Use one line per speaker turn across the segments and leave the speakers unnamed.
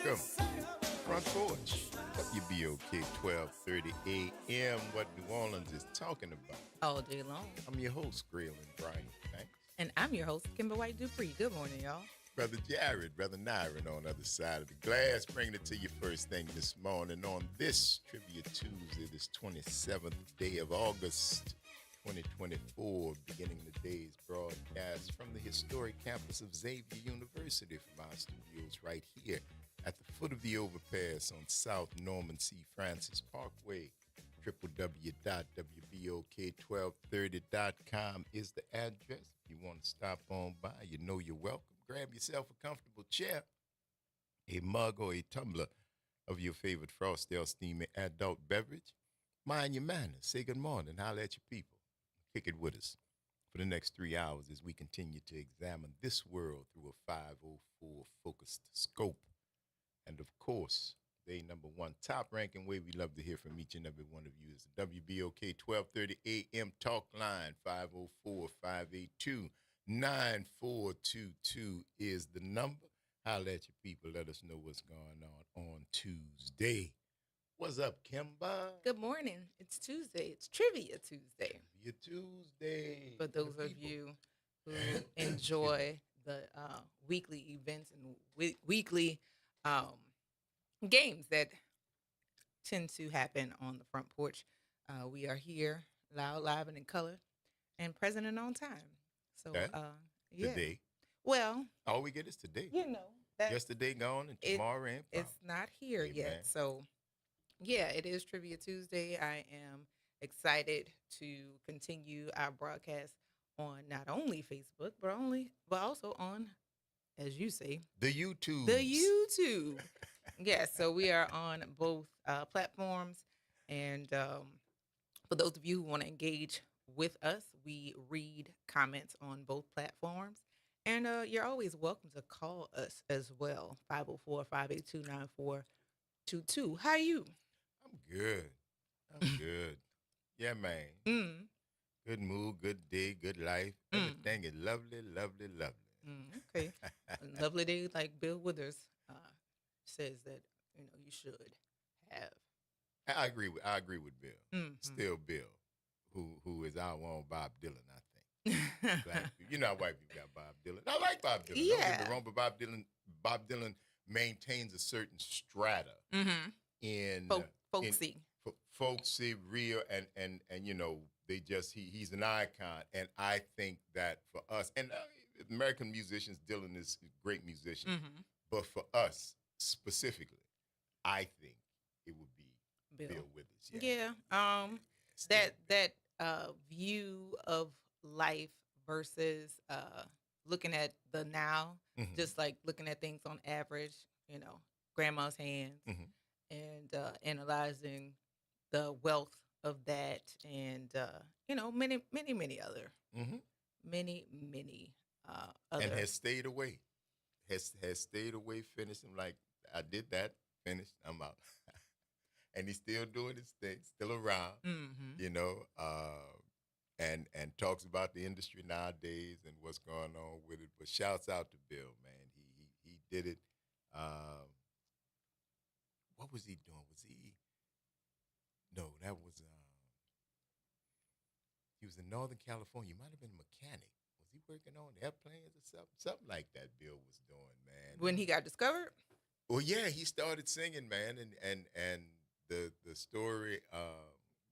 Welcome. Front Porch. WBOK 1230 AM. What New Orleans is talking about.
All day long.
I'm your host, Graylin Brian. Thanks.
And I'm your host, Kimber White Dupree. Good morning, y'all.
Brother Jared, Brother Nyron on the other side of the glass, bringing it to you first thing this morning on this Trivia Tuesday, this 27th day of August 2024, beginning the day's broadcast from the historic campus of Xavier University from our studios right here at the foot of the overpass on South Norman C. Francis Parkway. www.wbok1230.com is the address. If you want to stop on by, you know you're welcome. Grab yourself a comfortable chair, a mug or a tumbler of your favorite Frosty steaming adult beverage. Mind your manners. Say good morning. Holler at your people. Kick it with us for the next 3 hours as we continue to examine this world through a 504 focused scope. And of course, the number one top-ranking way we love to hear from each and every one of you is the WBOK 1230 AM talk line. 504-582-9422 is the number. Holler at your people. Let us know what's going on Tuesday. What's up, Kimba?
Good morning. It's Tuesday. It's Trivia Tuesday.
Trivia Tuesday.
For those of you who enjoy the weekly events and weekly games that tend to happen on the front porch, we are here loud, live, and in color, and present and on time. So,
Okay.
yeah.
Today.
Well,
All we get is today.
you know, that
Yesterday gone and tomorrow ain't
it's not here
Amen.
yet. So, yeah, it is Trivia Tuesday. I am excited to continue our broadcast on not only Facebook, but also on, as you say,
the YouTube.
the YouTube. Yes, so we are on both platforms. And for those of you who want to engage with us, we read comments on both platforms. And you're always welcome to call us as well, 504-582-9422. How are you?
I'm good. I'm good. Yeah, man.
Mm.
Good mood, good day, good life. Everything is lovely, lovely, lovely.
Okay. A lovely day, like Bill Withers says that you should have.
I agree with Bill.
Mhm.
Still Bill, who is our own Bob Dylan, I think. Black people. You know how white people got Bob Dylan. I like Bob Dylan. Don't get me wrong, but Bob Dylan maintains a certain strata
Mm-hmm.
in
Folksy.
folksy, real, and he's an icon, and I think that for us and American musicians, Dylan is a great musician,
Mm-hmm.
but for us specifically, I think it would be Bill Withers.
Yeah.
Still.
That view of life versus looking at the now,
Mhm.
just like looking at things on average, grandma's hands,
Mhm.
and analyzing the wealth of that, and many other,
Mhm.
many other.
And has stayed away. Has stayed away, finished. I'm like, I did that, finished, I'm out. And he's still doing his thing, still around,
Mm-hmm.
And talks about the industry nowadays and what's going on with it. But shouts out to Bill, man. He did it. What was he doing? No, that was he was in Northern California. He might have been a mechanic. Was he working on airplanes or something? Something like that Bill was doing, man.
When he got discovered.
Well, yeah, he started singing, man, and the story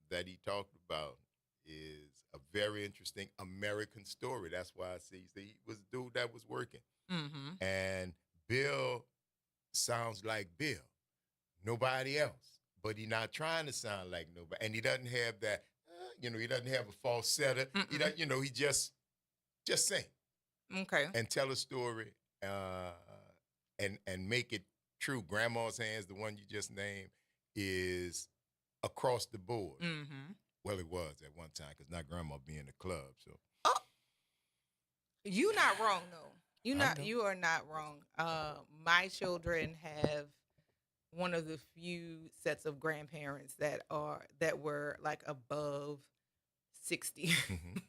that he talked about is a very interesting American story. That's why I see he was a dude that was working,
Mm-hmm.
and Bill sounds like Bill, nobody else, but he not trying to sound like nobody, and he doesn't have that, he doesn't have a falsetto. He doesn't, he just sing
Okay.
and tell a story, and make it true. Grandma's hands, the one you just named, is across the board.
Mm-hmm.
Well, it was at one time because now grandma be in the club. So
You not wrong though.
I know.
You are not wrong. My children have one of the few sets of grandparents that were like above 60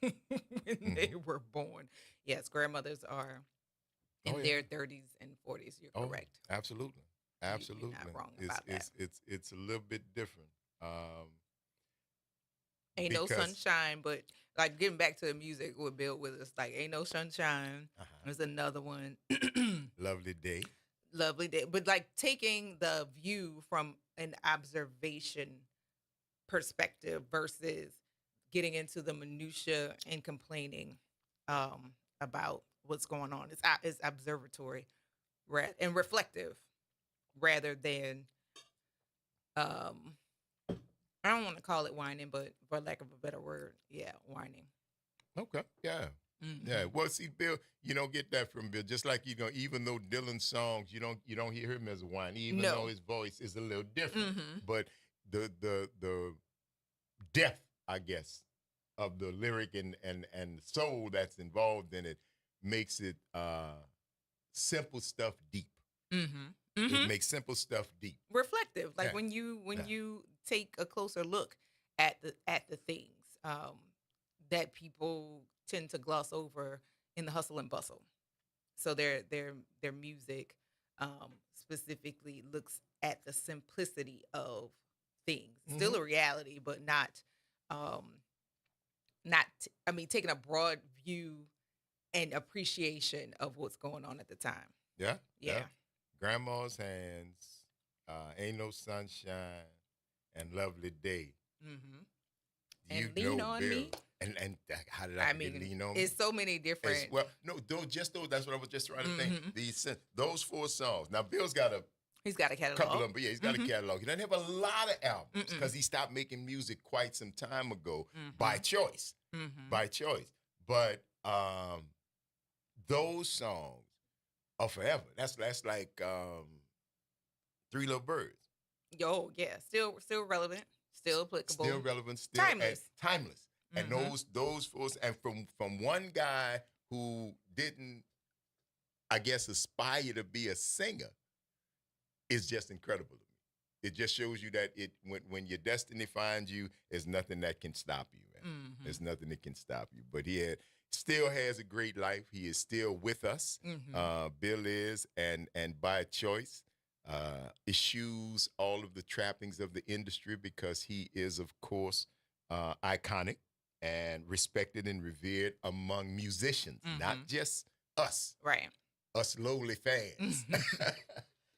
when they were born. Yes, grandmothers are in
Oh, yeah.
their 30s and 40s. You're correct.
Absolutely.
You're not
Absolutely.
wrong
It's
about that.
it's a little bit different.
Ain't no
Because
sunshine, but like getting back to the music with Bill Withers, like ain't no sunshine.
uh
There's another one.
lovely day.
Lovely day. But like taking the view from an observation perspective versus getting into the minutia and complaining about what's going on. It's observatory and reflective rather than um I don't want to call it whining, but for lack of a better word, yeah, whining.
Okay. Yeah. Yeah.
Hmm.
Well, see, Bill, you don't get that from Bill. Just like even though Dylan's songs, you don't hear him as a whine, even though
No.
his voice is a little different.
Hmm.
But the depth, I guess, of the lyric and soul that's involved in it makes it simple stuff deep.
Hmm.
It
Hmm.
makes simple stuff deep.
Reflective, like
Yeah.
when
Yeah.
you take a closer look at the things that people tend to gloss over in the hustle and bustle. So their music specifically looks at the simplicity of things. Still
Hmm.
a reality, but um, not. I mean, taking a broad view and appreciation of what's going on at the time.
Yeah.
Yeah.
Yeah. Grandma's hands, ain't no sunshine, and lovely day.
Hmm.
You
And lean
know,
on
Bill.
me.
How did I
I
forget
mean,
lean on me?
it's so many
As
different.
well, no, those just those. That's what I was just trying to think.
Hmm.
Those four songs. Now, Bill's got a
He's got a
couple of
catalog.
them, but yeah, he's got a
Hmm.
catalog. He doesn't have a lot of albums
Mm-mm.
because he stopped making music quite some time ago by
Hmm.
choice.
Hmm.
By choice. But those songs are forever. That's like Three Little Birds.
Yo, yeah, still relevant, still
Still
applicable,
relevant, still and
timeless.
timeless. And
Hmm.
those four, and from one guy who didn't, I guess, aspire to be a singer, is just incredible to me. It just shows you that when your destiny finds you, there's nothing that can stop you, man.
Hmm.
There's nothing that can stop you. But still has a great life. He is still with us.
Hmm.
Bill is, and by choice, eschews all of the trappings of the industry because he is, of course, iconic and respected and revered among musicians,
Hmm.
not just us,
Right.
us lowly fans.
Hmm.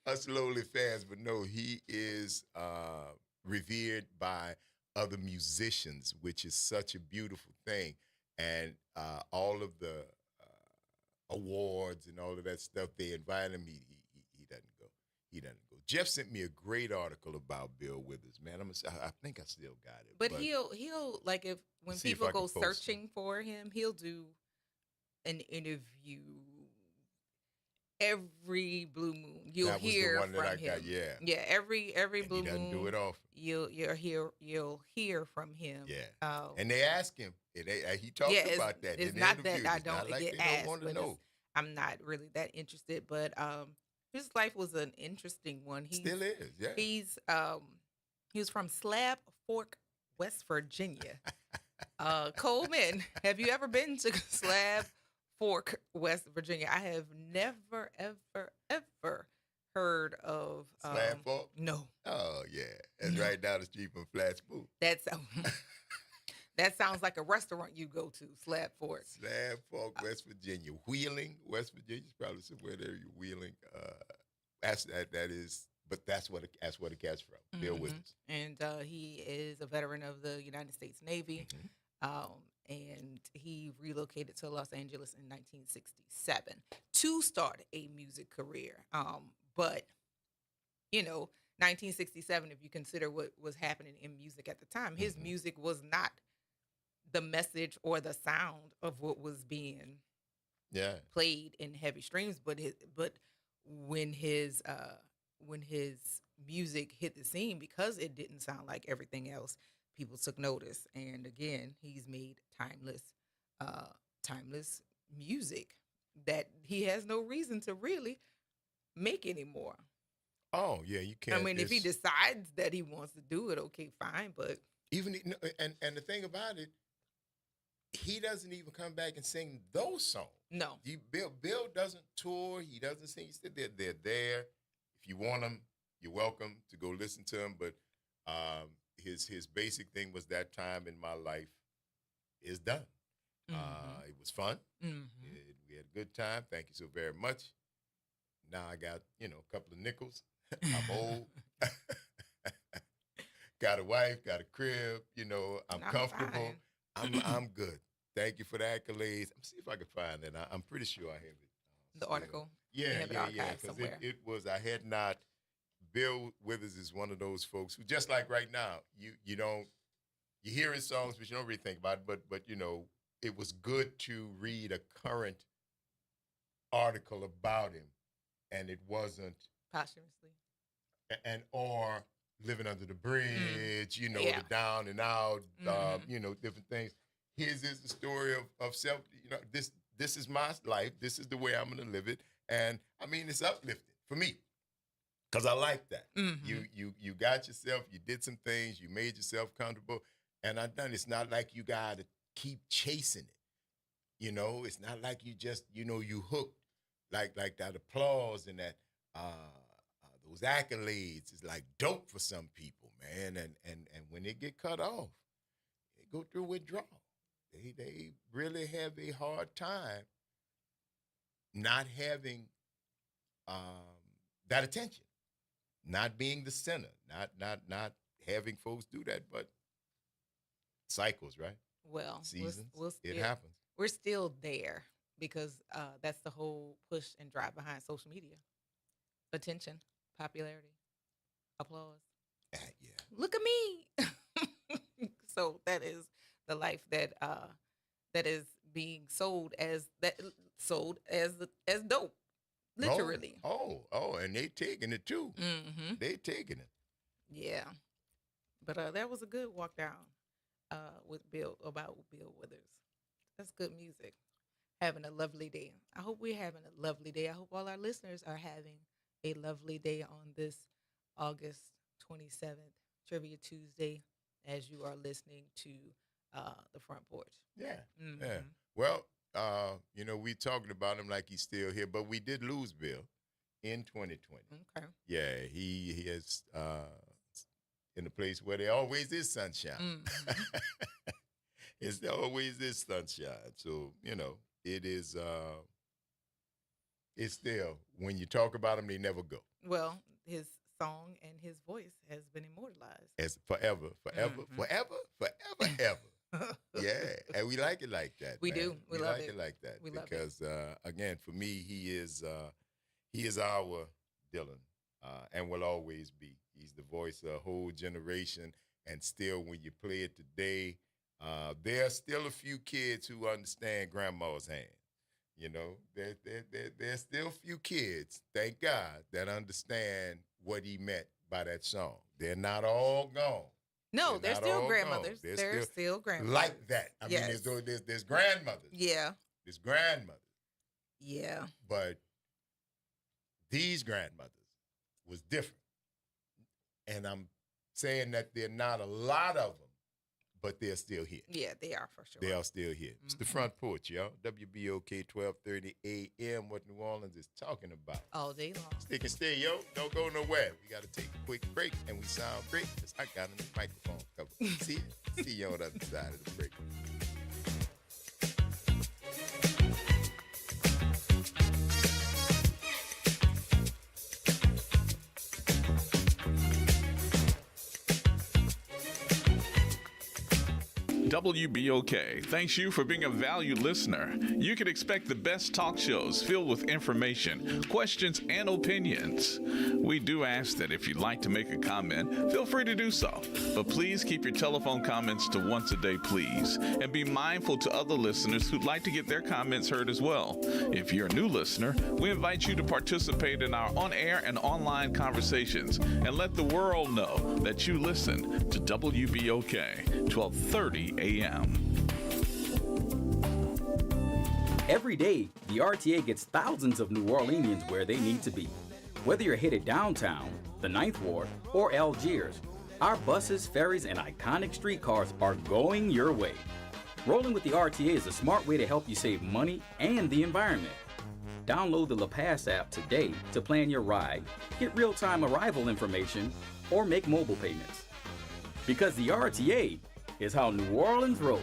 Us lowly fans, but no, he is revered by other musicians, which is such a beautiful thing. And all of the awards and all of that stuff, they invite him. He doesn't go. He doesn't go. Jeff sent me a great article about Bill Withers, man. I think I still got it,
But
but
he'll like if when
see if
people
I can
go
post it.
searching for him, he'll do an interview every blue moon. You'll
That was the
hear
one that I
from
got.
him.
Yeah,
Yeah, every
and he
blue
doesn't do
moon
it often.
you'll hear from him.
Yeah.
Um,
And they asked him, he
yeah,
talked about that
it's
in the
not that
interview.
I
It's not
don't
like
get
they don't
asked,
want to
but
know.
I'm not really that interested. But his life was an interesting one.
Still is, yeah.
He was from Slab Fork, West Virginia. Coleman, have you ever been to Slab Fork, West Virginia? I have never, ever, ever heard of.
Slab Fork?
No,
Oh, yeah. That's
no.
right down the street from Flat Spoon.
That's that sounds like a restaurant you go to, Slab Fork.
Slab Fork, West Virginia. Wheeling, West Virginia. It's probably somewhere there. You're Wheeling. That is, but that's where the cat's from. Bill
Hmm.
Withers.
And he is a veteran of the United States Navy.
Hmm.
And he relocated to Los Angeles in 1967 to start a music career. But 1967, if you consider what was happening in music at the time, his
Hmm.
music was not the message or the sound of what was being
Yeah.
played in heavy streams. But when his music hit the scene, because it didn't sound like everything else, people took notice. And again, he's made uh, timeless music that he has no reason to really make anymore.
Oh, yeah. You
I
can't.
mean, if he
It's
decides that he wants to do it, okay, fine. But
even, no, and the thing about it, he doesn't even come back and sing those songs.
no.
Bill doesn't tour. He doesn't sing. He said they're there. If you want them, you're welcome to go listen to him. But his basic thing was that time in my life is done. It was fun. We had a good time. Thank you so very much. Now I got, a couple of nickels. I'm old. Got a wife, got a crib, I'm comfortable. I'm good. Thank you for the accolades. Let me see if I can find it. I'm pretty sure I have it.
The article.
Yeah. Because it was, I had not, Bill Withers is one of those folks who, just like right now, you hear his songs, but you don't really think about it. But it was good to read a current article about him, and it wasn't
posthumously,
or living under the bridge, the down and out, different things. His is the story of self. This is my life. This is the way I'm going to live it, and I mean it's uplifting for me because I like that. You got yourself. You did some things. You made yourself comfortable, and I done. It's not like you got to keep chasing it. It's not like you just you hooked like that applause and that those accolades is like dope for some people, man. And when they get cut off, they go through withdrawal. They really have a hard time not having that attention, not being the center, not having folks do that. But cycles, right?
Well,
seasons.
It
happens.
We're still there because that's the whole push and drive behind social media. Attention, popularity, applause.
Yeah.
Look at me. So that is the life that is being sold as dope, literally.
Oh, and they taking it too. They taking it.
Yeah, but that was a good walk down with Bill Withers. That's good music. Having a lovely day. I hope we're having a lovely day. I hope all our listeners are having a lovely day on this August 27th, Trivia Tuesday, as you are listening to the Front Porch.
Yeah. Yeah. Well, we talking about him like he's still here, but we did lose Bill in 2020.
Okay.
Yeah, he is in a place where there always is sunshine. It's always is sunshine. So, it is, it's still, when you talk about him, they never go.
Well, his song and his voice has been immortalized.
As forever, ever. Yeah, and we like it like that.
We do. We love
like it like that.
We love it.
Because, again, for me, he is our Dylan, and will always be. He's the voice of a whole generation, and still, when you play it today, there are still a few kids who understand Grandma's hand. There's still a few kids, thank God, that understand what he meant by that song. They're not all gone.
No, they're still grandmothers. They're still grandmothers.
Like that. I mean, there's grandmothers.
Yeah.
There's grandmothers.
Yeah.
But these grandmothers was different. And I'm saying that there are not a lot of them, but they're still here.
Yeah, they are for sure.
They are still here. It's the Front Porch, y'all. WBOK 1230 AM, what New Orleans is talking about.
All day long.
Stick and stay, yo. Don't go nowhere. We got to take a quick break, and we sound great because I got a new microphone cover. See you on the other side of the break.
WBOK thanks you for being a valued listener. You can expect the best talk shows filled with information, questions, and opinions. We do ask that if you'd like to make a comment, feel free to do so. But please keep your telephone comments to once a day, please. And be mindful to other listeners who'd like to get their comments heard as well. If you're a new listener, we invite you to participate in our on-air and online conversations and let the world know that you listen to WBOK 1230 AM.
Every day, the RTA gets thousands of New Orleanians where they need to be. Whether you're headed downtown, the Ninth Ward, or Algiers, our buses, ferries, and iconic streetcars are going your way. Rolling with the RTA is a smart way to help you save money and the environment. Download the La Pass app today to plan your ride, get real-time arrival information, or make mobile payments. Because the RTA is how New Orleans rolls.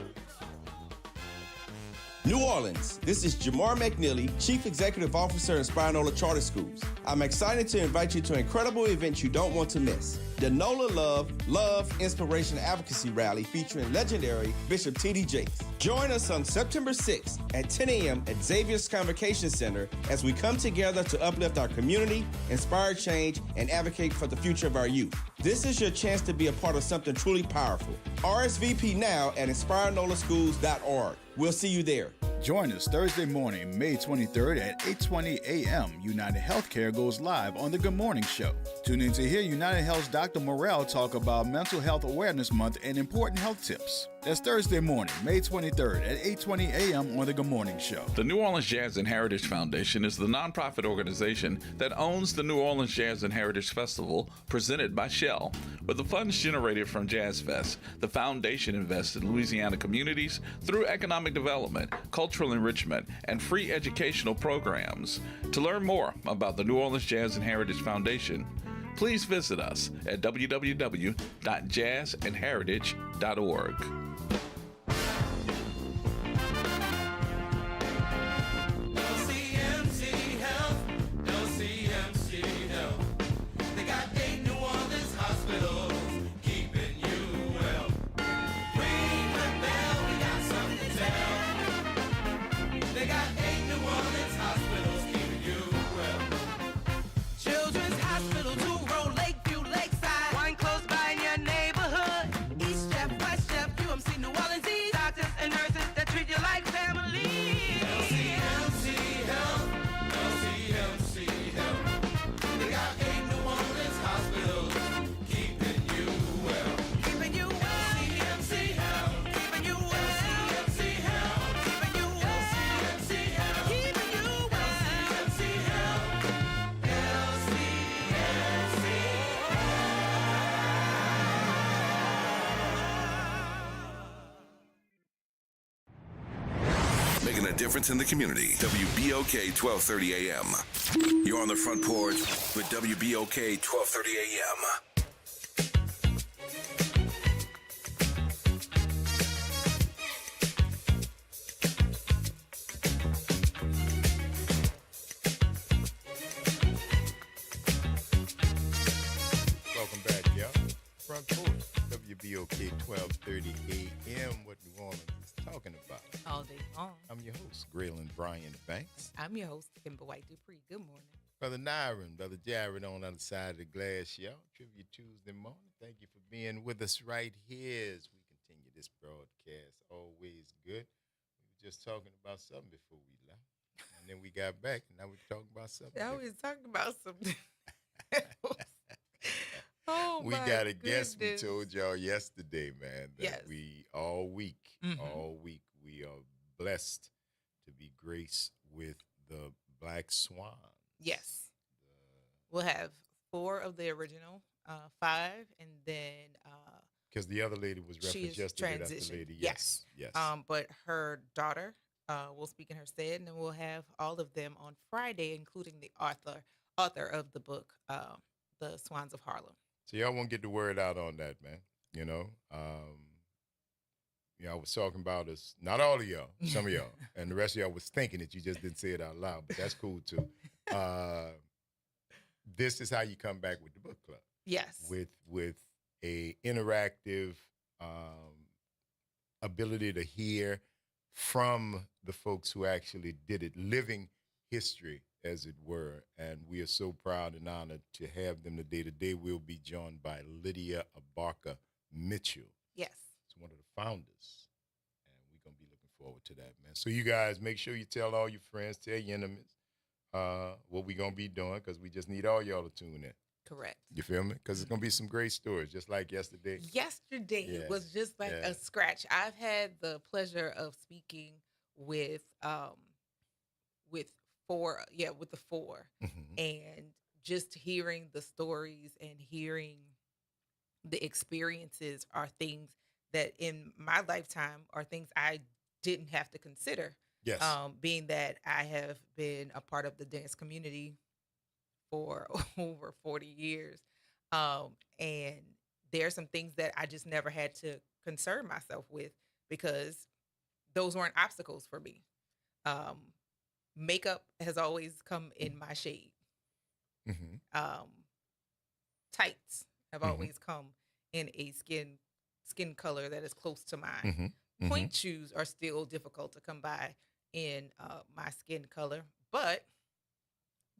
New Orleans, this is Jamar McNeely, Chief Executive Officer of Spinola Charter Schools. I'm excited to invite you to an incredible event you don't want to miss. The NOLA Love, Inspiration, Advocacy Rally featuring legendary Bishop T.D. Jakes. Join us on September 6th at 10 a.m. at Xavier's Convocation Center as we come together to uplift our community, inspire change, and advocate for the future of our youth. This is your chance to be a part of something truly powerful. RSVP now at inspirenolaschools.org. We'll see you there.
Join us Thursday morning, May 23rd at 8:20 a.m. United Healthcare goes live on the Good Morning Show. Tune in to hear United Health's Dr. Morrell talk about Mental Health Awareness Month and important health tips. That's Thursday morning, May 23rd at 8:20 a.m. on the Good Morning Show.
The New Orleans Jazz and Heritage Foundation is the nonprofit organization that owns the New Orleans Jazz and Heritage Festival presented by Shell. With the funds generated from Jazz Fest, the foundation invests in Louisiana communities through economic development, cultural enrichment, and free educational programs. To learn more about the New Orleans Jazz and Heritage Foundation, please visit us at www.jazzandheritage.org.
Making a difference in the community. WBOK 1230 AM. You're on the front porch with WBOK 1230 AM.
Welcome back, y'all. Front Porch, WBOK 1230 AM. What New Orleans is talking about.
All day long.
I'm your host, Graylin Brian Banks.
I'm your host, Kimber White Dupree. Good morning.
Brother Nyron, Brother Jared on the other side of the glass, y'all. Trivia Tuesday morning. Thank you for being with us right here as we continue this broadcast. Always good. We were just talking about something before we left. And then we got back, and now we're talking about something.
I
different.
was talking about something else. Oh,
We
my
got a guest we
goodness.
told y'all yesterday, man, that
Yes.
we all week,
Mhm.
we are blessed to be graced with the Black Swan.
Yes. We'll have 4 of the original 5, and then
Because the other lady was referenced
she's
yesterday. That's the
transitioned.
lady.
Yes.
Yes.
But her daughter will speak in her stead, and then we'll have all of them on Friday, including the author of the book, The Swans of Harlem.
So y'all won't get the word out on that, man. You know, I was talking about us, not all of y'all, some of y'all, and the rest of y'all was thinking it. You just didn't say it out loud, but that's cool too. This is how you come back with the book club.
Yes.
With a interactive ability to hear from the folks who actually did it, living history, as it were. And we are so proud and honored to have them today. Today we'll be joined by Lydia Abarca Mitchell.
Yes.
It's one of the founders. And we're going to be looking forward to that, man. So you guys make sure you tell all your friends, tell your enemies what we're going to be doing, because we just need all y'all to tune in.
Correct.
You feel me? Because it's going to be some great stories, just like yesterday.
Yesterday
Yeah.
was just like
Yeah.
a scratch. I've had the pleasure of speaking with the 4,
Mhm.
and just hearing the stories and hearing the experiences are things that in my lifetime are things I didn't have to consider
Yes.
Being that I have been a part of the dance community for over 40 years. And there are some things that I just never had to concern myself with because those weren't obstacles for me. Um, Makeup has always come in my shade.
Mm-hmm.
Um, Tights have
Mhm.
always come in a skin color that is close to mine.
Mm-hmm.
Point shoes are still difficult to come by in my skin color, but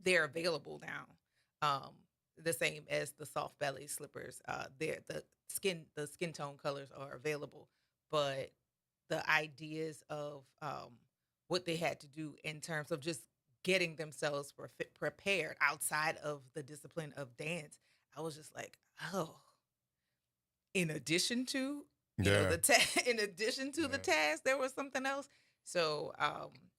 they're available now. The same as the soft belly slippers. The skin tone colors are available, but the ideas of what they had to do in terms of just getting themselves prepared outside of the discipline of dance, I was just like, oh, in addition to
Yeah.
in addition to the task, there was something else. So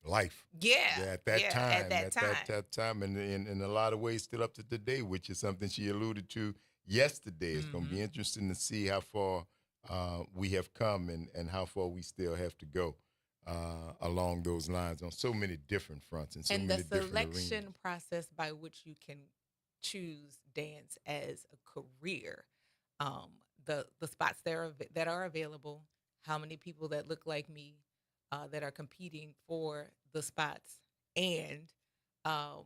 Life.
yeah,
At that time.
at that time.
That time, and in a lot of ways, still up to today, which is something she alluded to yesterday. It's going to be interesting to see how far we have come and how far we still have to go along those lines on so many different fronts and so
And
many
the
different
selection
arenas.
process by which you can choose dance as a career, um, the spots that are available, how many people that look like me that are competing for the spots, and um,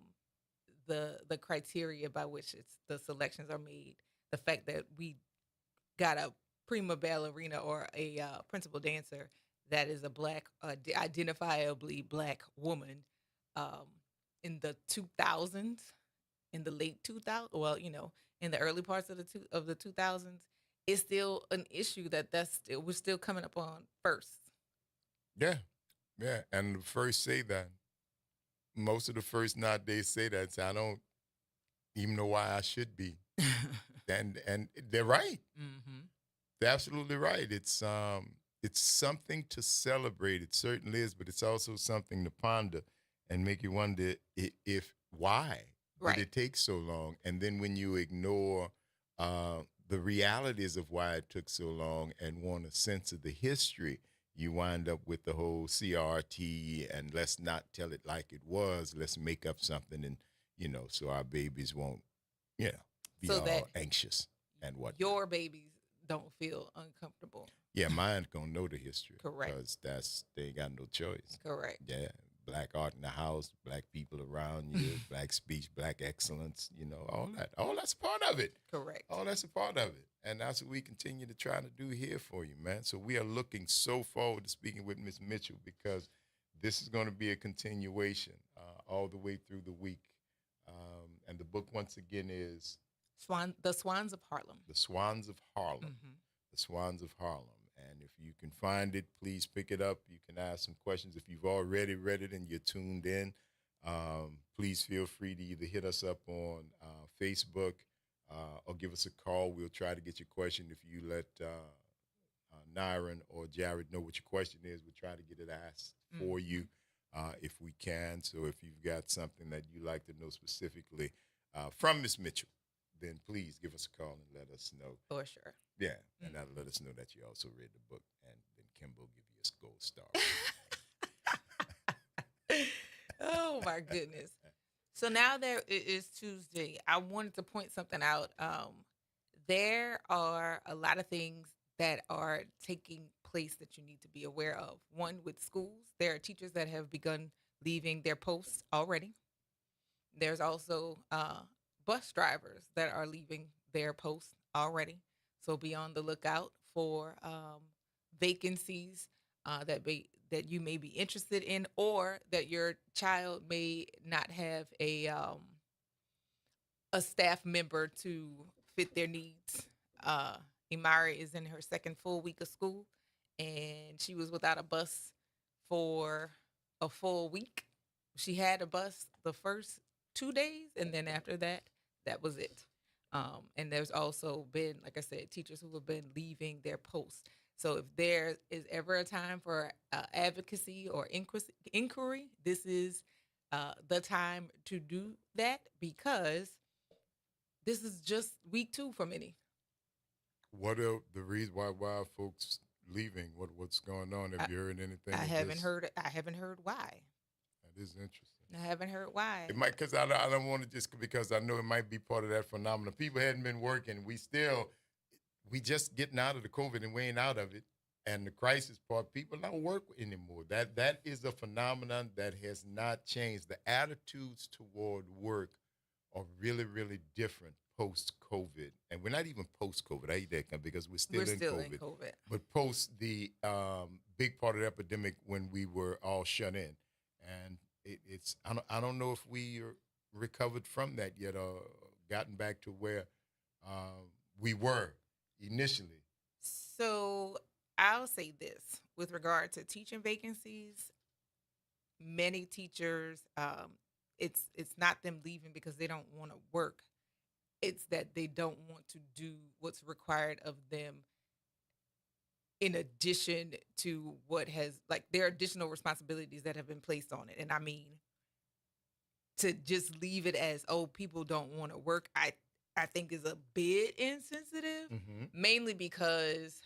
the criteria by which the selections are made. The fact that we got a prima ballerina or a principal dancer that is a black, identifiably black woman um, in the 2000s, in the late 2000s, well, in the early parts of the 2000s, is still an issue we're still coming up on first.
Yeah. Yeah. And the first say that. Most of the first nowadays say that. So I don't even know why I should be. And they're right.
Mm-hmm.
They're absolutely right. It's something to celebrate. It certainly is, but it's also something to ponder and make you wonder if why
Right.
did it take so long? And then when you ignore the realities of why it took so long and want a sense of the history, you wind up with the whole CRT and let's not tell it like it was. Let's make up something and so our babies won't be
So
all
that
anxious and what.
Your babies don't feel uncomfortable.
Yeah, mine gonna know the history.
Correct.
Because they ain't got no choice.
Correct.
Yeah, black art in the house, black people around you, black speech, black excellence. All that. All that's a part of it.
Correct.
All that's a part of it, and that's what we continue to try to do here for you, man. So we are looking so forward to speaking with Miss Mitchell because this is going to be a continuation all the way through the week. And the book once again is
The Swans of Harlem.
The Swans of Harlem.
Mm-hmm.
The Swans of Harlem. And if you can find it, please pick it up. You can ask some questions. If you've already read it and you're tuned in, please feel free to either hit us up on Facebook or give us a call. We'll try to get your question. If you let Nyron or Jared know what your question is, we'll try to get it asked for you if we can. So if you've got something that you'd like to know specifically from Miss Mitchell, then please give us a call and let us know.
For sure.
Yeah, and that'll let us know that you also read the book, and then Kimbo will give you a gold star.
Oh, my goodness. So now there it is Tuesday. I wanted to point something out. There are a lot of things that are taking place that you need to be aware of. One, with schools, there are teachers that have begun leaving their posts already. There's also bus drivers that are leaving their posts already. So be on the lookout for vacancies that you may be interested in, or that your child may not have a staff member to fit their needs. Imari is in her second full week of school, and she was without a bus for a full week. She had a bus the first 2 days, and then after that, that was it. And there's also been, like I said, teachers who have been leaving their posts. So if there is ever a time for advocacy or inquiry, this is the time to do that, because this is just week 2 for many.
What are the reasons why folks leaving. What's going on? Have you heard anything?
I
of
haven't
this?
heard. I haven't heard why.
That is interesting.
I haven't heard why.
It might, because I don't want to just, because I know it might be part of that phenomenon. People hadn't been working. We just getting out of the COVID and we ain't out of it. And the crisis part, people don't work anymore. That is a phenomenon that has not changed. The attitudes toward work are really, really different post-COVID. And we're not even post-COVID. I hate that because we're still in COVID. But post the big part of the epidemic when we were all shut in. And I don't know if we are recovered from that yet or gotten back to where we were initially.
So I'll say this with regard to teaching vacancies. Many teachers, it's not them leaving because they don't want to work. It's that they don't want to do what's required of them in addition to what has, like, their additional responsibilities that have been placed on it. And I mean, to just leave it as, oh, people don't want to work, I think is a bit insensitive, mainly because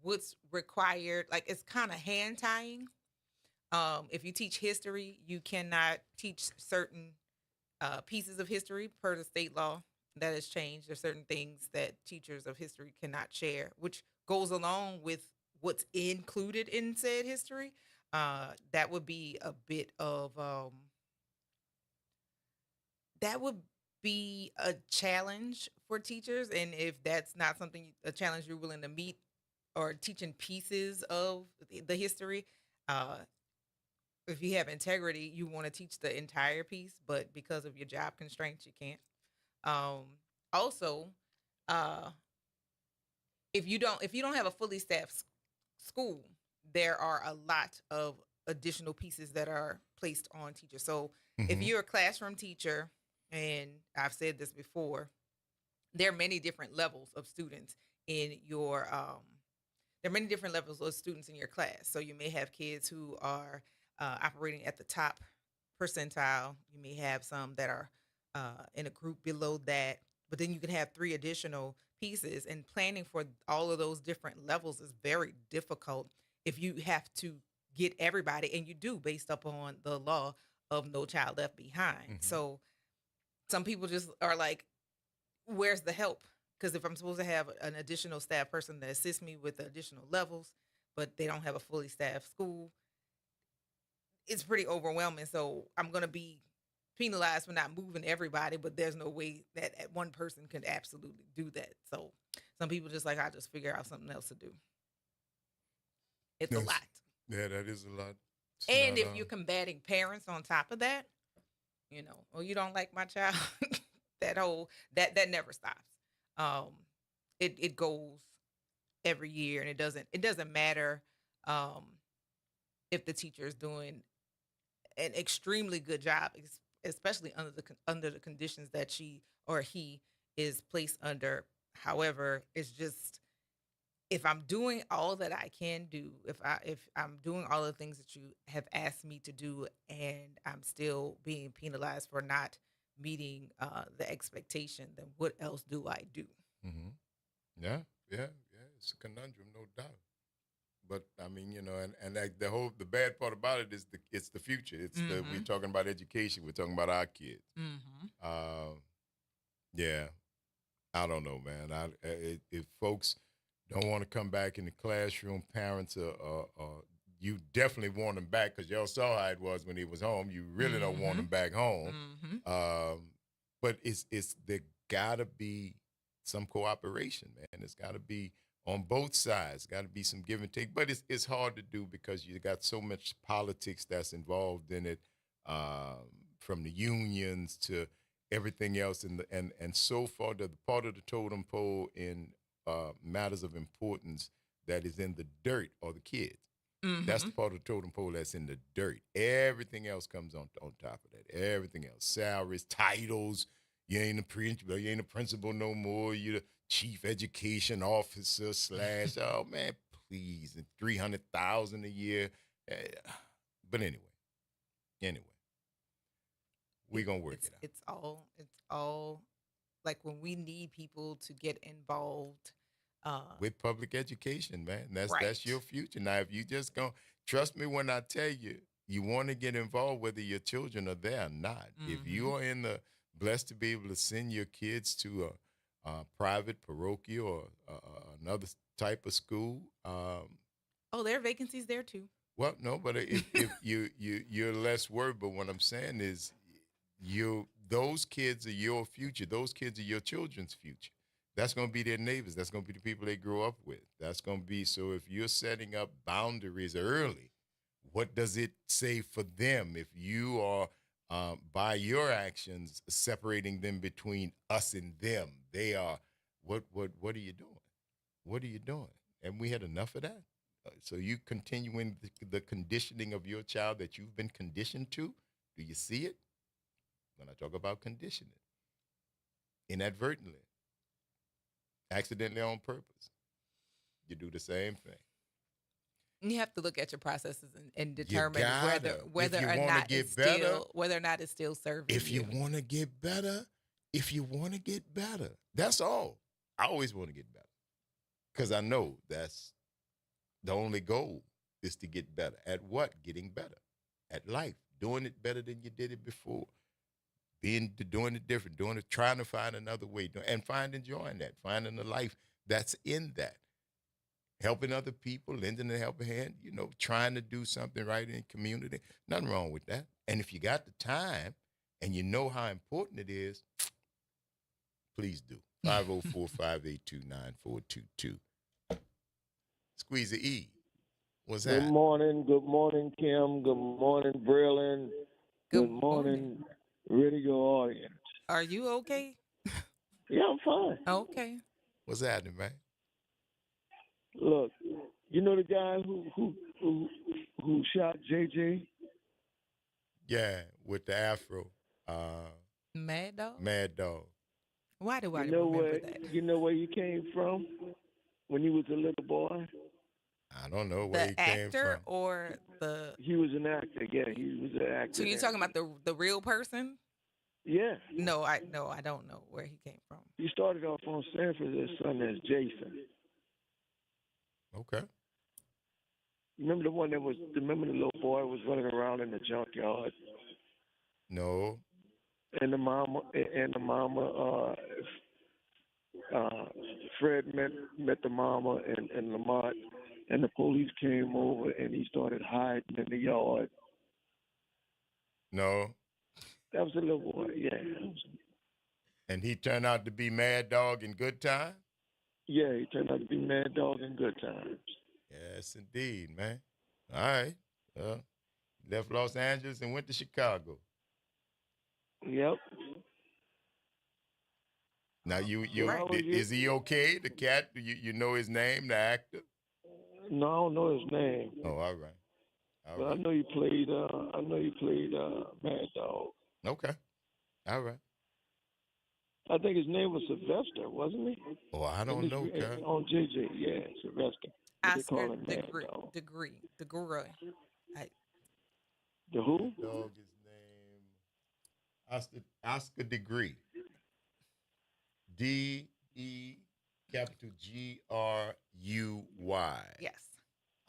what's required, like, it's kind of hand tying. If you teach history, you cannot teach certain pieces of history per the state law. That has changed. There's certain things that teachers of history cannot share, which goes along with what's included in said history. That would be a bit of that would be a challenge for teachers. And if that's not a challenge you're willing to meet, or teaching pieces of the history, if you have integrity, you want to teach the entire piece, but because of your job constraints, you can't. Also, if you don't have a fully staffed school, there are a lot of additional pieces that are placed on teachers. So if you're a classroom teacher, and I've said this before, there are many different levels of students in your there are many different levels of students in your class. So you may have kids who are operating at the top percentile. You may have some that are in a group below that. But then you can have 3 additional pieces. And planning for all of those different levels is very difficult if you have to get everybody, and you do, based upon the law of No Child Left Behind. So some people just are like, where's the help? Because if I'm supposed to have an additional staff person that assists me with the additional levels, but they don't have a fully staffed school, it's pretty overwhelming. So I'm going to be penalized for not moving everybody, but there's no way that one person can absolutely do that. So some people just like, I just figure out something else to do. It's a lot.
Yeah, that is a lot.
And if you're combating parents on top of that, or you don't like my child, that never stops. It goes every year, and it doesn't matter if the teacher is doing an extremely good job, especially under the conditions that she or he is placed under. However, it's just, if I'm doing all that I can do, if I'm doing all the things that you have asked me to do, and I'm still being penalized for not meeting the expectation, then what else do I do?
Yeah. It's a conundrum, no doubt. But I mean, and like the bad part about it is it's the future. It's we're talking about education. We're talking about our kids. Yeah, I don't know, man. If folks don't want to come back in the classroom, parents you definitely want them back, because y'all saw how it was when he was home. You really don't want them back home. But there gotta be some cooperation, man. It's gotta be on both sides. Got to be some give and take, but it's hard to do because you got so much politics that's involved in it, from the unions to everything else, and so far the part of the totem pole in matters of importance that is in the dirt are the kids. That's the part of the totem pole that's in the dirt. Everything else comes on top of that. Everything else, salaries, titles. You ain't a principal no more. You're the chief education officer / oh man, please, and $300,000 a year. But anyway, we're gonna work it out.
It's all like, when we need people to get involved,
With public education, man. That's
Right.
your future. Now, if you just go, trust me when I tell you, you want to get involved whether your children are there or not. If you are blessed to be able to send your kids to a private, parochial, or another type of school,
Oh, there are vacancies there too.
well, no, but if you're less worried. But what I'm saying is, those kids are your future. Those kids are your children's future. That's going to be their neighbors. That's going to be the people they grew up with. That's going to be, so if you're setting up boundaries early, what does it say for them if you are, by your actions, separating them between us and them? They are, what are you doing? What are you doing? And we had enough of that. So you continuing the conditioning of your child that you've been conditioned to? Do you see it? When I talk about conditioning, inadvertently, accidentally, on purpose, you do the same thing.
You have to look at your processes and
You
determine
gotta.
whether
If you
or
wanna
not
get
it's
better,
still whether or not it's still serving
If you want to get better, that's all. I always want to get better because I know that's the only goal is to get better. At what? Getting better. At life. Doing it better than you did it before. Doing it different. Trying to find another way. And enjoying that. Finding the life that's in that. Helping other people, lending a helping hand, trying to do something right in the community. Nothing wrong with that. And if you got the time and you know how important it is, please do. 504-582-9422. Squeeze the E. What's that?
Good morning, Kim. Good morning, Braylon. Good morning, radio audience.
Are you okay?
Yeah, I'm fine.
Okay.
What's happening, man?
Look, you know the guy who shot JJ?
Yeah, with the afro.
Mad Dog?
Mad Dog.
Why do I
remember
that?
You know where you came from when you was a little boy?
I don't know where he came from.
The actor or the...
He was an actor, yeah. He was an actor.
So you're talking about the real person?
Yeah.
No, I don't know where he came from.
He started off on Sanford as son as Jason.
Okay.
Remember the little boy was running around in the junkyard?
No.
And the mama, Fred met the mama and Lamont, and the police came over and he started hiding in the yard.
No.
That was a little boy, yeah.
And he turned out to be Mad Dog in Good Time?
Yeah, he turned out to be Mad Dog in Good Times.
Yes, indeed, man. All right. Left Los Angeles and went to Chicago.
Yep.
Now, is he okay? The cat, you know his name, the actor?
No, I don't know his name.
Oh, all right.
But I know he played. Mad Dog.
Okay. All right.
I think his name was Sylvester, wasn't he?
Oh, I don't know, Kurt.
On JJ, yeah, Sylvester.
Oscar Degree.
The who?
Dog is name Oscar Degree. DE capital GRUY.
Yes.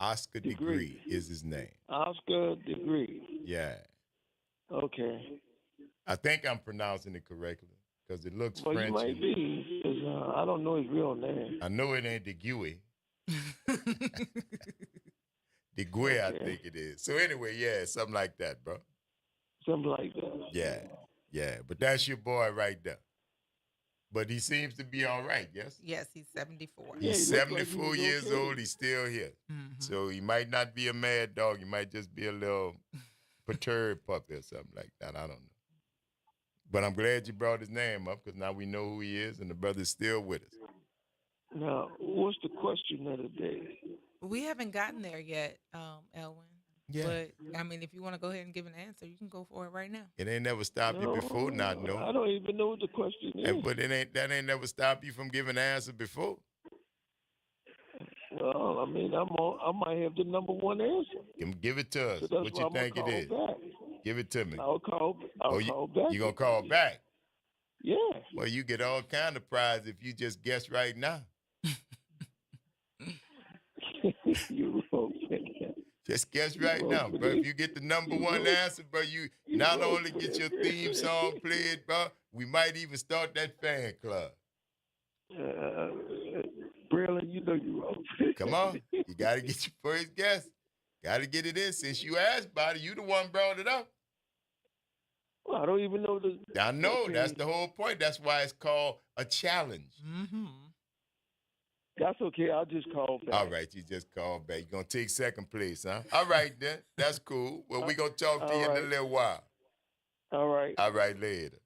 Oscar Degree is his name.
Oscar Degree.
Yeah.
Okay.
I think I'm pronouncing it correctly because it looks
French.
You
might be, because I don't know his real name.
I know it ain't Deguy. Deguy, okay. I think it is. So anyway, yeah, something like that, bro.
Something like that.
Yeah. But that's your boy right there. But he seems to be all right, yes?
Yes, he's 74.
He's 74 years old. He's still here. Mm-hmm. So he might not be a mad dog. He might just be a little perturbed puppy or something like that. I don't know. But I'm glad you brought his name up because now we know who he is and the brother's still with us.
Now, what's the question of the day?
We haven't gotten there yet, Elwin.
Yeah.
But, I mean, if you want to go ahead and give an answer, you can go for it right now.
It ain't never stopped you before not knowing.
I don't even know what the question is.
But that ain't never stopped you from giving an answer before.
Well, I mean, I might have the number one answer.
Give it to us.
So
what you think it is?
Back.
Give it to me.
I'll call back.
You gonna call back?
Yeah.
Well, you get all kind of prize if you just guess right now.
You wrote.
Just guess right now, bro. If you get the number one answer, bro, you not only get your theme song played, bro, we might even start that fan club.
Braylon, you know you wrote.
Come on. You got to get your first guess. Got to get it in. Since you asked about it, you the one brought it up.
Well, I don't even know the.
I know.
Okay.
That's the whole point. That's why it's called a challenge.
Mm-hmm.
That's okay. I'll just call back.
All right, you just called back. You're going to take second place, huh? All right, then. That's cool. Well, we're going to talk to you in a little while.
All right.
All right, later.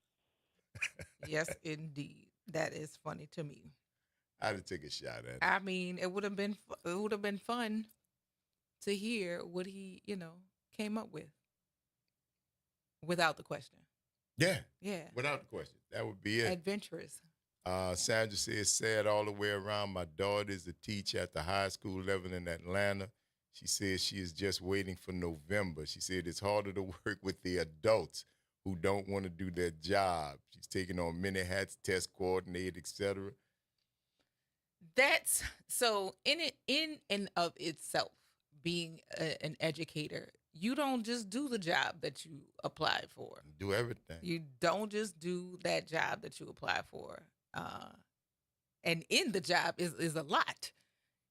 Yes, indeed. That is funny to me.
I'd have took a shot at it.
I mean, it would have been fun to hear what he, came up with without the question.
Yeah.
Yeah.
Without the question. That would be it.
Adventurous.
Sandra says, sad all the way around. My daughter is a teacher at the high school level in Atlanta. She says she is just waiting for November. She said it's harder to work with the adults who don't want to do their job. She's taking on many hats, test coordinator, etc.
That's so in and of itself, being an educator, you don't just do the job that you applied for.
Do everything.
You don't just do that job that you apply for. And in the job is a lot,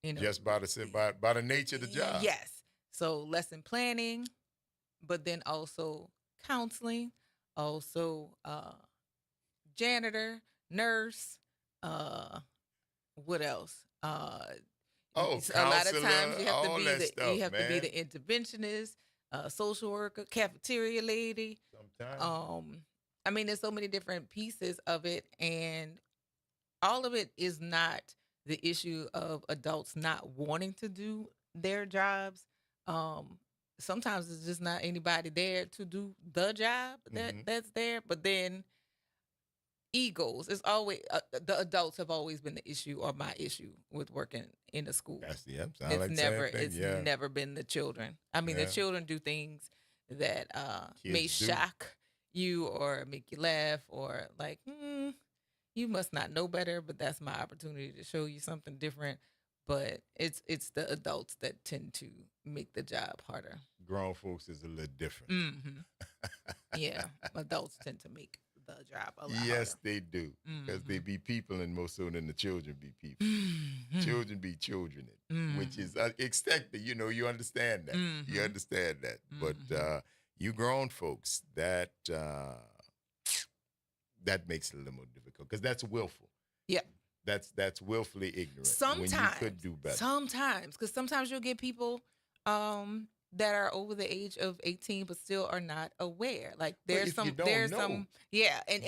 Just by the nature of the job.
Yes. So lesson planning, but then also counseling, also janitor, nurse, what else? A lot of times you have to be the interventionist, social worker, cafeteria lady.
Sometimes.
I mean, there's so many different pieces of it, and all of it is not the issue of adults not wanting to do their jobs. Sometimes it's just not anybody there to do the job that's there. But then egos, it's always the adults have always been the issue or my issue with working in the school.
That's
It's never been the children. I mean, the children do things that may shock you or make you laugh or like, you must not know better, but that's my opportunity to show you something different. But it's the adults that tend to make the job harder.
Grown folks is a little different.
Mm-hmm. Yeah, adults tend to make the job a lot
Yes,
harder.
they do. Because they be people and more so than the children be people.
Mm-hmm.
Children be children, which is expected. You understand that.
Mm-hmm.
You understand that. But you grown folks, that makes it a little more difficult because that's willful.
Yeah.
That's willfully ignorant.
Sometimes.
When you could do better.
Sometimes. Because sometimes you'll get people that are over the age of 18 but still are not aware. Like there's some yeah. And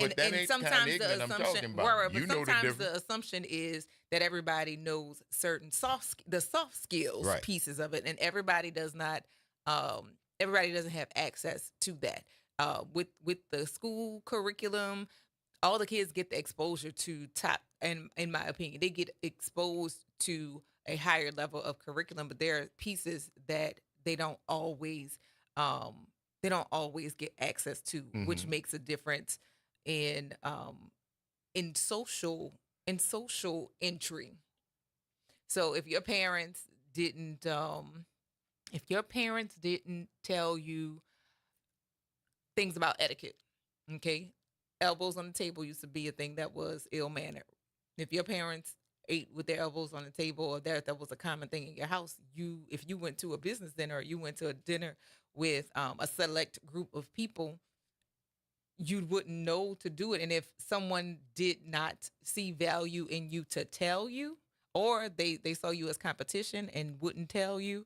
sometimes the assumption the assumption is that everybody knows certain soft skills pieces of it, and everybody doesn't have access to that. With the school curriculum, all the kids get the exposure to top, and in my opinion, they get exposed to a higher level of curriculum, but there are pieces that they don't always get access to, which makes a difference in social entry. So if your parents didn't tell you things about etiquette, okay, elbows on the table used to be a thing that was ill-mannered. If your parents ate with their elbows on the table, or that was a common thing in your house, if you went to a business dinner or you went to a dinner with a select group of people, you wouldn't know to do it. And if someone did not see value in you to tell you, or they saw you as competition and wouldn't tell you,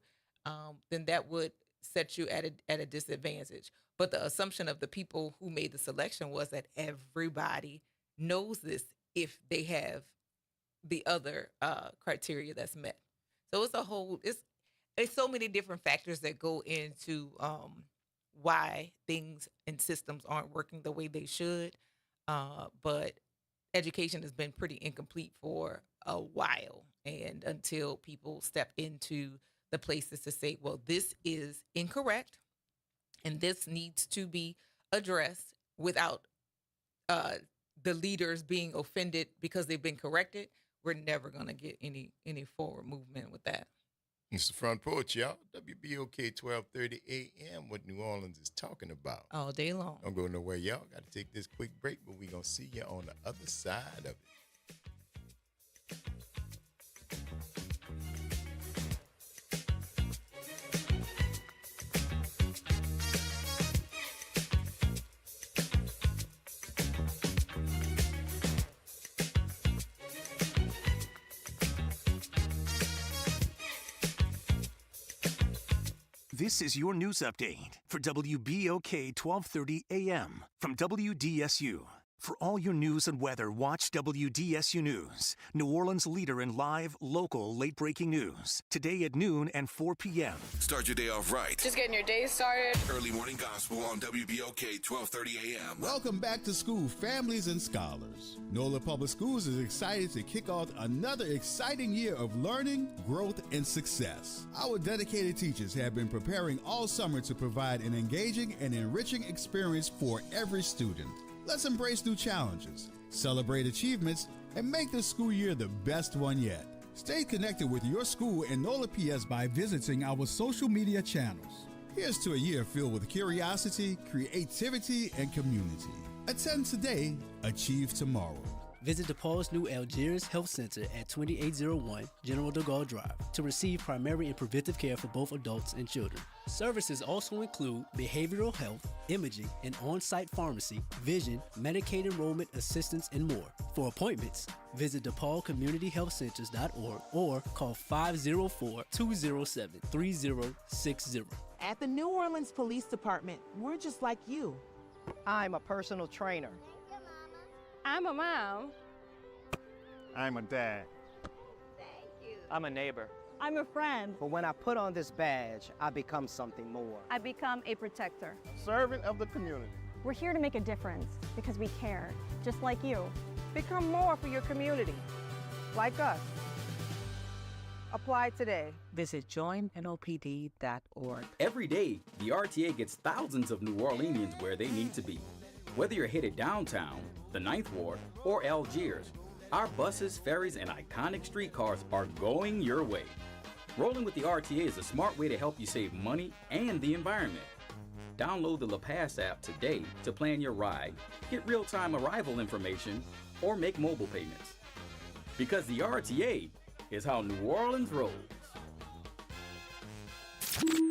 then that would set you at a disadvantage. But the assumption of the people who made the selection was that everybody knows this if they have the other criteria that's met. So it's so many different factors that go into why things and systems aren't working the way they should. But education has been pretty incomplete for a while, and until people step into the places to say, well, this is incorrect and this needs to be addressed without the leaders being offended because they've been corrected, we're never going to get any forward movement with that.
It's the Front Porch, y'all. WBOK 1230 AM, what New Orleans is talking about.
All day long.
Don't go nowhere, y'all. Got to take this quick break, but we're going to see you on the other side of it.
This is your news update for WBOK 1230 AM from WDSU. For all your news and weather, watch WDSU News, New Orleans' leader in live, local, late-breaking news. Today at noon and 4 p.m.
Start your day off right.
Just getting your day started.
Early morning gospel on WBOK 1230 AM.
Welcome back to school, families and scholars. NOLA Public Schools is excited to kick off another exciting year of learning, growth, and success. Our dedicated teachers have been preparing all summer to provide an engaging and enriching experience for every student. Let's embrace new challenges, celebrate achievements, and make this school year the best one yet. Stay connected with your school and NOLA PS by visiting our social media channels. Here's to a year filled with curiosity, creativity, and community. Attend today, achieve tomorrow.
Visit DePaul's new Algiers Health Center at 2801 General de Gaulle Drive to receive primary and preventive care for both adults and children. Services also include behavioral health, imaging, an on-site pharmacy, vision, Medicaid enrollment assistance, and more. For appointments, visit DePaulCommunityHealthCenters.org or call 504-207-3060.
At the New Orleans Police Department, we're just like you.
I'm a personal trainer.
I'm a mom.
I'm a dad.
Thank you.
I'm a neighbor.
I'm a friend.
But when I put on this badge, I become something more.
I become a protector.
Servant of the community.
We're here to make a difference because we care, just like you.
Become more for your community, like us. Apply today.
Visit joinnopd.org.
Every day, the RTA gets thousands of New Orleanians where they need to be. Whether you're headed downtown, the Ninth Ward, or Algiers, our buses, ferries, and iconic streetcars are going your way. Rolling with the RTA is a smart way to help you save money and the environment. Download the La Pass app today to plan your ride, get real-time arrival information, or make mobile payments. Because the RTA is how New Orleans rolls.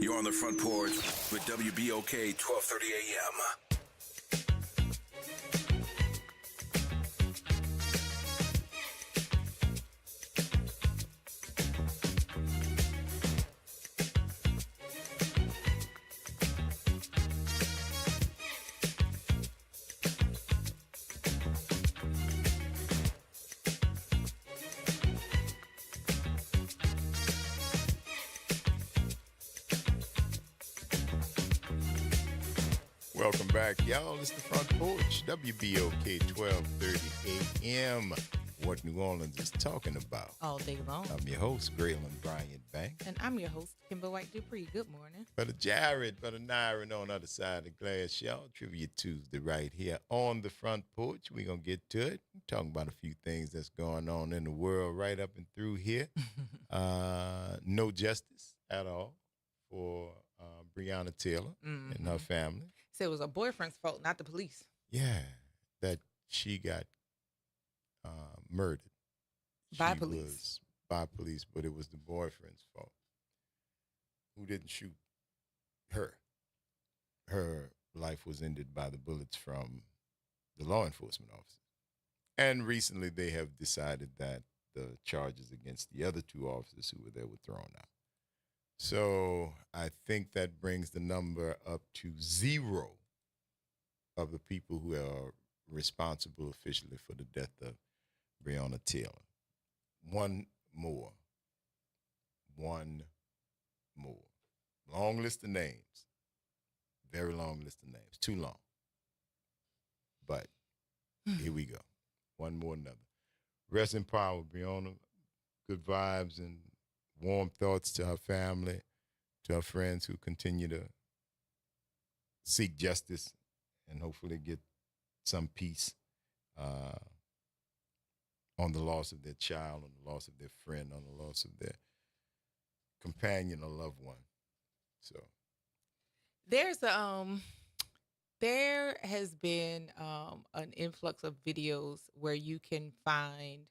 You're on the Front Porch with WBOK 1230 AM.
Welcome back, y'all. It's the Front Porch, WBOK 1230 AM. What New Orleans is talking about.
All day long.
I'm your host, Graylin Bryant Banks.
And I'm your host, Kimber White Dupree. Good morning.
Brother Jared, Brother Nyron on the other side of the glass, y'all. Trivia Tuesday right here on the Front Porch. We're going to get to it. We're talking about a few things that's going on in the world right up and through here. No justice at all for Breonna Taylor and her family.
So it was her boyfriend's fault, not the police.
Yeah, that she got murdered.
By police.
By police, but it was the boyfriend's fault. Who didn't shoot her? Her life was ended by the bullets from the law enforcement officers. And recently they have decided that the charges against the other two officers who were there were thrown out. So I think that brings the number up to 0 of the people who are responsible officially for the death of Breonna Taylor. One more. Long list of names. Very long list of names. Too long. But here we go. One more, another. Rest in power, Breonna. Good vibes and warm thoughts to her family, to her friends who continue to seek justice and hopefully get some peace on the loss of their child, on the loss of their friend, on the loss of their companion or loved one. So
There's there has been an influx of videos where you can find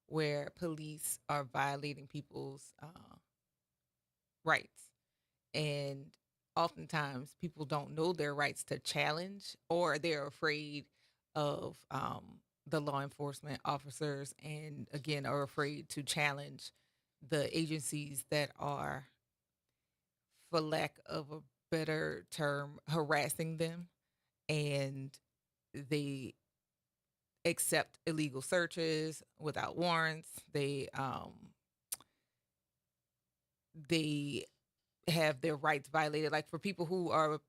where police are violating people's rights, and oftentimes people don't know their rights to challenge, or they're afraid of the law enforcement officers, and again are afraid to challenge the agencies that are, for lack of a better term, harassing them, and they accept illegal searches without warrants. They have their rights violated, like for people who are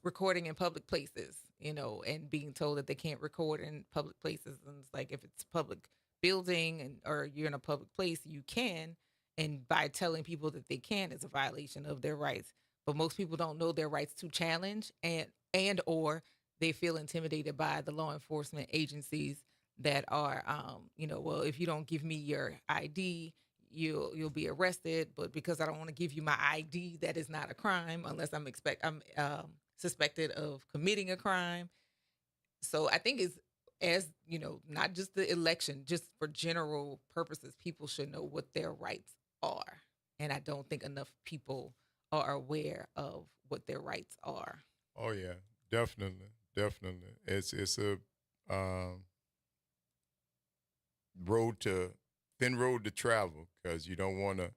recording in public places, and being told that they can't record in public places. And it's like, if it's a public building or you're in a public place, you can. And by telling people that they can is a violation of their rights. But most people don't know their rights to challenge, and or they feel intimidated by the law enforcement agencies that are, well, if you don't give me your ID, you'll be arrested. But because I don't want to give you my ID, that is not a crime unless I'm suspected of committing a crime. So I think it's, as not just the election, just for general purposes, people should know what their rights are. And I don't think enough people are aware of what their rights are.
Oh yeah, definitely. It's a thin road to travel, because you don't want to.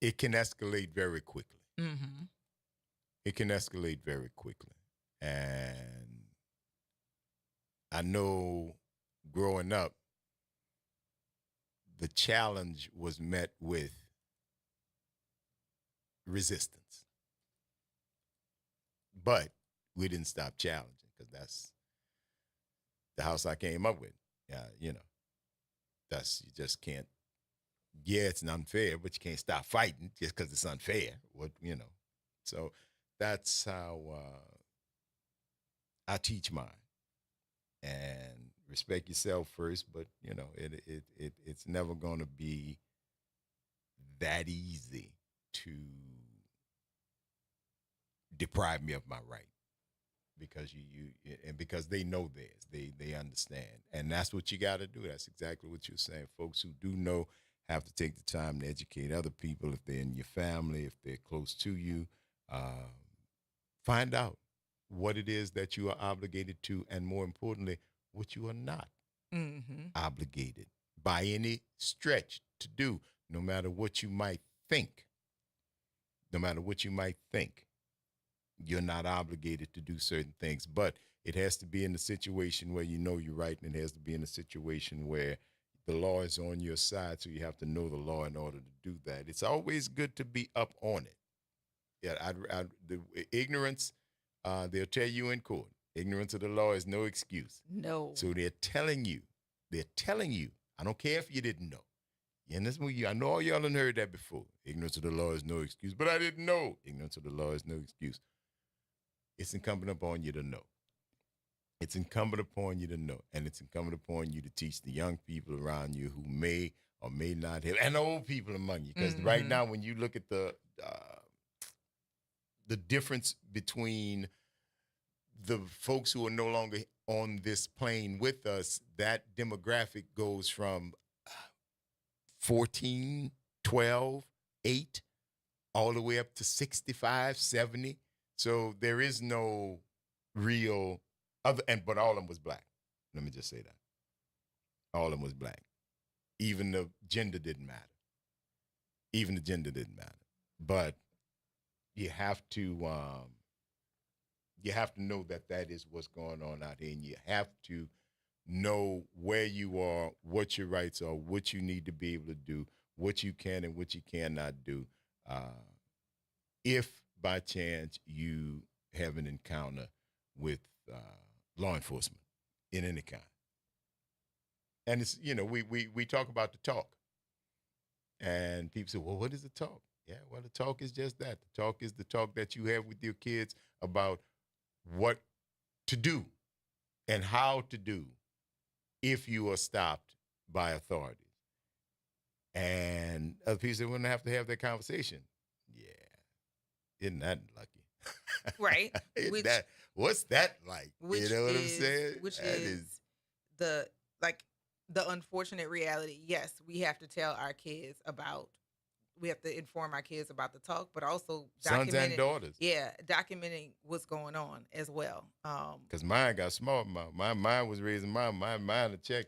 It can escalate very quickly.
Mm-hmm.
It can escalate very quickly, and I know growing up, the challenge was met with resistance. But we didn't stop challenging, because that's the house I came up with. Yeah, that's, you just can't. Yeah, it's unfair, but you can't stop fighting just because it's unfair. So that's how I teach mine. And respect yourself first, but it's never going to be that easy to deprive me of my right, because because they know theirs, they understand, and that's what you got to do. That's exactly what you're saying. Folks who do know have to take the time to educate other people, if they're in your family, if they're close to you. Find out what it is that you are obligated to, and more importantly, what you are not obligated by any stretch to do, no matter what you might think. No matter what you might think, you're not obligated to do certain things, but it has to be in a situation where you know you're right, and it has to be in a situation where the law is on your side, so you have to know the law in order to do that. It's always good to be up on it. Yeah, the ignorance, they'll tell you in court, ignorance of the law is no excuse.
No.
So they're telling you, I don't care if you didn't know. And this movie, I know all y'all done heard that before. Ignorance of the law is no excuse, but I didn't know. Ignorance of the law is no excuse. It's incumbent upon you to know. It's incumbent upon you to know, and it's incumbent upon you to teach the young people around you who may or may not have, and the old people among you. Because right now, when you look at the difference between the folks who are no longer on this plane with us, that demographic goes from 14, 12, 8, all the way up to 65, 70. So there is no real other, but all of them was black. Let me just say that. All of them was black. Even the gender didn't matter. But you have to know that is what's going on out here, and you have to know where you are, what your rights are, what you need to be able to do, what you can and what you cannot do. If by chance you have an encounter with law enforcement in any kind. And it's, we talk about the talk. And people say, well, what is the talk? Yeah, well, the talk is just that. The talk is the talk that you have with your kids about what to do and how to do if you are stopped by authorities. And other people said, wouldn't have to have that conversation. Yeah. Isn't that lucky?
Right.
What's that like?
Which
you know what I'm saying?
Which
That
is the unfortunate reality. Yes, we have to tell our kids we have to inform our kids about the talk, but also
sons and daughters.
Yeah, documenting what's going on as well.
Because mine got smart mouth. Mine was raising mine to check.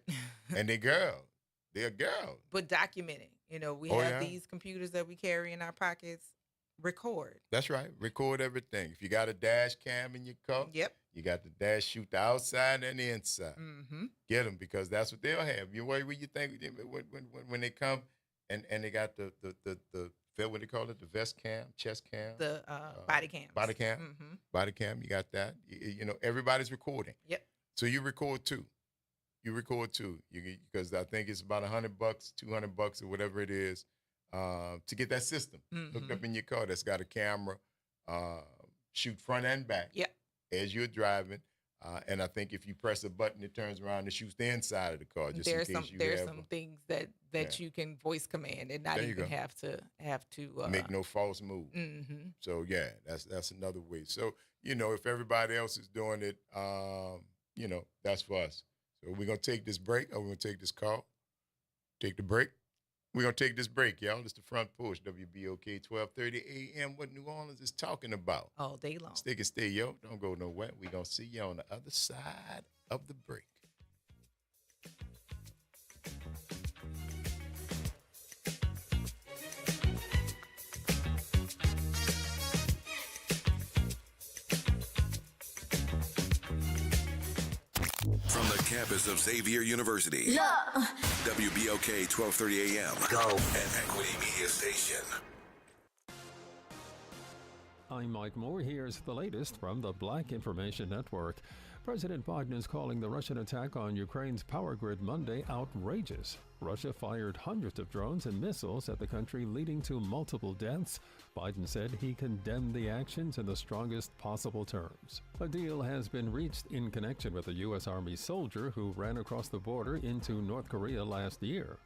And they're girls. They're girls.
But documenting. We have these computers that we carry in our pockets. Record.
That's right. Record everything. If you got a dash cam in your car,
yep,
you got the dash shoot the outside and the inside.
Mm-hmm.
Get them because that's what they'll have. What you think when they come and they got the what do they call it? The vest cam, chest cam,
the body cam,
body cam,
mm-hmm.
body cam. You got that. Everybody's recording.
Yep.
So you record too. Because I think it's about $100, $200, or whatever it is. To get that system hooked up in your car that's got a camera, shoot front and back as you're driving. And I think if you press a button, it turns around and shoots the inside of the car. Just
there's
in case
there's some things that you can voice command and not even have to
make no false move.
Mm-hmm.
So yeah, that's another way. So if everybody else is doing it, that's for us. So we're gonna take this break, or we're gonna take this call. Take the break. We're going to take this break, y'all. It's the Front Porch, WBOK 1230 AM, what New Orleans is talking about.
All day long.
Stick and stay, yo. Don't go nowhere. We're going to see you on the other side of the break.
From the campus of Xavier University. WBOK 1230 AM. Go. And Equity Media Station.
I'm Mike Moore. Here's the latest from the Black Information Network. President Biden is calling the Russian attack on Ukraine's power grid Monday outrageous. Russia fired hundreds of drones and missiles at the country, leading to multiple deaths. Biden said he condemned the actions in the strongest possible terms. A deal has been reached in connection with a U.S. Army soldier who ran across the border into North Korea last year.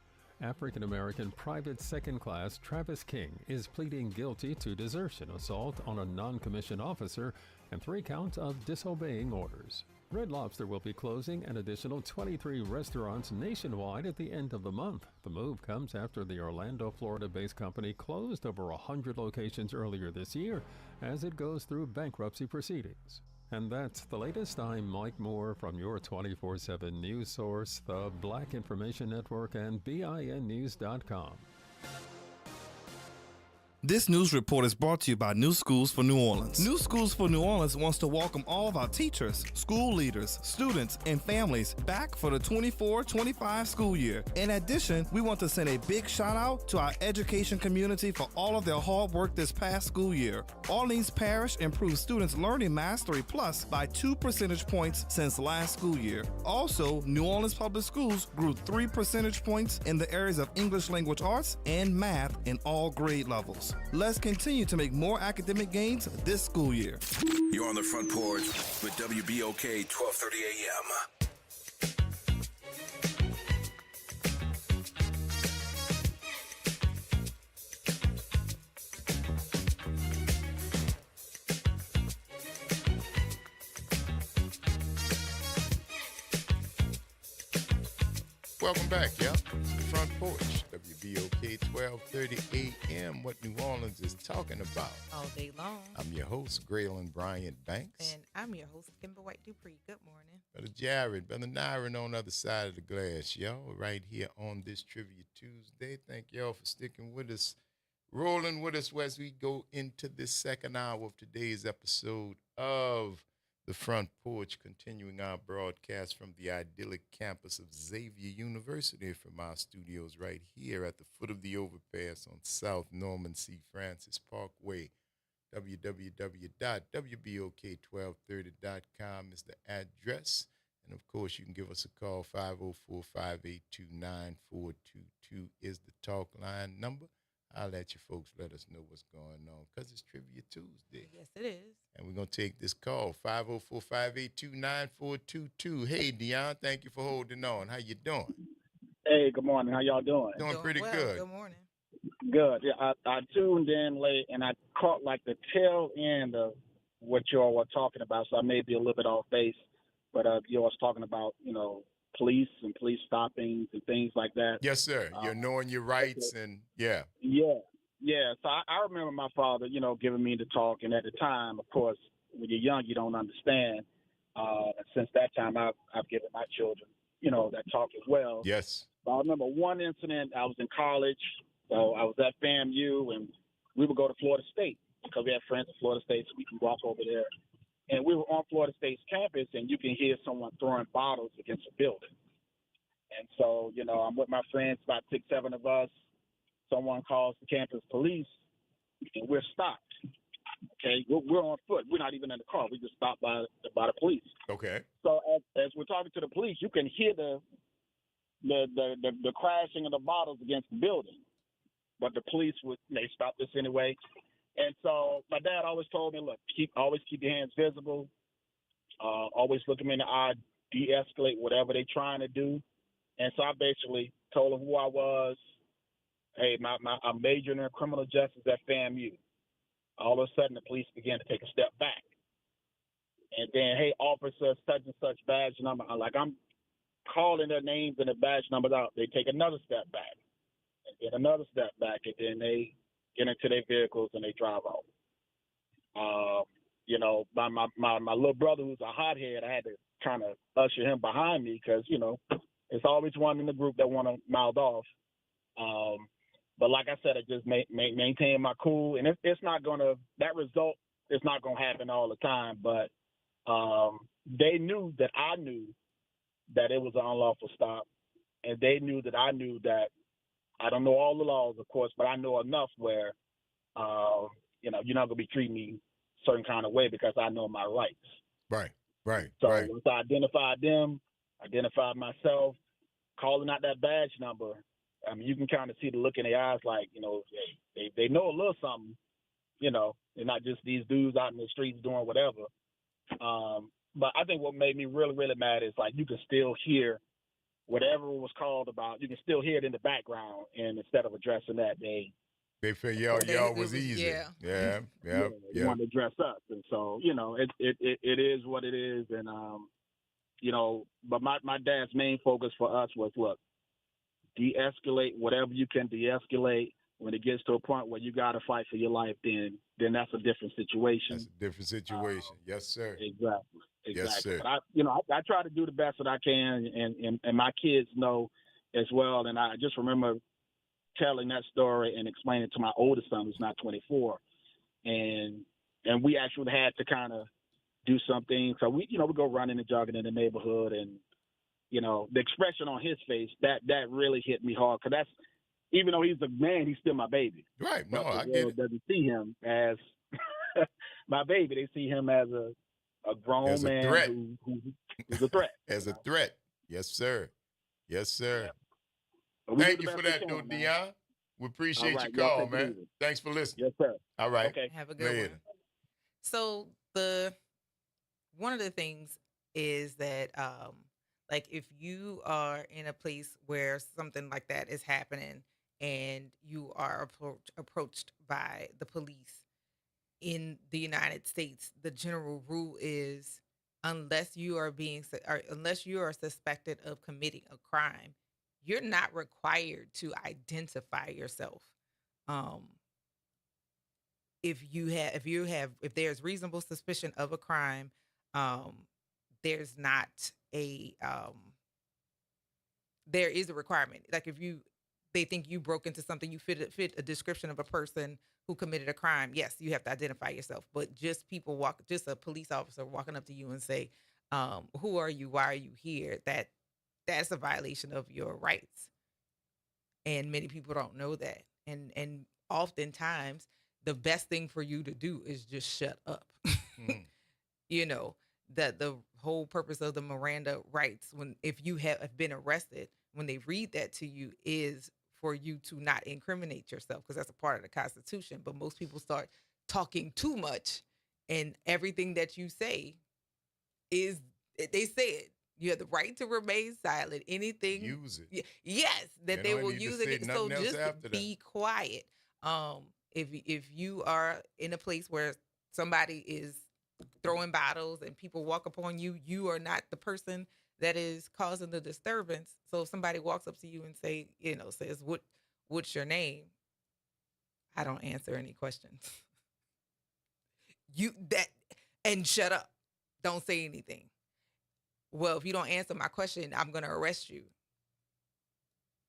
African-American Private Second Class Travis King is pleading guilty to desertion, assault on a non-commissioned officer, and 3 counts of disobeying orders. Red Lobster will be closing an additional 23 restaurants nationwide at the end of the month. The move comes after the Orlando, Florida-based company closed over 100 locations earlier this year as it goes through bankruptcy proceedings. And that's the latest. I'm Mike Moore from your 24/7 news source, the Black Information Network, and BINnews.com.
This news report is brought to you by New Schools for New Orleans. New Schools for New Orleans wants to welcome all of our teachers, school leaders, students, and families back for the 24-25 school year. In addition, we want to send a big shout out to our education community for all of their hard work this past school year. Orleans Parish improved students' learning mastery plus by 2 percentage points since last school year. Also, New Orleans Public Schools grew 3 percentage points in the areas of English language arts and math in all grade levels. Let's continue to make more academic gains this school year.
You're on the Front Porch with WBOK 1230 AM.
Welcome back, y'all. It's the Front Porch, WBOK 1230 AM, what New Orleans is talking about.
All day long.
I'm your host, Graylin Bryant Banks.
And I'm your host, Kimber White Dupree. Good morning.
Brother Jared, Brother Nyron on the other side of the glass, y'all, right here on this Trivia Tuesday. Thank y'all for sticking with us, rolling with us as we go into this second hour of today's episode of The Front Porch, continuing our broadcast from the idyllic campus of Xavier University from our studios right here at the foot of the overpass on South Norman C. Francis Parkway. www.wbok1230.com is the address. And, of course, you can give us a call. 504-582-9422 is the talk line number. I'll let you folks let us know what's going on because it's Trivia Tuesday.
Yes, it is.
And we're going to take this call, 504-582-9422. Hey, Dion, thank you for holding on. How you doing?
Hey, Hey, good morning. How y'all doing?
Doing pretty
well.
good.
Good morning.
Good. Yeah, I tuned in late and I caught like the tail end of what y'all were talking about, so I may be a little bit off base. But you all was talking about, police and police stoppings and things like that.
Yes, sir. You're knowing your rights and yeah.
Yeah. Yeah. So I remember my father, giving me the talk, and at the time, of course, when you're young, you don't understand. And since that time, I've given my children, that talk as well.
Yes.
But I remember one incident. I was in college, so I was at FAMU, and we would go to Florida State because we had friends at Florida State, so we can walk over there. And we were on Florida State's campus, and you can hear someone throwing bottles against a building. And so, I'm with my friends, about 6, 7 of us. Someone calls the campus police, and we're stopped. Okay, we're on foot. We're not even in the car. We just stopped by the police.
Okay.
So as we're talking to the police, you can hear the crashing of the bottles against the building. But the police they stopped us anyway. And so my dad always told me, look, always keep your hands visible. Always look them in the eye, de-escalate whatever they're trying to do. And so I basically told them who I was. Hey, I'm majoring in criminal justice at FAMU. All of a sudden, the police began to take a step back. And then, hey, officer, such and such badge number. I'm calling their names and the badge numbers out. They take another step back. And then another step back. And then they get into their vehicles and they drive off. My little brother who's a hothead, I had to kind of usher him behind me because, it's always one in the group that want to mouth off. But like I said, I just maintain my cool. And it's not going to – that result is not going to happen all the time. But they knew that I knew that it was an unlawful stop. And they knew that I knew that I don't know all the laws, of course, but I know enough where, you're not going to be treating me a certain kind of way because I know my rights.
Right.
So once I identified them, identified myself, calling out that badge number, I mean, you can kind of see the look in their eyes like, they know a little something, they're not just these dudes out in the streets doing whatever. But I think what made me really, really mad is like you can still hear whatever was called about, you can still hear it in the background. And instead of addressing that, they
feel y'all was easy. Yeah.
They want to dress up. And so, it is what it is. And, but my dad's main focus for us was, look, de-escalate whatever you can de-escalate. When it gets to a point where you got to fight for your life, then that's a different situation.
That's a different situation. Yes, sir.
Exactly.
Yes, sir.
But I try to do the best that I can, and my kids know as well. And I just remember telling that story and explaining it to my oldest son, who's not 24, and we actually had to kind of do something. So we go running and jogging in the neighborhood, and the expression on his face that really hit me hard because that's. Even though he's a man, he's still my baby.
Right. No,
but
I get it.
Doesn't see him as my baby. They see him as a grown man who's a threat.
As a threat. Yes, sir. Yes, sir.
Yeah.
Thank you for that, though, Dion. We appreciate your call, man. Thanks for listening.
Yes, sir.
All right.
Okay.
Have a good one. So one of the things is that like if you are in a place where something like that is happening and you are approached by the police in the United States, the general rule is unless you are suspected of committing a crime, you're not required to identify yourself. If there's reasonable suspicion of a crime, there's not there is a requirement. Like if they think you broke into something, you fit a description of a person who committed a crime. Yes, you have to identify yourself. But just a police officer walking up to you and say, "Who are you? Why are you here?" That's a violation of your rights. And many people don't know that. And oftentimes the best thing for you to do is just shut up. That the whole purpose of the Miranda rights, if you have been arrested, when they read that to you, is for you to not incriminate yourself, because that's a part of the Constitution. But most people start talking too much, and everything that you say they say it. You have the right to remain silent. Anything.
Use it.
Yes, that
They
they
don't
will
need to
use
say
it. So
nothing else
just
after
be quiet. If you are in a place where somebody is throwing bottles and people walk upon you, you are not the person that is causing the disturbance. So if somebody walks up to you and says, what's your name? I don't answer any questions. And shut up. Don't say anything. Well, if you don't answer my question, I'm going to arrest you.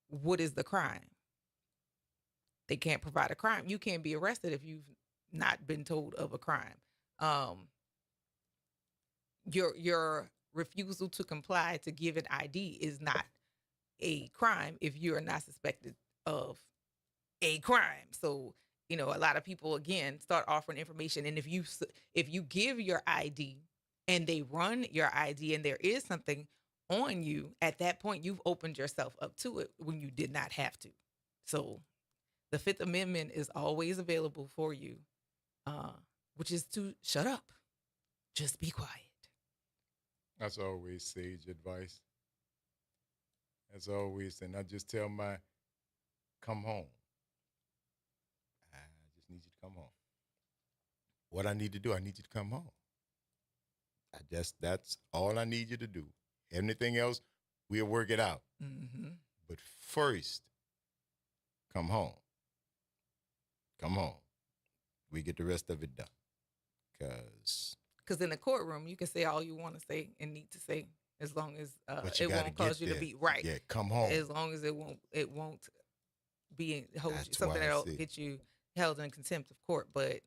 What is the crime? They can't provide a crime. You can't be arrested if you've not been told of a crime. Your refusal to comply to give an ID is not a crime if you are not suspected of a crime. So, a lot of people, again, start offering information. And if you give your ID and they run your ID and there is something on you, at that point, you've opened yourself up to it when you did not have to. So the Fifth Amendment is always available for you, which is to shut up. Just be quiet.
That's always sage advice. That's always, and I just tell come home. I just need you to come home. What I need to do, I need you to come home. That's all I need you to do. Anything else, we'll work it out.
Mm-hmm.
But first, come home. Come home. We get the rest of it done.
Because in the courtroom, you can say all you want to say and need to say, as long as it won't cause you to be right.
Yeah, come home.
As long as it won't be something that'll get you held in contempt of court. But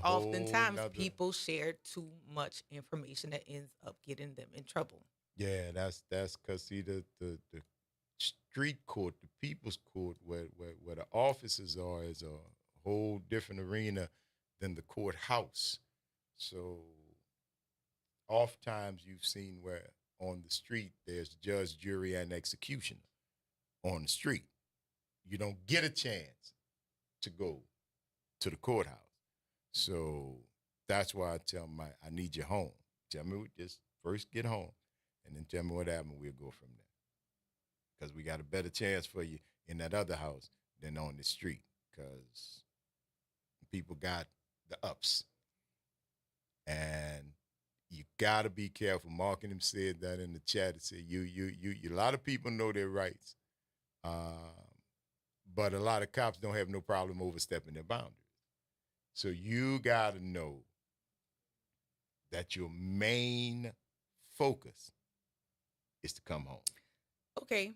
oftentimes people share too much information that ends up getting them in trouble.
Yeah, that's because see the street court, the people's court, where the officers are, is a whole different arena than the courthouse. So oftentimes you've seen where on the street there's judge, jury, and executioner on the street. You don't get a chance to go to the courthouse. So that's why I tell them I need you home. Tell me, just first get home, and then tell me what happened. We'll go from there. Because we got a better chance for you in that other house than on the street. Because people got the ups. And you got to be careful. Mark and him said that in the chat. It said, a lot of people know their rights. But a lot of cops don't have no problem overstepping their boundaries. So you got to know that your main focus is to come home.
Okay.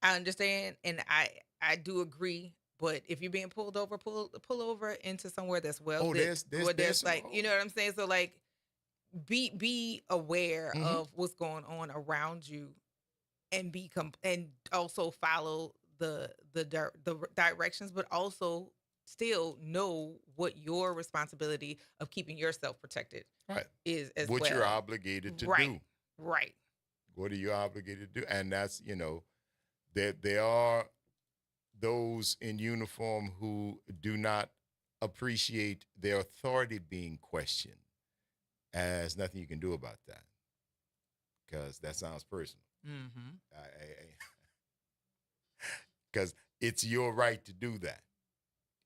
I understand, and I do agree. But if you're being pulled over, pull over into somewhere that's well lit, where there's like, you know what I'm saying? So like, be aware of what's going on around you, and and also follow the directions, but also still know what your responsibility of keeping yourself protected is as well.
What you're obligated to do.
Right.
What are you obligated to do? And that's, there are those in uniform who do not appreciate their authority being questioned. And there's nothing you can do about that, because that sounds personal. Because it's your right to do that.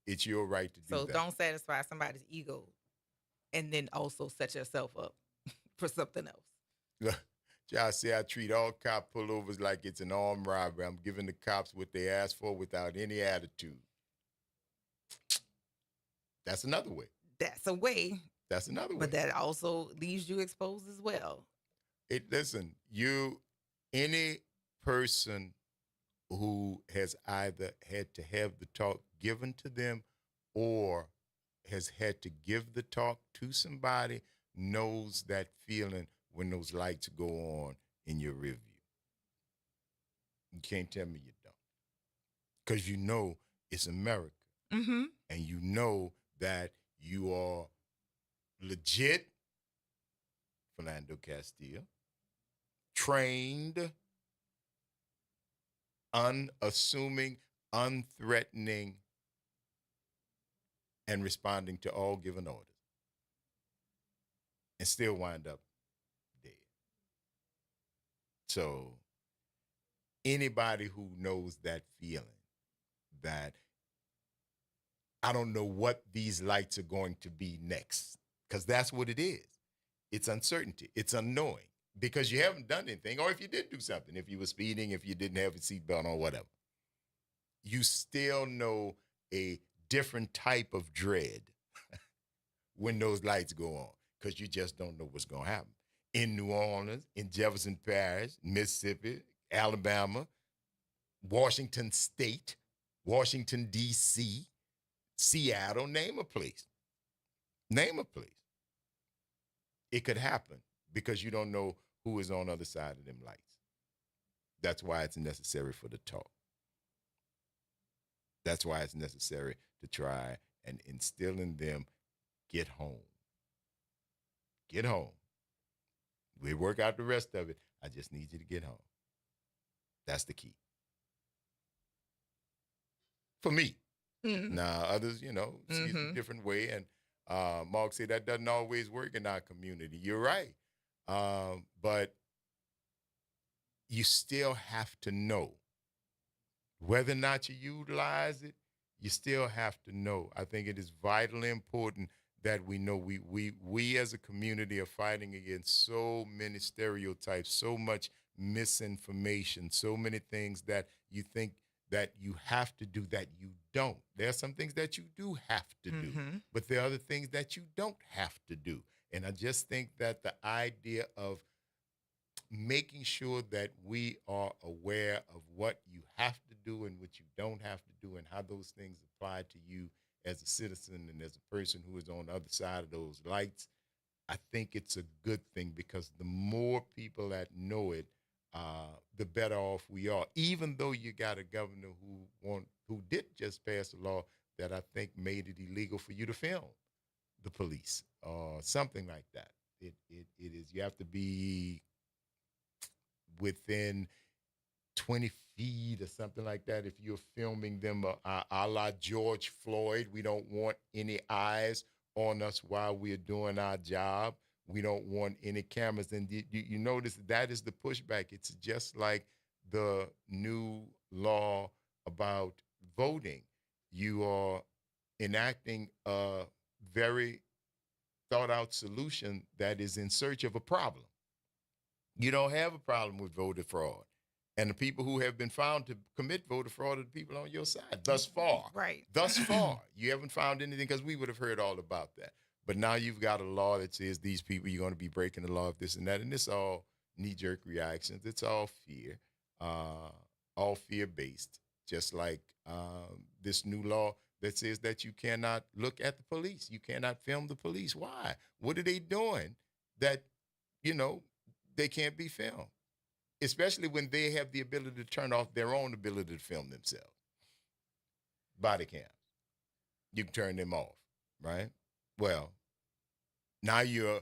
It's your right to do that.
So don't satisfy somebody's ego and then also set yourself up for something else.
Josh say I treat all cop pullovers like it's an armed robbery. I'm giving the cops what they ask for without any attitude. That's another way.
That's a way.
That's another way.
But that also leaves you exposed as well.
Listen, any person who has either had to have the talk given to them or has had to give the talk to somebody knows that feeling when those lights go on in your rear view. You can't tell me you don't. Because you know it's America.
Mm-hmm.
And you know that you are legit, Philando Castile, trained, unassuming, unthreatening, and responding to all given orders. And still wind up dead. So anybody who knows that feeling that I don't know what these lights are going to be next, because that's what it is. It's uncertainty. It's unknowing because you haven't done anything. Or if you did do something, if you were speeding, if you didn't have a seatbelt on, whatever, you still know a different type of dread when those lights go on because you just don't know what's going to happen. In New Orleans, in Jefferson Parish, Mississippi, Alabama, Washington State, Washington, D.C., Seattle, name a place. Name a place. It could happen because you don't know who is on the other side of them lights. That's why it's necessary for the talk. That's why it's necessary to try and instill in them, get home. Get home. We work out the rest of it. I just need you to get home. That's the key. For me.
Mm-hmm.
Now, others, see it a different way. And Mark said that doesn't always work in our community. You're right. But you still have to know. Whether or not you utilize it, you still have to know. I think it is vitally important that we know we as a community are fighting against so many stereotypes, so much misinformation, so many things that you think that you have to do that you don't. There are some things that you do have to do, but there are other things that you don't have to do. And I just think that the idea of making sure that we are aware of what you have to do and what you don't have to do and how those things apply to you as a citizen and as a person who is on the other side of those lights, I think it's a good thing because the more people that know it, the better off we are. Even though you got a governor who did just pass a law that I think made it illegal for you to film the police or something like that. It is. You have to be within 20 feet or something like that. If you're filming them a la George Floyd, we don't want any eyes on us while we're doing our job. We don't want any cameras. And you notice that is the pushback. It's just like the new law about voting. You are enacting a very thought out solution that is in search of a problem. You don't have a problem with voter fraud. And the people who have been found to commit voter fraud are the people on your side thus far.
Right.
Thus far. You haven't found anything because we would have heard all about that. But now you've got a law that says these people, you're going to be breaking the law of this and that. And it's all knee-jerk reactions. It's all fear-based, just like this new law that says that you cannot look at the police. You cannot film the police. Why? What are they doing that, they can't be filmed? Especially when they have the ability to turn off their own ability to film themselves. Body cams. You can turn them off, right? Well, now you're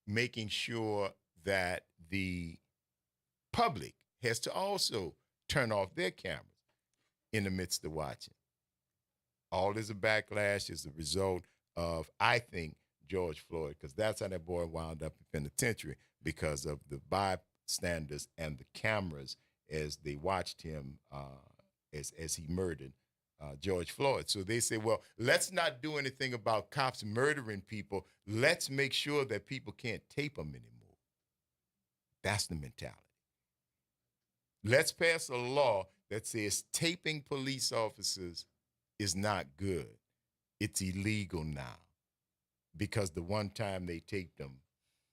making sure that the public has to also turn off their cameras in the midst of watching. All is a backlash as a result of, I think, George Floyd, because that's how that boy wound up in the penitentiary, because of the bystanders and the cameras as they watched him as he murdered George Floyd. So they say, well, let's not do anything about cops murdering people. Let's make sure that people can't tape them anymore. That's the mentality. Let's pass a law that says taping police officers is not good. It's illegal now because the one time they taped them,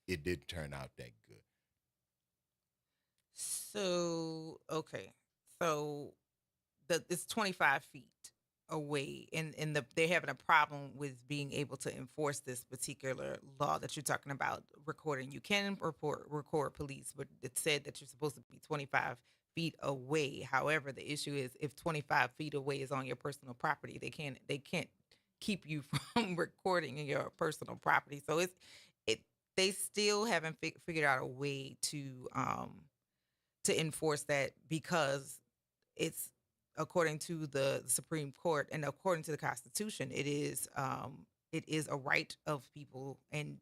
it didn't turn out that good.
So, okay. So it's 25 feet away, and they're having a problem with being able to enforce this particular law that you're talking about, recording. You can record police, but it said that you're supposed to be 25 feet away. However, the issue is if 25 feet away is on your personal property, they can't keep you from recording your personal property. So they still haven't figured out a way to enforce that, because it's, according to the Supreme Court and according to the Constitution, it is a right of people and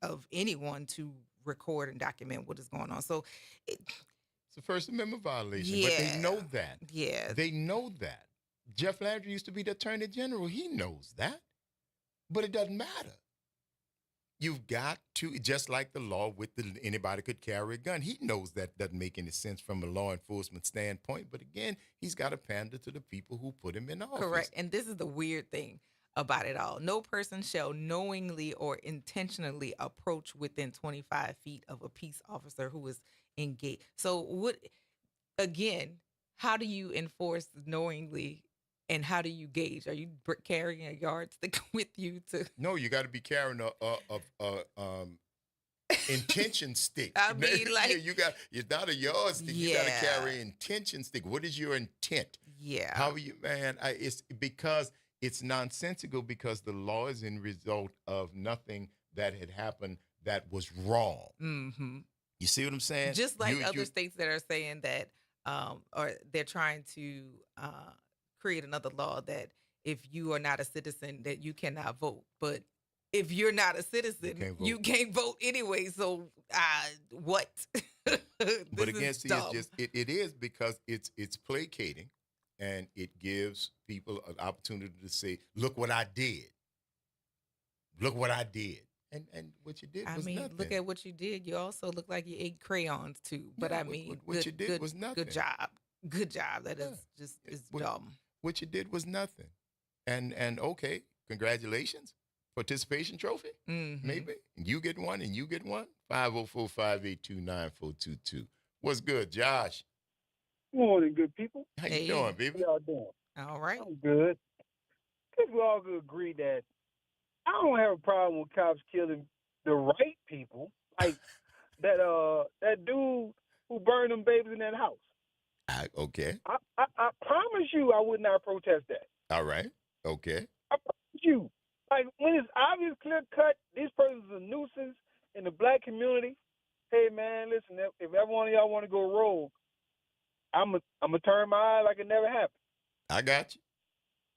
of anyone to record and document what is going on. So
It's a First Amendment violation. But they know that.
Yeah.
They know that. Jeff Landry used to be the Attorney General. He knows that. But it doesn't matter. You've got to, just like the law with anybody could carry a gun. He knows that doesn't make any sense from a law enforcement standpoint. But again, he's got to pander to the people who put him in office.
Correct. And this is the weird thing about it all. No person shall knowingly or intentionally approach within 25 feet of a peace officer who is engaged. So again, how do you enforce knowingly? And how do you gauge? Are you carrying a yardstick with you to?
No, you got to be carrying a intention stick.
I mean, like
it's not a yardstick.
Yeah.
You got to carry an intention stick. What is your intent?
Yeah.
How are you, man? It's because it's nonsensical because the law is in result of nothing that had happened that was wrong.
Mm-hmm.
You see what I'm saying?
Just like other states that are saying that, or they're trying to create another law that if you are not a citizen, that you cannot vote. But if you're not a citizen, you can't vote anyway. So what?
But again, see, it's just it is because it's placating, and it gives people an opportunity to say, "Look what I did. Look what I did." And what you did was nothing.
Look at what you did. You also look like you ate crayons too. But
Yeah,
I mean,
what you did was nothing.
Good job. Good job. That is just dumb.
What you did was nothing. And okay, congratulations. Participation trophy?
Mm-hmm.
Maybe. You get one and you get one. 504-582-9422. What's good, Josh?
Morning, good people.
How you doing, baby?
How y'all doing?
All right.
I'm good. I think we all could agree that I don't have a problem with cops killing the right people, like that dude who burned them babies in that house.
Okay.
I promise you I would not protest that.
All right. Okay.
I promise you. Like, when it's obvious, clear cut, this person's a nuisance in the black community, hey, man, listen, if every one of y'all want to go rogue, I'm going to turn my eye like it never happened.
I got you.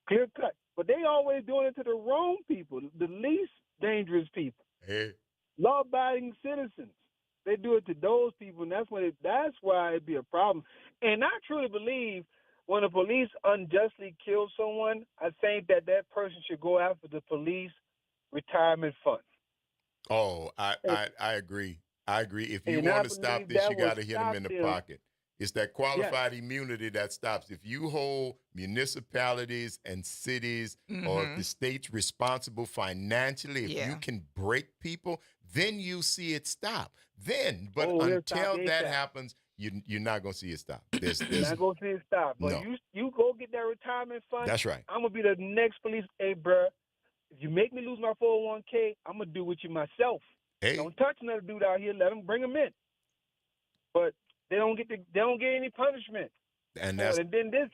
Clear cut. But they always doing it to the wrong people, the least dangerous people.
Hey.
Law-abiding citizens. They do it to those people, and that's why it'd be a problem. And I truly believe when the police unjustly kill someone, I think that person should go after the police retirement fund.
Oh, I agree. I agree. If you want to stop this, you got to hit them in the pocket. It's that qualified immunity that stops. If you hold municipalities and cities or if the state's responsible financially, if you can break people, then you see it stop. Then, but until that happens, you're not going to see it stop. You're
not going to see it stop. But
no.
you go get that retirement fund.
That's right.
I'm going to be the next police. Hey, bro, if you make me lose my 401k, I'm going to do with you myself.
Hey.
Don't touch another dude out here. Let him bring him in. But they don't get any punishment.
And
then this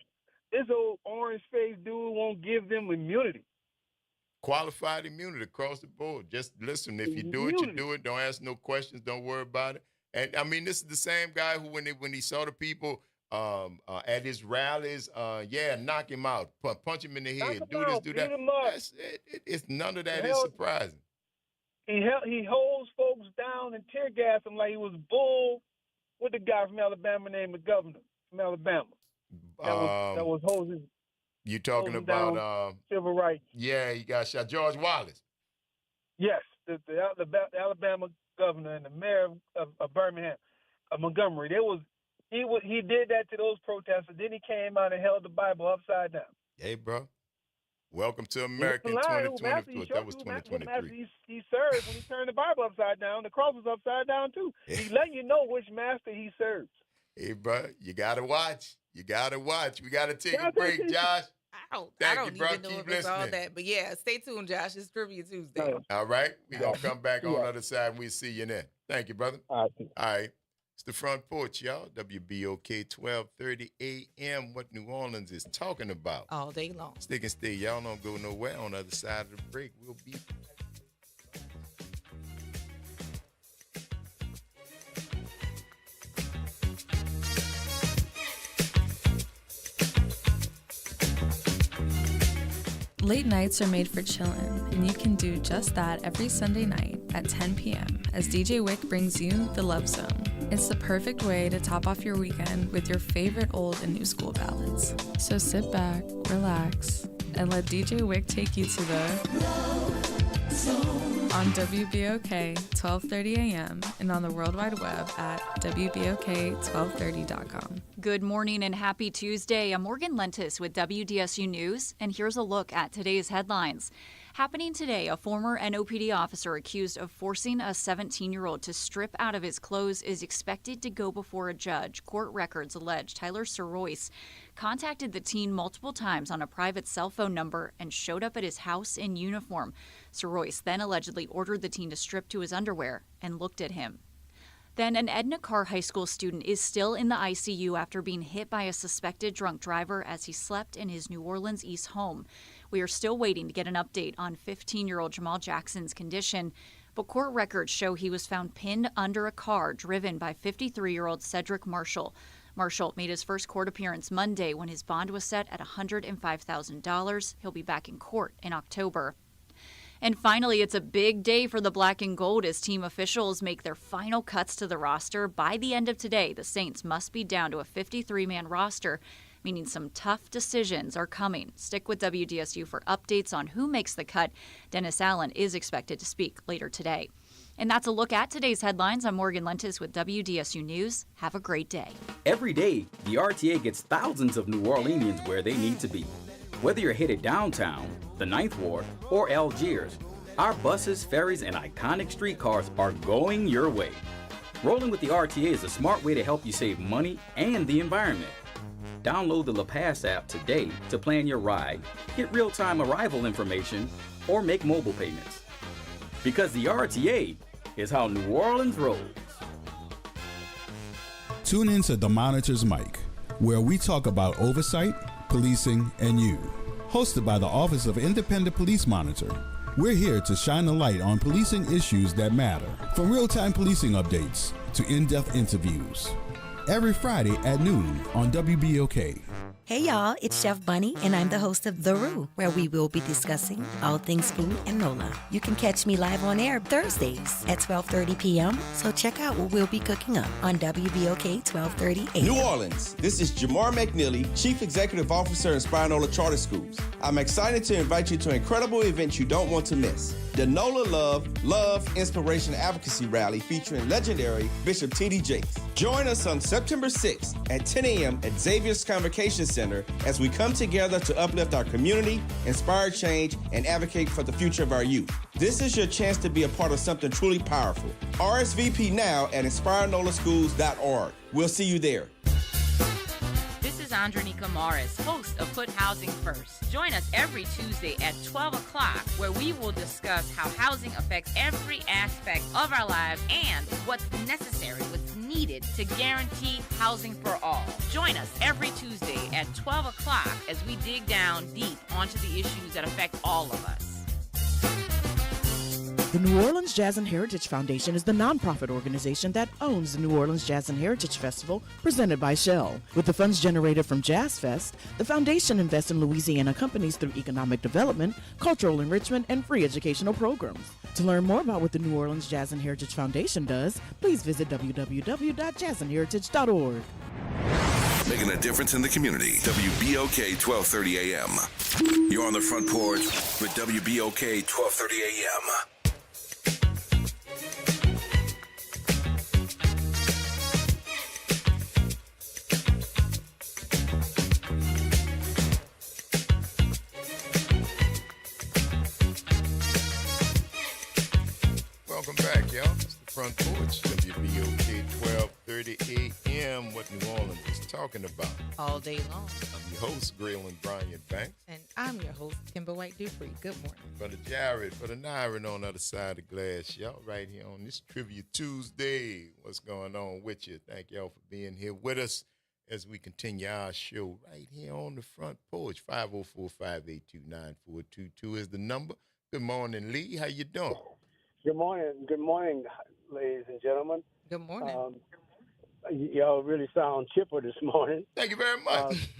old orange faced dude won't give them immunity.
Qualified immunity across the board. Just listen, if you do it, you do it. Don't ask no questions. Don't worry about it. And I mean, this is the same guy who, when he saw the people at his rallies, knock him out, punch him in the head, do this, do that. It's none of that is surprising.
He holds folks down and tear gas them like he was bull. With the guy from Alabama named the governor from Alabama. That was hosing.
You talking about
civil rights?
Yeah, he got shot. George Wallace.
Yes, the Alabama governor and the mayor of Birmingham, of Montgomery. He did that to those protesters. Then he came out and held the Bible upside down.
Hey, bro. Welcome to America in 2020. That was 2023.
He served when he turned the Bible upside down. The cross was upside down, too. He's letting you know which master he serves.
Hey, bro, you got to watch. We got to take a break, Josh.
I don't even know if it's all that. But, yeah, stay tuned, Josh. It's Trivia Tuesday.
All right. We're going to come back on the other side, and we'll see you then. Thank you, brother.
All
right. It's the Front Porch, y'all. WBOK 1230 AM. What New Orleans is talking about.
All day long.
Stick and stay. Y'all don't go nowhere. On the other side of the break, we'll be
Late nights are made for chillin', and you can do just that every Sunday night at 10 p.m. as DJ Wick brings you The Love Zone It's the perfect way to top off your weekend with your favorite old and new school ballads. So sit back, relax, and let DJ Wick take you to the on WBOK 1230 AM and on the World Wide Web at WBOK1230.com.
Good morning and happy Tuesday. I'm Morgan Lentis with WDSU News, and here's a look at today's headlines. Happening today, a former NOPD officer accused of forcing a 17-year-old to strip out of his clothes is expected to go before a judge. Court records allege Tyler Sorois contacted the teen multiple times on a private cell phone number and showed up at his house in uniform. Sorois then allegedly ordered the teen to strip to his underwear and looked at him. Then an Edna Carr High School student is still in the ICU after being hit by a suspected drunk driver as he slept in his New Orleans East home. We are still waiting to get an update on 15-year-old Jamal Jackson's condition, but court records show he was found pinned under a car driven by 53-year-old Cedric Marshall. Marshall made his first court appearance Monday when his bond was set at $105,000. He'll be back in court in October. And finally, it's a big day for the Black and Gold as team officials make their final cuts to the roster. By the end of today, the Saints must be down to a 53-man roster, meaning some tough decisions are coming. Stick with WDSU for updates on who makes the cut. Dennis Allen is expected to speak later today. And that's a look at today's headlines. I'm Morgan Lentis with WDSU News. Have a great day.
Every day, the RTA gets thousands of New Orleanians where they need to be. Whether you're headed downtown, the Ninth Ward, or Algiers, our buses, ferries, and iconic streetcars are going your way. Rolling with the RTA is a smart way to help you save money and the environment. Download the La Pass app today to plan your ride, get real-time arrival information, or make mobile payments. Because the RTA is how New Orleans rolls.
Tune in to The Monitor's Mic, where we talk about oversight, policing, and you. Hosted by the Office of Independent Police Monitor, we're here to shine a light on policing issues that matter, from real-time policing updates to in-depth interviews. Every Friday at noon on WBOK.
Hey y'all, it's Chef Bunny, and I'm the host of The Roo, where we will be discussing all things food and NOLA. You can catch me live on air Thursdays at 12:30 p.m., so check out what we'll be cooking up on WBOK 1230 AM.
New Orleans, this is Jamar McNeely, Chief Executive Officer in Spinola Charter Schools. I'm excited to invite you to an incredible event you don't want to miss. The NOLA Love, Inspiration Advocacy Rally featuring legendary Bishop T.D. Jakes. Join us on September 6th at 10 a.m. at Xavier's Convocation Center as we come together to uplift our community, inspire change, and advocate for the future of our youth. This is your chance to be a part of something truly powerful. RSVP now at inspirenolaschools.org. We'll see you there.
This is Andronika Morris, host of Put Housing First. Join us every Tuesday at 12 o'clock, where we will discuss how housing affects every aspect of our lives and what's necessary, what's needed to guarantee housing for all. Join us every Tuesday at 12 o'clock as we dig down deep onto the issues that affect all of us.
The New Orleans Jazz and Heritage Foundation is the nonprofit organization that owns the New Orleans Jazz and Heritage Festival presented by Shell. With the funds generated from Jazz Fest, the foundation invests in Louisiana companies through economic development, cultural enrichment, and free educational programs. To learn more about what the New Orleans Jazz and Heritage Foundation does, please visit www.jazzandheritage.org.
Making a difference in the community. WBOK 1230 AM. You're on the front porch with WBOK 1230 AM.
Welcome back, y'all. It's the Front Porch, WBOK 1230 AM. What New Orleans is talking about.
All day long.
I'm your host, Graylin Bryant Banks.
And I'm your host, Kimber White Dupree. Good morning.
For the Jared, for the Nyron on the other side of the glass, y'all right here on this Trivia Tuesday. What's going on with you? Thank y'all for being here with us as we continue our show right here on the Front Porch. 504-582-9422 is the number. Good morning, Lee. How you doing?
Good morning, ladies and gentlemen.
Good morning.
Y'all really sound chipper this morning.
Thank you very much.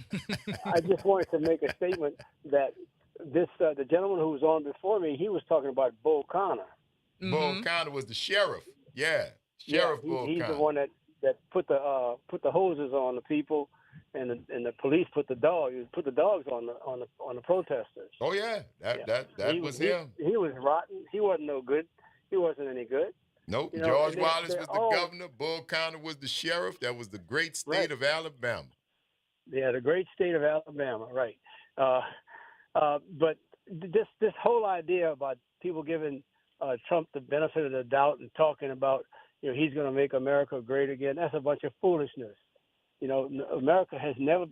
I just wanted to make a statement that the gentleman who was on before me, he was talking about Bull Connor.
Bull Connor was the sheriff. Yeah, Sheriff Bull
he's
Connor.
the one that that put the hoses on the people, and the police put the dogs on the protesters.
Oh yeah, that was him.
He was rotten. He wasn't no good. He wasn't any good.
Nope.
You know,
George
and
Wallace was the governor. Bull Connor was the sheriff. That was the great state of Alabama.
Yeah, the great state of Alabama, right? But this whole idea about people giving Trump the benefit of the doubt and talking about, you know, he's going to make America great again—that's a bunch of foolishness. You know, America has never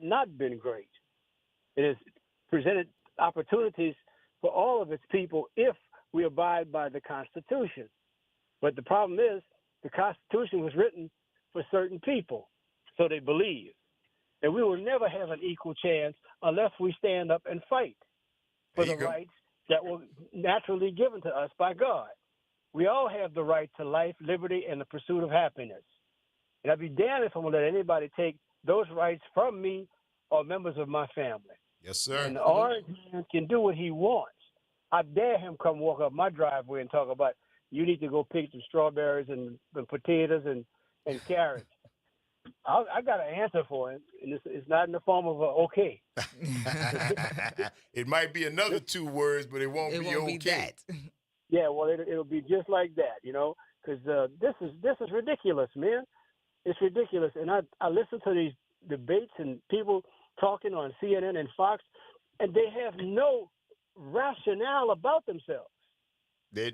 not been great. It has presented opportunities for all of its people if we abide by the Constitution. But the problem is the Constitution was written for certain people, so they believe. And we will never have an equal chance unless we stand up and fight for the rights that were naturally given to us by God. We all have the right to life, liberty, and the pursuit of happiness. And I'd be damned if I'm going to let anybody take those rights from me or members of my family.
Yes, sir.
And the orange man can do what he wants. I dare him come walk up my driveway and talk about, you need to go pick some strawberries and potatoes and carrots. I got an answer for him, and it's not in the form of a okay.
It might be another 2 words, but it won't be okay.
That.
Yeah, well, it'll be just like that, you know, because this is ridiculous, man. It's ridiculous, and I listen to these debates and people talking on CNN and Fox, and they have no rationale about themselves.
They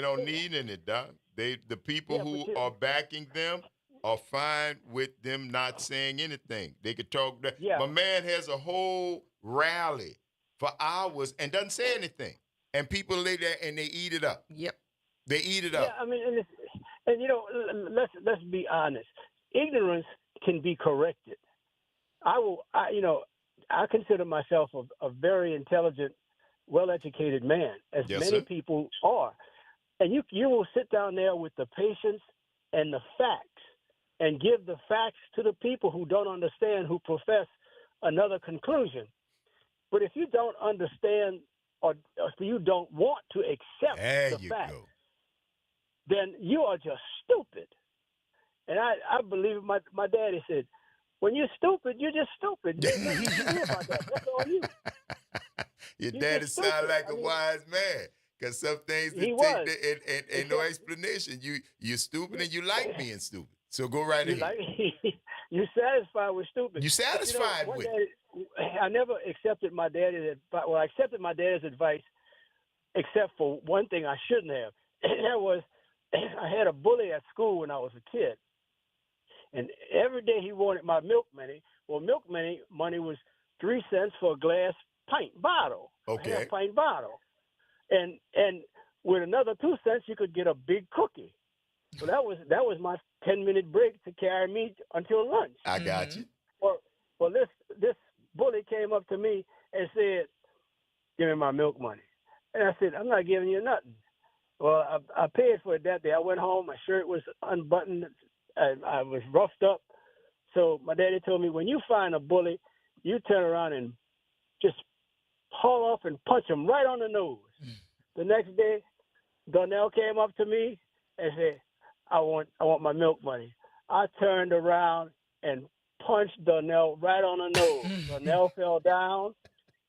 don't need any, Doc. The people who are backing them are fine with them not saying anything. They could talk. My man has a whole rally for hours and doesn't say anything, and people lay there and they eat it up.
Yep,
they eat it up.
Yeah, I mean, and you know, let's be honest. Ignorance can be corrected. I consider myself a very intelligent, well-educated man, as many people are. And you will sit down there with the patience and the facts and give the facts to the people who don't understand, who profess another conclusion. But if you don't understand or if you don't want to accept the facts, then you are just stupid. And I believe my daddy said, when you're stupid, you're just stupid. Nothing you can do about that. That's all you.
Your daddy sound like a wise man, because some things that ain't no explanation. You're stupid and you like being stupid. So go right ahead.
You're satisfied with stupid.
You satisfied with it.
I never accepted my daddy's advice. Well, I accepted my daddy's advice, except for one thing I shouldn't have. And that was, I had a bully at school when I was a kid. And every day he wanted my milk money. Well, milk money was 3 cents for a glass pint bottle.
Okay.
A half pint bottle. And with another 2 cents, you could get a big cookie. So that was my 10-minute break to carry me until lunch.
I got you.
Well, this bully came up to me and said, "Give me my milk money." And I said, "I'm not giving you nothing." Well, I paid for it that day. I went home. My shirt was unbuttoned. I was roughed up. So my daddy told me, when you find a bully, you turn around and just haul off and punch him right on the nose. The next day, Donnell came up to me and said, I want my milk money. I turned around and punched Donnell right on the nose. Donnell fell down,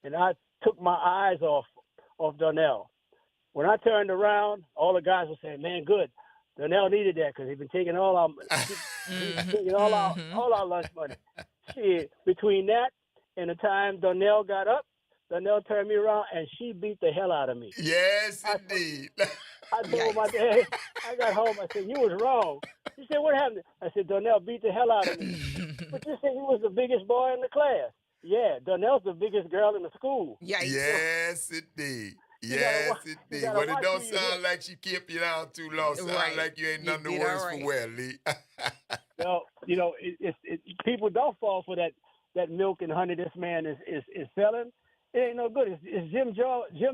and I took my eyes off Donnell. When I turned around, all the guys were saying, "Man, good. Donnell needed that because he'd been taking all our lunch money." Shit, between that and the time Donnell got up, Donnell turned me around and she beat the hell out of me.
Yes, indeed.
I told my dad, I got home, I said, "You was wrong." He said, "What happened?" I said, "Donnell beat the hell out of me." "But you said he was the biggest boy in the class." "Yeah, Donnell's the biggest girl in the school."
Yes, indeed. Yes, indeed. But it don't sound like she kept you down too long. Sound like you ain't none the worse for wear, Lee.
No, people don't fall for that milk and honey this man is selling. It ain't no good. It's Jim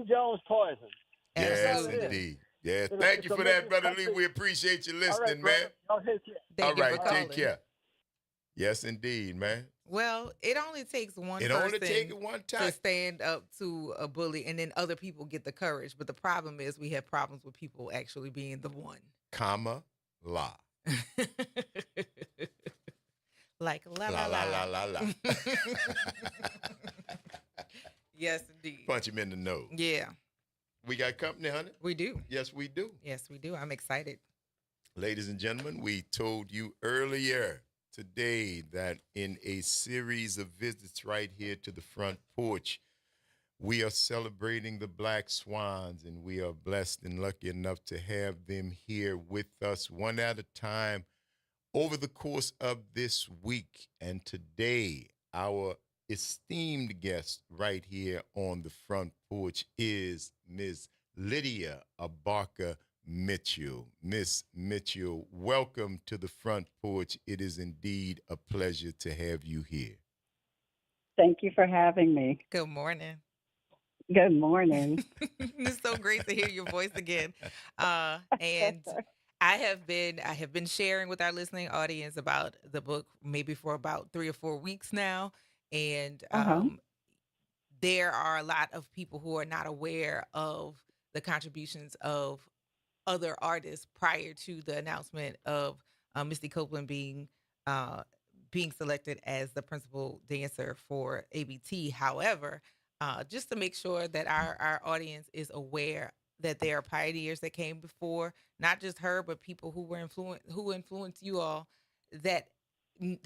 Jones poison.
Yes, indeed. Yeah, thank you for that, Brother Lee. We appreciate you listening, man.
All
right, take care. Yes, indeed, man.
Well, it only takes one person to stand up to a bully, and then other people get the courage. But the problem is we have problems with people actually being the one.
Kamala
Like la
La
la
la
la.
la la la.
Yes, indeed.
Punch him in the nose.
Yeah,
We got company, honey?
we do.
Yes, we do.
Yes, we do. I'm excited.
Ladies and gentlemen, we told you earlier today that in a series of visits right here to the front porch, we are celebrating the Black Swans, and we are blessed and lucky enough to have them here with us one at a time over the course of this week. And today, our esteemed guest right here on the front porch is Ms. Lydia Abarca Mitchell. Miss Mitchell, welcome to the front porch. It is indeed a pleasure to have you here.
Thank you for having me.
Good morning.
Good morning.
It's so great to hear your voice again. And I have been sharing with our listening audience about the book maybe for about 3 or 4 weeks now. And there are a lot of people who are not aware of the contributions of other artists prior to the announcement of Misty Copeland being selected as the principal dancer for ABT. However, just to make sure that our audience is aware that there are pioneers that came before, not just her, but people who influenced you all,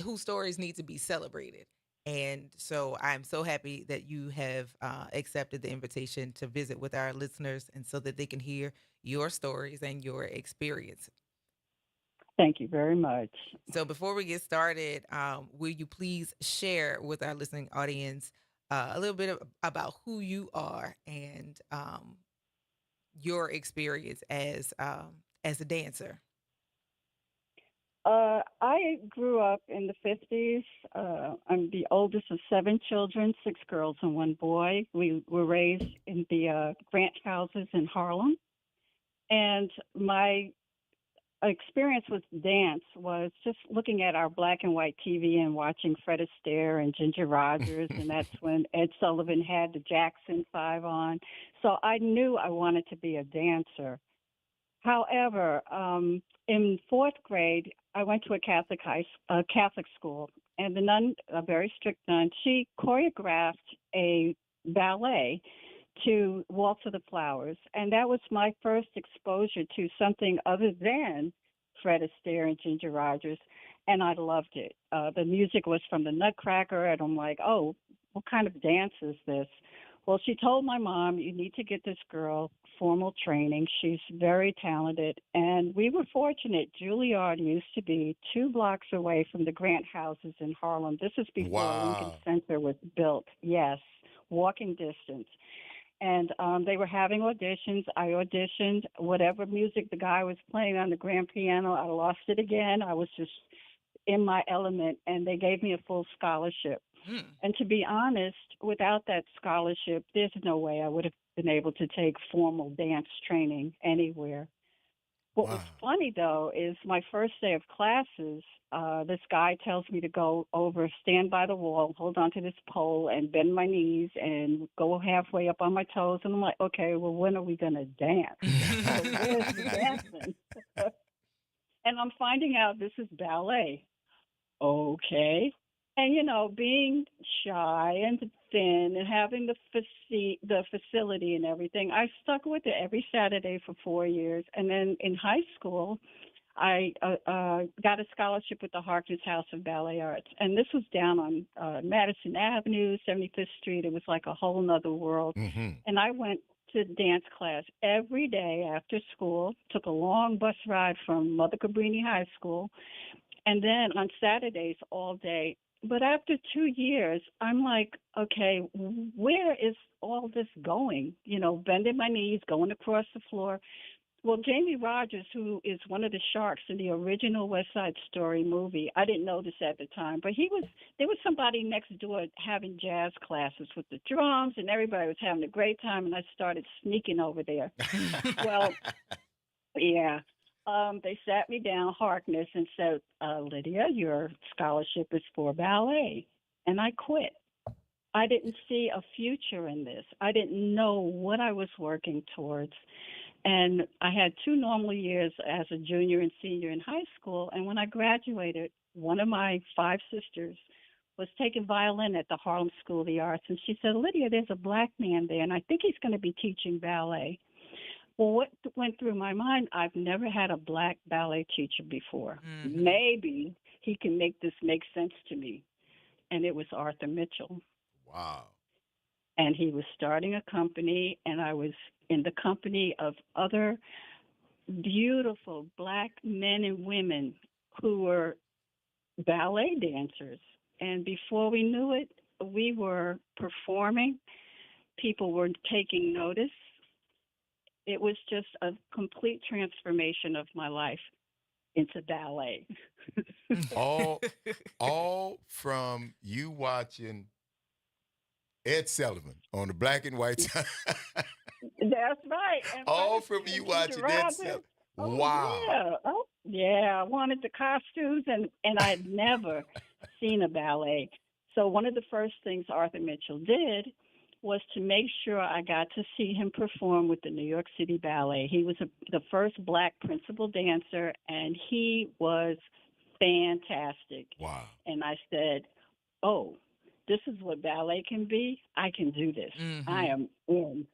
whose stories need to be celebrated. And so I'm so happy that you have accepted the invitation to visit with our listeners, and so that they can hear your stories and your experience.
Thank you very much.
So before we get started, will you please share with our listening audience a little bit about who you are and your experience as a dancer?
I grew up in the 50s. I'm the oldest of 7 children, 6 girls and 1 boy. We were raised in the Grant houses in Harlem. And my experience with dance was just looking at our black and white TV and watching Fred Astaire and Ginger Rogers. And that's when Ed Sullivan had the Jackson 5 on. So I knew I wanted to be a dancer. However, in 4th grade, I went to a Catholic school, and the nun, a very strict nun, she choreographed a ballet to Waltz of the Flowers, and that was my first exposure to something other than Fred Astaire and Ginger Rogers, and I loved it. The music was from the Nutcracker, and I'm like, oh, what kind of dance is this? Well, she told my mom, you need to get this girl formal training. She's very talented. And we were fortunate. Juilliard used to be 2 blocks away from the Grant houses in Harlem. This is before Lincoln Center was built. Yes, walking distance. And they were having auditions. I auditioned. Whatever music the guy was playing on the grand piano, I lost it again. I was just in my element, and they gave me a full scholarship. And to be honest, without that scholarship, there's no way I would have been able to take formal dance training anywhere. What was funny, though, is my first day of classes, this guy tells me to go over, stand by the wall, hold on to this pole, and bend my knees and go halfway up on my toes. And I'm like, okay, well, when are we going to dance? So where's the dancing? And I'm finding out this is ballet. Okay. And, you know, being shy and thin and having the facility and everything, I stuck with it every Saturday for 4 years. And then in high school, I got a scholarship with the Harkness House of Ballet Arts. And this was down on Madison Avenue, 75th Street. It was like a whole nother world. And I went to dance class every day after school, took a long bus ride from Mother Cabrini High School, and then on Saturdays all day. But after 2 years, I'm like, okay, where is all this going? You know, bending my knees, going across the floor. Well, Jamie Rogers, who is one of the sharks in the original West Side Story movie, I didn't know this at the time, but there was somebody next door having jazz classes with the drums, and everybody was having a great time, and I started sneaking over there. Well, yeah. They sat me down, Harkness, and said, Lydia, your scholarship is for ballet. And I quit. I didn't see a future in this. I didn't know what I was working towards. And I had 2 normal years as a junior and senior in high school. And when I graduated, one of my 5 sisters was taking violin at the Harlem School of the Arts. And she said, Lydia, there's a black man there, and I think he's going to be teaching ballet. Well, what went through my mind, I've never had a black ballet teacher before. Maybe he can make this make sense to me. And it was Arthur Mitchell.
Wow.
And he was starting a company, and I was in the company of other beautiful black men and women who were ballet dancers. And before we knew it, we were performing. People were taking notice. It was just a complete transformation of my life into ballet.
all from you watching Ed Sullivan on the black and white side.
That's right. And
all from you watching Ed Sullivan. Wow.
Yeah. Oh, yeah. I wanted the costumes, and I had never seen a ballet. So one of the first things Arthur Mitchell did was to make sure I got to see him perform with the New York City Ballet. He was the first black principal dancer, and he was fantastic.
Wow.
And I said, oh, this is what ballet can be? I can do this. I am in.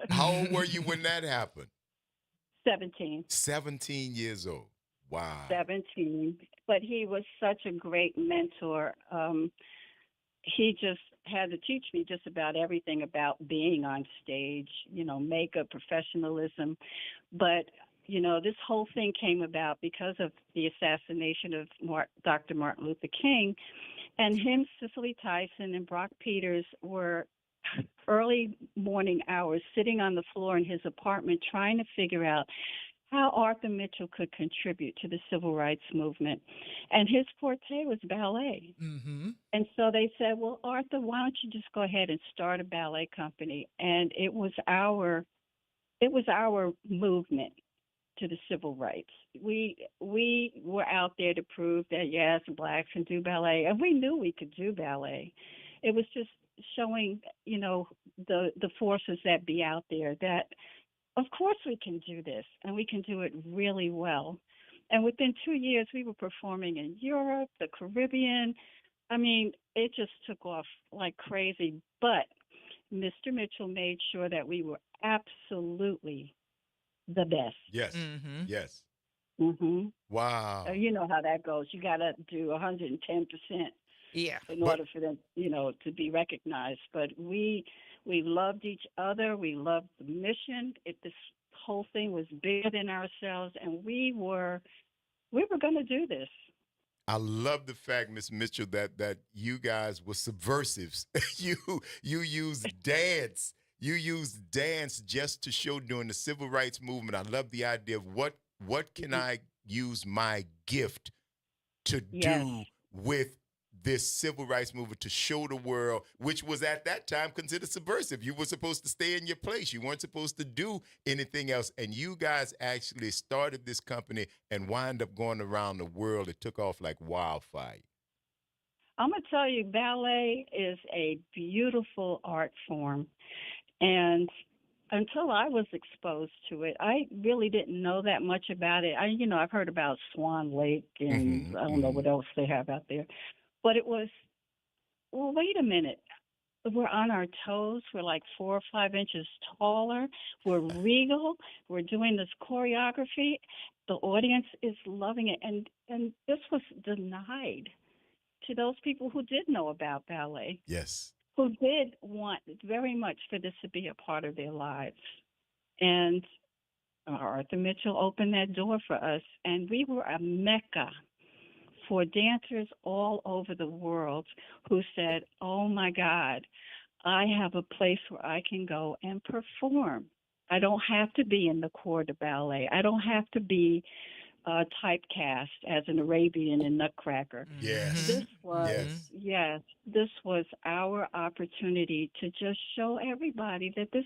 How old were you when that happened?
17.
17 years old. Wow.
17. But he was such a great mentor. He just had to teach me just about everything about being on stage, makeup, professionalism. But, this whole thing came about because of the assassination of Dr. Martin Luther King. And him, Cicely Tyson, and Brock Peters were early morning hours sitting on the floor in his apartment trying to figure out how Arthur Mitchell could contribute to the civil rights movement. And his forte was ballet. And so they said, well, Arthur, why don't you just go ahead and start a ballet company? And it was our movement to the civil rights. We were out there to prove that, yes, blacks can do ballet. And we knew we could do ballet. It was just showing, the forces that be out there that, of course we can do this, and we can do it really well. And within 2 years, we were performing in Europe, the Caribbean. I mean, it just took off like crazy. But Mr. Mitchell made sure that we were absolutely the best.
Yes. Yes. Wow.
You know how that goes. You got to do 110%.
Yeah.
In order for them, to be recognized. But we loved each other. We loved the mission. This whole thing was bigger than ourselves, and we were going to do this.
I love the fact, Miss Mitchell, that you guys were subversives. you used dance. You used dance just to show during the civil rights movement. I love the idea of what can I use my gift to do with this civil rights movement to show the world, which was at that time considered subversive. You were supposed to stay in your place. You weren't supposed to do anything else. And you guys actually started this company and wind up going around the world. It took off like wildfire.
I'm going to tell you, ballet is a beautiful art form. And until I was exposed to it, I really didn't know that much about it. I've heard about Swan Lake and I don't know what else they have out there. But it was, well, wait a minute. We're on our toes. We're like 4 or 5 inches taller. We're regal. We're doing this choreography. The audience is loving it. And this was denied to those people who did know about ballet.
Yes.
Who did want very much for this to be a part of their lives. And Arthur Mitchell opened that door for us. And we were a mecca for dancers all over the world who said, oh, my God, I have a place where I can go and perform. I don't have to be in the corps de ballet. I don't have to be typecast as an Arabian in Nutcracker.
Yes.
This was our opportunity to just show everybody that this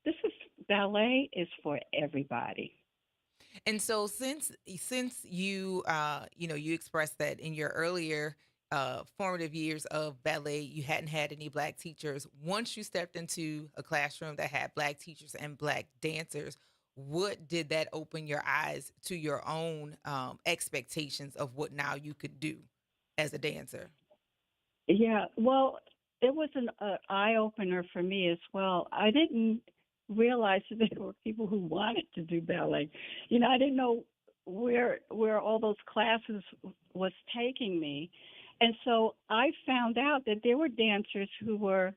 is ballet is for everybody.
And so since you you expressed that in your earlier formative years of ballet, you hadn't had any black teachers. Once you stepped into a classroom that had black teachers and black dancers, what did that open your eyes to your own expectations of what now you could do as a dancer?
Yeah, well, it was an eye opener for me as well. I didn't realize that there were people who wanted to do ballet. I didn't know where all those classes was taking me, and so I found out that there were dancers who were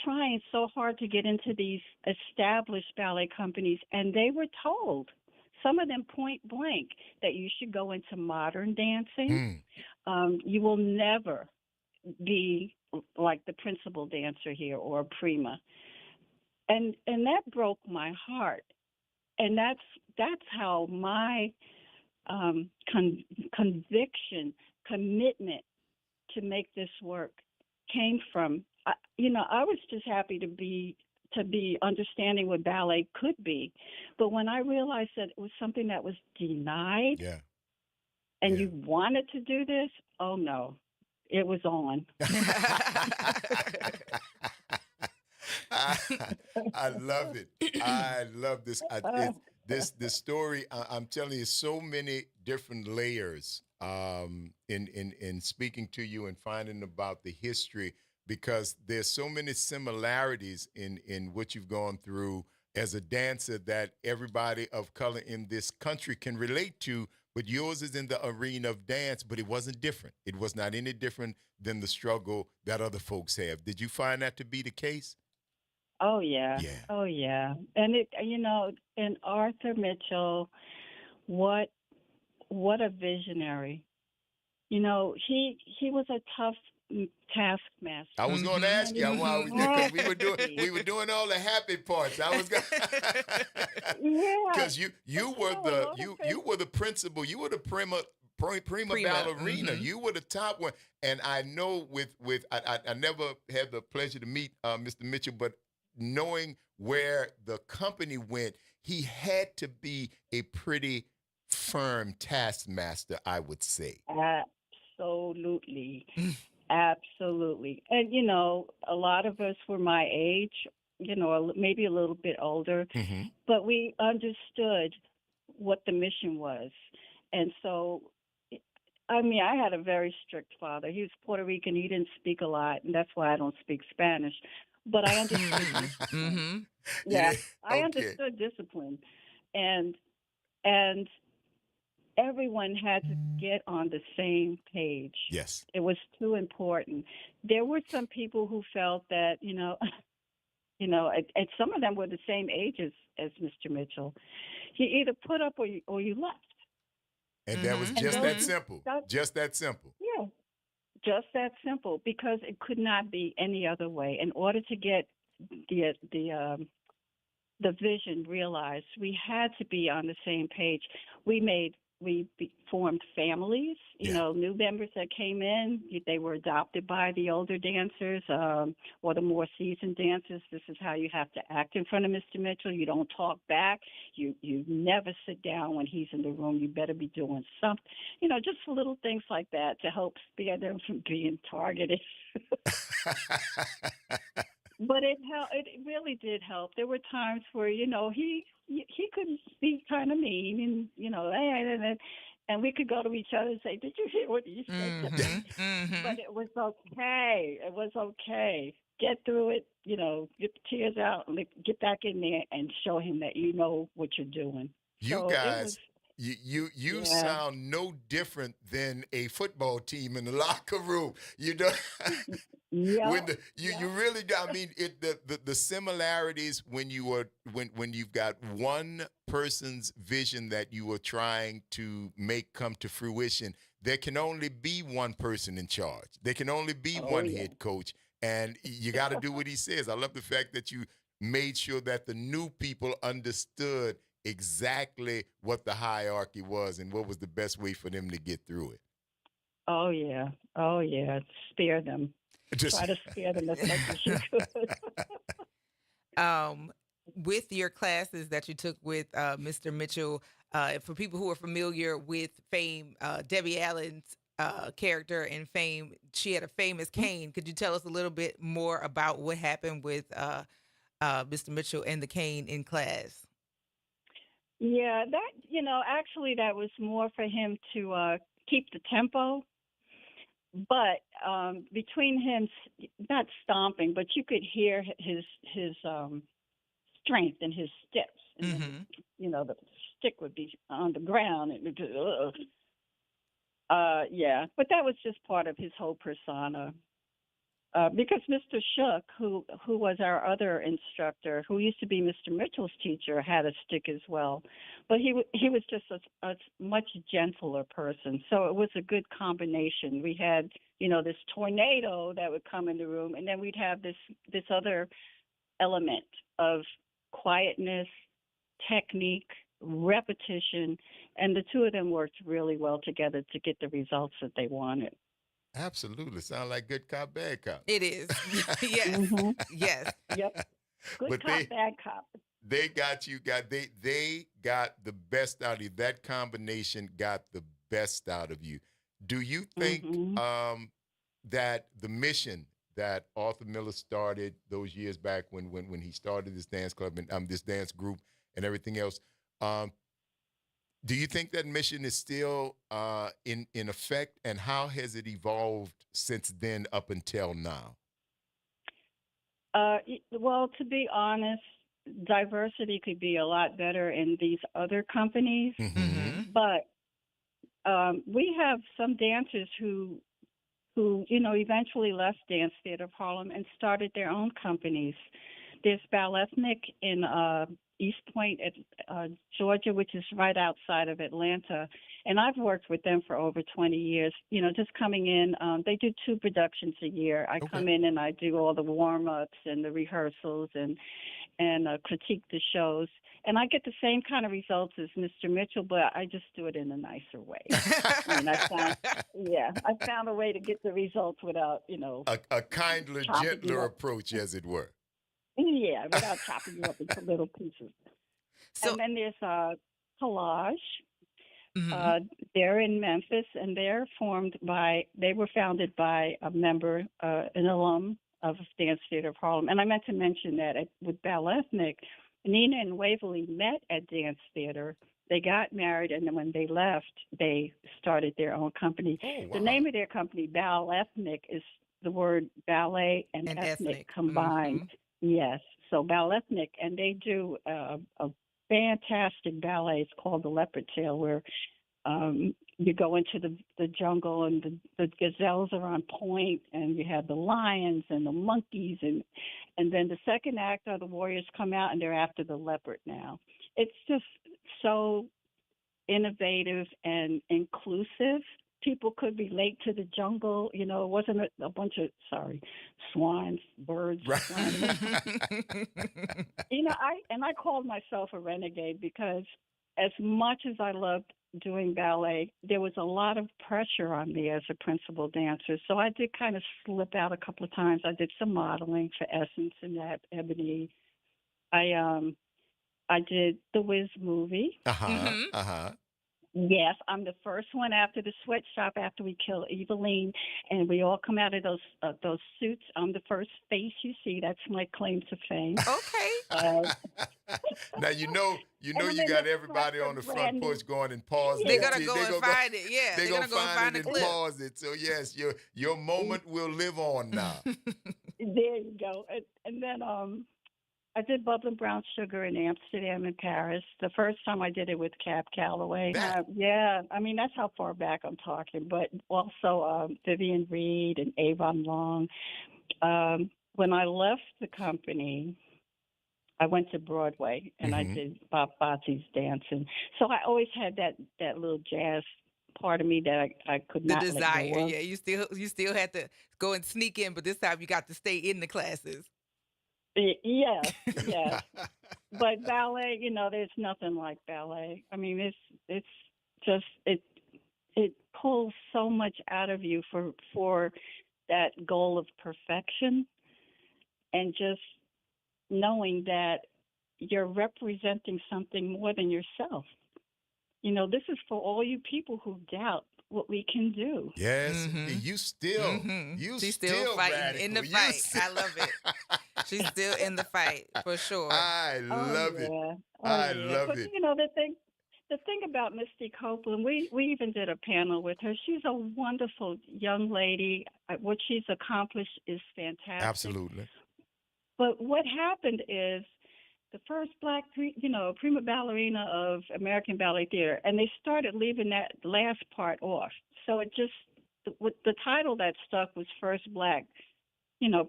trying so hard to get into these established ballet companies, and they were told, some of them point blank, that you should go into modern dancing. You will never be like the principal dancer here or a prima, and that broke my heart, and that's how my conviction, commitment to make this work came from. I was just happy to be understanding what ballet could be, but when I realized that it was something that was denied, and you wanted to do this, oh no, it was on.
I love it. I love this. This story. I'm telling you, so many different layers in speaking to you and finding about the history, because there's so many similarities in what you've gone through as a dancer that everybody of color in this country can relate to. But yours is in the arena of dance, but it wasn't different. It was not any different than the struggle that other folks have. Did you find that to be the case?
Oh yeah. Oh yeah. And and Arthur Mitchell, what a visionary. He was a tough taskmaster.
I was going to ask you why because we were doing all the happy parts. I was going because you were the principal, you were the prima ballerina.
Mm-hmm.
You were the top one, and I know I never had the pleasure to meet Mr. Mitchell, but knowing where the company went, he had to be a pretty firm taskmaster, I would say.
Absolutely. Absolutely. And, a lot of us were my age, maybe a little bit older, but we understood what the mission was. And so, I had a very strict father. He was Puerto Rican. He didn't speak a lot, and that's why I don't speak Spanish. But I understood. Yeah, I understood discipline. And everyone had to get on the same page.
Yes.
It was too important. There were some people who felt that, and some of them were the same age as Mr. Mitchell. You either put up or you left.
And that was just that simple. Just that simple.
Yeah, just that simple, because it could not be any other way. In order to get the vision realized, we had to be on the same page. We formed families, new members that came in, they were adopted by the older dancers or the more seasoned dancers. This is how you have to act in front of Mr. Mitchell. You don't talk back. You never sit down when he's in the room. You better be doing something, just little things like that to help spare them from being targeted. But it helped. It really did help. There were times where he could be kind of mean, and and we could go to each other and say, "Did you hear what he said?" But it was okay. It was okay. Get through it. Get the tears out and get back in there and show him that you know what you're doing.
You guys. You sound no different than a football team in the locker room. You really do. I mean, the similarities when you've got one person's vision that you are trying to make come to fruition. There can only be one person in charge. There can only be one head coach, and you got to do what he says. I love the fact that you made sure that the new people understood exactly what the hierarchy was and what was the best way for them to get through it.
Oh yeah. Spare them. Try to spare them as much as you could.
With your classes that you took with Mr. Mitchell, for people who are familiar with Fame, Debbie Allen's character in Fame, she had a famous cane. Could you tell us a little bit more about what happened with Mr. Mitchell and the cane in class?
Yeah, actually, that was more for him to keep the tempo. But between him, not stomping, but you could hear his strength in his steps. And then, the stick would be on the ground. And yeah, but that was just part of his whole persona. Because Mr. Shook, who was our other instructor, who used to be Mr. Mitchell's teacher, had a stick as well, but he was just a much gentler person. So it was a good combination. We had this tornado that would come in the room, and then we'd have this other element of quietness, technique, repetition, and the two of them worked really well together to get the results that they wanted.
Absolutely. Sound like good cop, bad cop.
It is. Yes. Yes.
Yep. Good
But
cop, bad cop.
They got they got the best out of you. That combination got the best out of you. Do you think that the mission that Arthur Miller started those years back when he started this dance club and this dance group and everything else, do you think that mission is still in effect, and how has it evolved since then up until now?
Well, to be honest, diversity could be a lot better in these other companies, but we have some dancers who eventually left Dance Theater of Harlem and started their own companies. There's Balethnic in East Point at Georgia, which is right outside of Atlanta. And I've worked with them for over 20 years, just coming in. They do 2 productions a year. I come in and I do all the warm-ups and the rehearsals and critique the shows. And I get the same kind of results as Mr. Mitchell, but I just do it in a nicer way. I found a way to get the results without,
a kinder, gentler approach, as it were.
Yeah, without chopping you up into little pieces. So, and then there's Collage. They're in Memphis, and they were founded by a member, an alum of Dance Theater of Harlem. And I meant to mention that with Balethnic, Nina and Waverly met at Dance Theater. They got married, and then when they left, they started their own company. Oh, wow. The name of their company, Balethnic, is the word ballet and ethnic combined. Yes, so Balethnic, and they do a fantastic ballet. It's called The Leopard Tail, where you go into the jungle and the gazelles are on point, and you have the lions and the monkeys, and then the second act the warriors come out, and they're after the leopard now. It's just so innovative and inclusive. People could relate to the jungle. It wasn't a bunch of, swines, birds. Right. I called myself a renegade because as much as I loved doing ballet, there was a lot of pressure on me as a principal dancer. So I did kind of slip out a couple of times. I did some modeling for Essence and that Ebony. I did the Wiz movie. Yes, I'm the first one after the sweatshop after we kill Eveline, and we all come out of those suits. I'm the first face you see. That's my claim to fame.
Okay.
Now you got everybody on the front porch going and pause.
They're gonna go and find it. Yeah,
they're gonna go find it and pause it. So yes, your moment will live on now.
There you go. And then I did Bubbling Brown Sugar in Amsterdam and Paris. The first time I did it with Cab Calloway. Yeah, that's how far back I'm talking. But also Vivian Reed and Avon Long. When I left the company, I went to Broadway and I did Bob Fosse's dancing. So I always had that little jazz part of me that I could not
let go of.
Yeah,
you still had to go and sneak in, but this time you got to stay in the classes.
Yes. But ballet, there's nothing like ballet. It's just it pulls so much out of you for that goal of perfection, and just knowing that you're representing something more than yourself. This is for all you people who doubt what we can do.
Yes, you still,
She's still fighting
radical.
in the fight. I love it. She's still in the fight for sure.
I love it. I love
but,
it.
You know, the thing about Misty Copeland, we even did a panel with her. She's a wonderful young lady. What she's accomplished is fantastic.
Absolutely.
But what happened is the first black, prima ballerina of American Ballet Theater, and they started leaving that last part off. So it just, the title that stuck was First Black,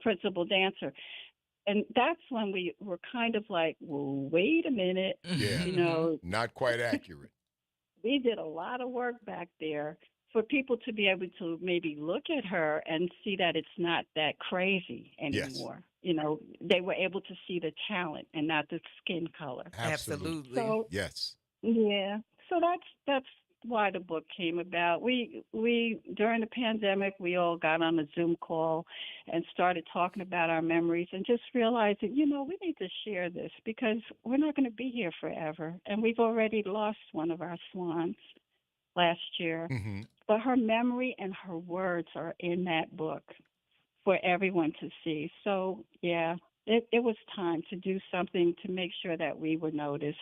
Principal Dancer. And that's when we were kind of like, well, wait a minute.
Yeah. Not quite accurate.
We did a lot of work back there for people to be able to maybe look at her and see that it's not that crazy anymore.
Yes.
They were able to see the talent and not the skin color.
Absolutely.
So,
yes.
Yeah. So that's why the book came about. We during the pandemic, we all got on a Zoom call and started talking about our memories and just realized that, we need to share this because we're not going to be here forever. And we've already lost one of our swans last year.
Mm-hmm.
But her memory and her words are in that book for everyone to see. So, yeah, it was time to do something to make sure that we were noticed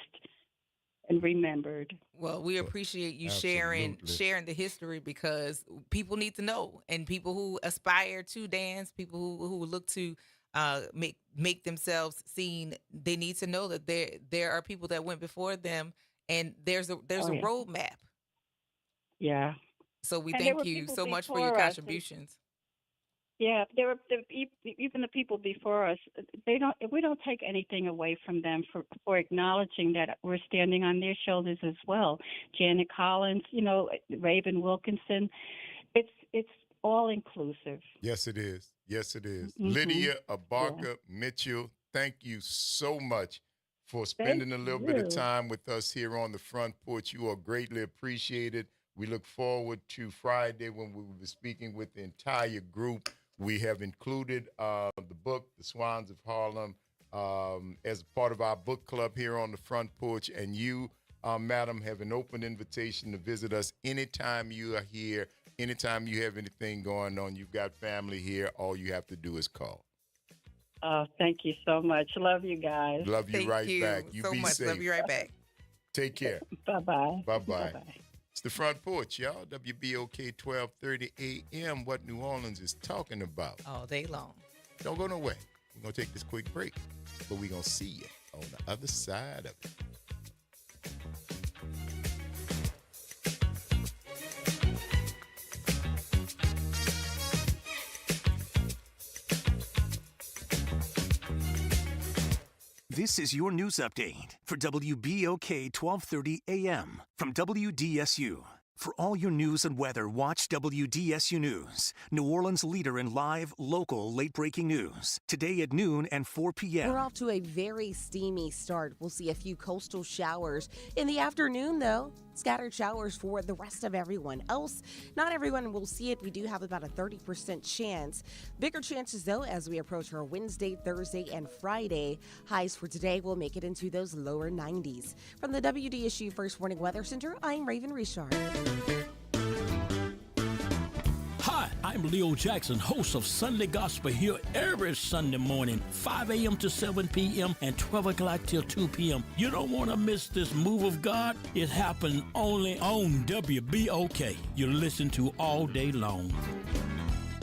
and remembered.
Well, we appreciate you sharing the history because people need to know, and people who aspire to dance, people who look to make themselves seen, they need to know that there are people that went before them, and there's a roadmap.
Yeah.
So we
And
thank you so much for your contributions.
Yeah, even the people before us. We don't take anything away from them for acknowledging that we're standing on their shoulders as well. Janet Collins, Raven Wilkinson. It's all inclusive.
Yes, it is. Yes, it is.
Mm-hmm.
Lydia Abarca Mitchell, thank you so much for spending a little bit of time with us here on the Front Porch. You are greatly appreciated. We look forward to Friday when we will be speaking with the entire group. We have included the book, The Swans of Harlem, as part of our book club here on the Front Porch. And you, madam, have an open invitation to visit us anytime you are here, anytime you have anything going on. You've got family here. All you have to do is call.
Oh, thank you so much. Love you guys.
Love you back. You
so
be
much.
safe.
Love you right back.
Take care.
Bye-bye.
Bye-bye.
Bye-bye.
It's the Front Porch, y'all. WBOK 1230 AM. What New Orleans is talking about.
All day long.
Don't go nowhere. We're going to take this quick break, but we're going to see you on the other side of it.
This is your news update for WBOK 1230 AM from WDSU. For all your news and weather, watch WDSU News, New Orleans' leader in live, local, late-breaking news. Today at noon and 4 p.m.
We're off to a very steamy start. We'll see a few coastal showers. In the afternoon, though, scattered showers for the rest of everyone else. Not everyone will see it. We do have about a 30% chance. Bigger chances, though, as we approach our Wednesday, Thursday, and Friday. Highs for today will make it into those lower 90s. From the WDSU First Warning Weather Center, I'm Raven Richard.
Hi, I'm Leo Jackson, host of Sunday Gospel here every Sunday morning, 5 a.m. to 7 p.m. and 12 o'clock till 2 p.m. You don't want to miss this move of God. It happens only on WBOK. You listen to all day long.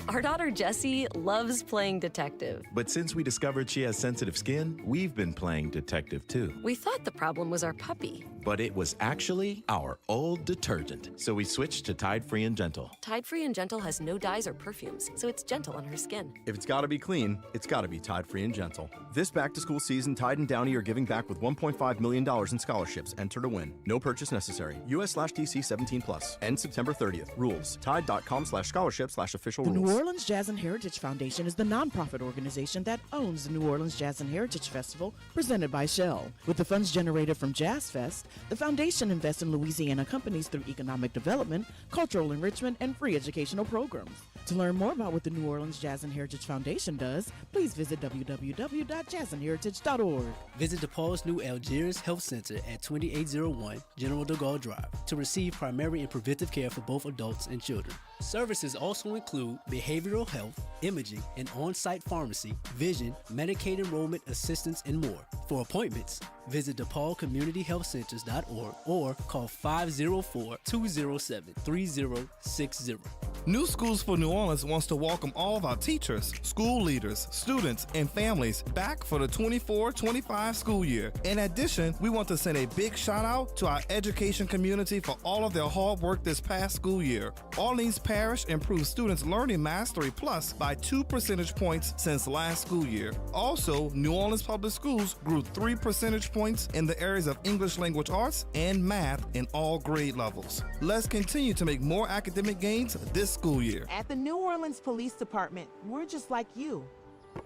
Our daughter Jessie loves playing detective.
But since we discovered she has sensitive skin, we've been playing detective too.
We thought the problem was our puppy.
But it was actually our old detergent. So we switched to Tide Free and Gentle.
Tide Free and Gentle has no dyes or perfumes, so it's gentle on her skin.
If it's gotta be clean, it's gotta be Tide Free and Gentle. This back-to-school season, Tide and Downy are giving back with $1.5 million in scholarships. Enter to win. No purchase necessary. US/DC 17+. End September 30th. Rules. Tide.com/scholarships/official
The rules. New Orleans Jazz and Heritage Foundation is the nonprofit organization that owns the New Orleans Jazz and Heritage Festival, presented by Shell. With the funds generated from Jazz Fest, the foundation invests in Louisiana companies through economic development, cultural enrichment, and free educational programs. To learn more about what the New Orleans Jazz and Heritage Foundation does, please visit www.jazzandheritage.org.
Visit DePaul's new Algiers Health Center at 2801 General de Gaulle Drive to receive primary and preventive care for both adults and children. Services also include behavioral health, imaging, and on-site pharmacy, vision, Medicaid enrollment assistance, and more. For appointments, visit DePaulCommunityHealthCenters.org or call 504-207-3060.
New Schools for New Orleans wants to welcome all of our teachers, school leaders, students, and families back for the 24-25 school year. In addition, we want to send a big shout out to our education community for all of their hard work this past school year. Orleans Parish improved students' learning mastery plus by 2 percentage points since last school year. Also, New Orleans Public Schools grew 3 percentage points in the areas of English language arts and math in all grade levels. Let's continue to make more academic gains this school year.
At the New Orleans Police Department, we're just like you.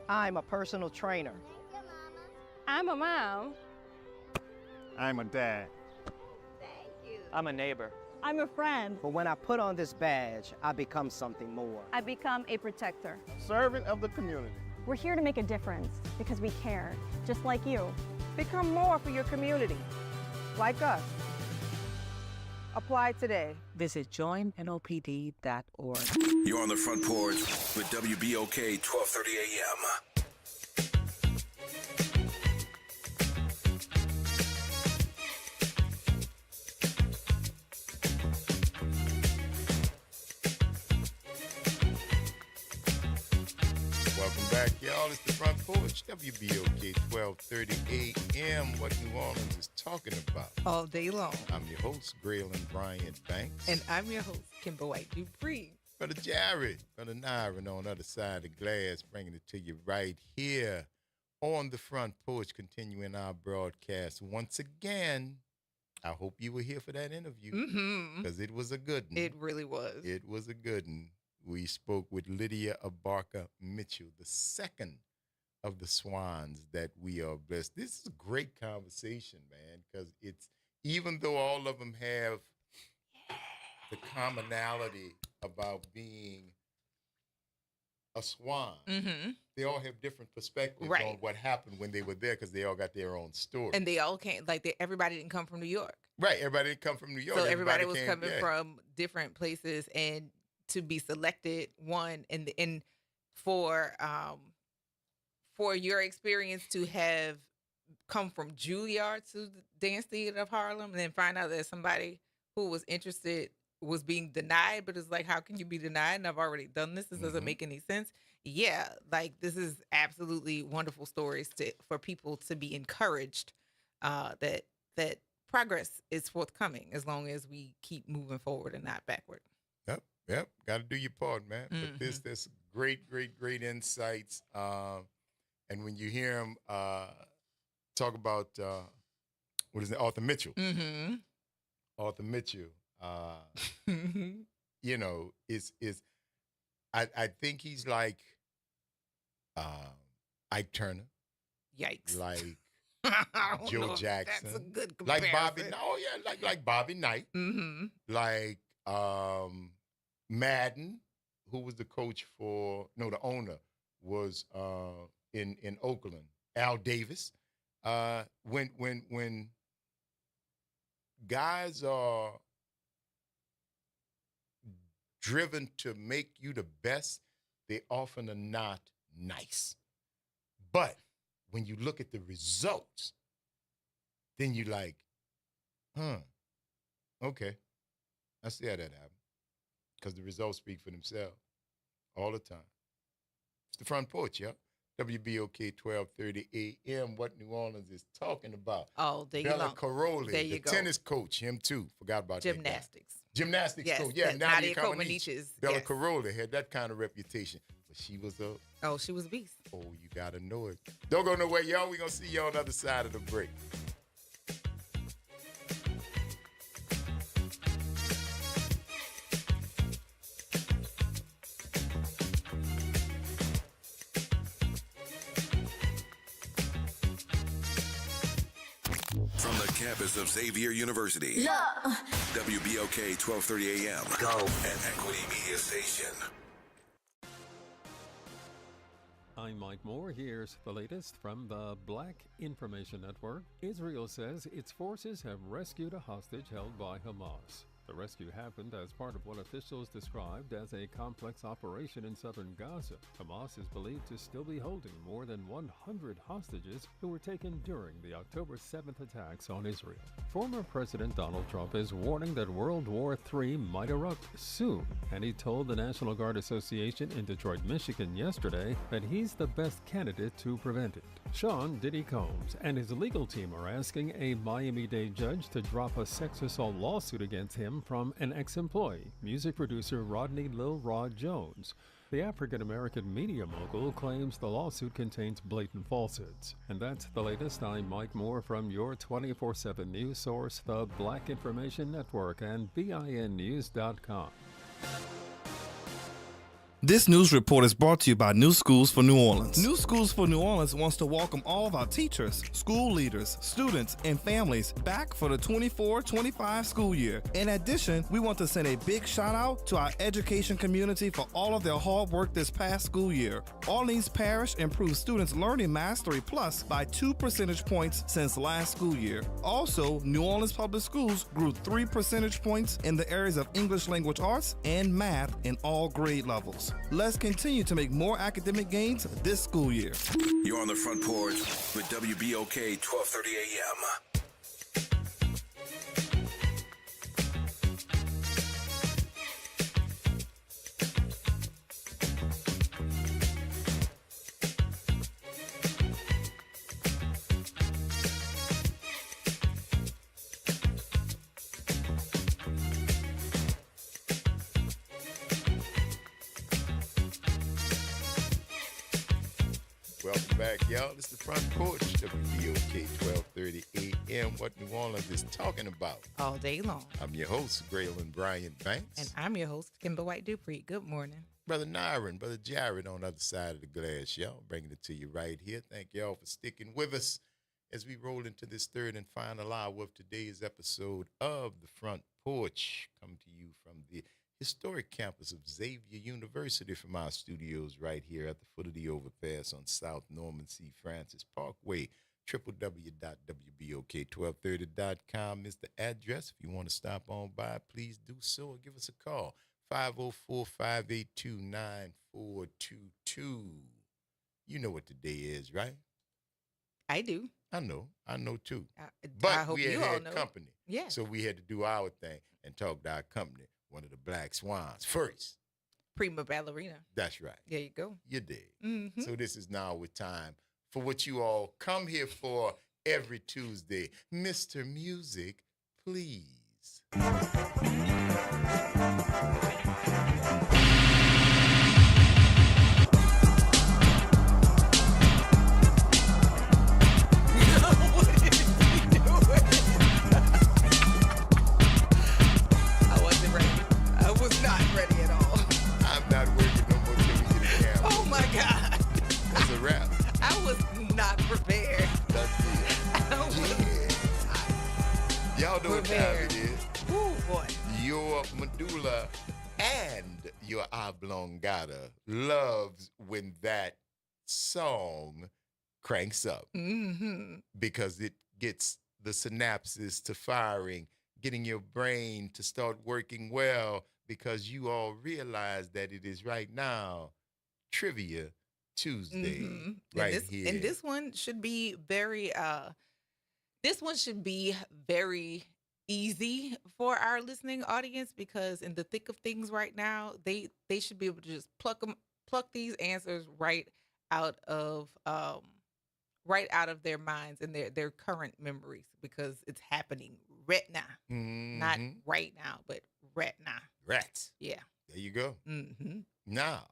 I'm a personal trainer.
I'm a mom.
I'm a dad.
I'm a neighbor.
I'm a friend.
But when I put on this badge, I become something more.
I become a protector.
Servant of the community.
We're here to make a difference because we care, just like you.
Become more for your community, like us. Apply today.
Visit joinnopd.org.
You're on the Front Porch with WBOK 1230 AM.
Welcome back, y'all. It's the Front Porch, WBOK 1230 AM. What New Orleans is talking about
all day long.
I'm your host, Graylin Bryant Banks.
And I'm your host, Kimber White Dupree.
Brother Jared, Brother Nyron on the other side of the glass, bringing it to you right here on the Front Porch, continuing our broadcast. Once again, I hope you were here for that interview because it was a good one.
It really was.
It was a good one. We spoke with Lydia Abarca Mitchell, the second of the swans that we are blessed. This is a great conversation, man, because it's, even though all of them have the commonality about being a swan, they all have different perspectives on what happened when they were there because they all got their own story.
And they all came, like everybody didn't come from New York.
Right, everybody didn't come from New York.
So everybody was coming from different places, and to be selected and for your experience to have come from Juilliard to the Dance Theater of Harlem and then find out that somebody who was interested was being denied, but it's like, how can you be denied? And I've already done this. This doesn't make any sense. Yeah, like this is absolutely wonderful stories for people to be encouraged that progress is forthcoming as long as we keep moving forward and not backward.
Yep, got to do your part, man. But there's great insights. And when you hear him talk about, what is it, Arthur Mitchell? Arthur Mitchell, you know, I think he's like Ike Turner.
Yikes.
Like Joe Jackson.
That's a good comparison.
Like Bobby, like Bobby Knight. Like Madden, who was the coach the owner was in Oakland. Al Davis. When guys are driven to make you the best, they often are not nice. But when you look at the results, then you're like, okay, I see how that happened. Because the results speak for themselves all the time. It's the Front Porch, yeah. WBOK 1230 AM. What New Orleans is talking about.
All day
Bella
long.
Caroli,
There you
the
go.
tennis coach, him too. Forgot about
Gymnastics.
that guy. Gymnastics
Yes,
coach. Yeah, Nadia
Comaneci.
Comaneci. Bella
Yes.
Caroli had that kind of reputation. But she was
she was a beast.
Oh, you got to know it. Don't go nowhere, y'all. We're going to see you on the other side of the break.
From the campus of Xavier University, WBOK 1230 AM. Go. An Equity Media Station.
I'm Mike Moore. Here's the latest from the Black Information Network. Israel says its forces have rescued a hostage held by Hamas. The rescue happened as part of what officials described as a complex operation in southern Gaza. Hamas is believed to still be holding more than 100 hostages who were taken during the October 7th attacks on Israel. Former President Donald Trump is warning that World War III might erupt soon, and he told the National Guard Association in Detroit, Michigan yesterday that he's the best candidate to prevent it. Sean Diddy Combs and his legal team are asking a Miami-Dade judge to drop a sex assault lawsuit against him from an ex-employee, music producer Rodney Lil Rod Jones. The African-American media mogul claims the lawsuit contains blatant falsehoods. And that's the latest. I'm Mike Moore from your 24/7 news source, the Black Information Network, and BINnews.com.
This news report is brought to you by New Schools for New Orleans. New Schools for New Orleans wants to welcome all of our teachers, school leaders, students, and families back for the 24-25 school year. In addition, we want to send a big shout out to our education community for all of their hard work this past school year. Orleans Parish improved students' learning mastery plus by 2 percentage points since last school year. Also, New Orleans Public Schools grew 3 percentage points in the areas of English language arts and math in all grade levels. Let's continue to make more academic gains this school year.
You're on the Front Porch with WBOK 1230 AM.
Welcome back, y'all. This is the Front Porch, WBOK 1230 AM. What New Orleans is talking about
all day long.
I'm your host, Graylin Bryant Banks.
And I'm your host, Kimber White Dupree. Good morning.
Brother Nyron, Brother Jared on the other side of the glass, y'all. Bringing it to you right here. Thank y'all for sticking with us as we roll into this third and final hour of today's episode of the Front Porch. Come to you from the historic campus of Xavier University from our studios right here at the foot of the overpass on South Norman C. Francis Parkway. www.wbok1230.com is the address. If you want to stop on by, please do so or give us a call. 504-582-9422. You know what today is, right?
I do.
I know too.
But I hope
we
you all know.
Company.
Yeah.
So we had to do our thing and talk to our company, one of the Black Swans first.
Prima ballerina.
That's right.
There you go.
You did.
Mm-hmm.
So this is now with time for what you all come here for every Tuesday. Mr. Music, please. Y'all know what time it is.
Ooh, boy.
Your medulla and your oblongata loves when that song cranks up.
Mm-hmm.
Because it gets the synapses to firing, getting your brain to start working well, because you all realize that it is right now Trivia Tuesday.
Mm-hmm.
Right here.
And this one should be very easy for our listening audience, because in the thick of things right now, they should be able to just pluck these answers right out of their minds and their current memories, because it's happening right now.
Mm-hmm.
Not right now, but right now.
Rats.
Yeah.
There you go.
Mm-hmm.
Now,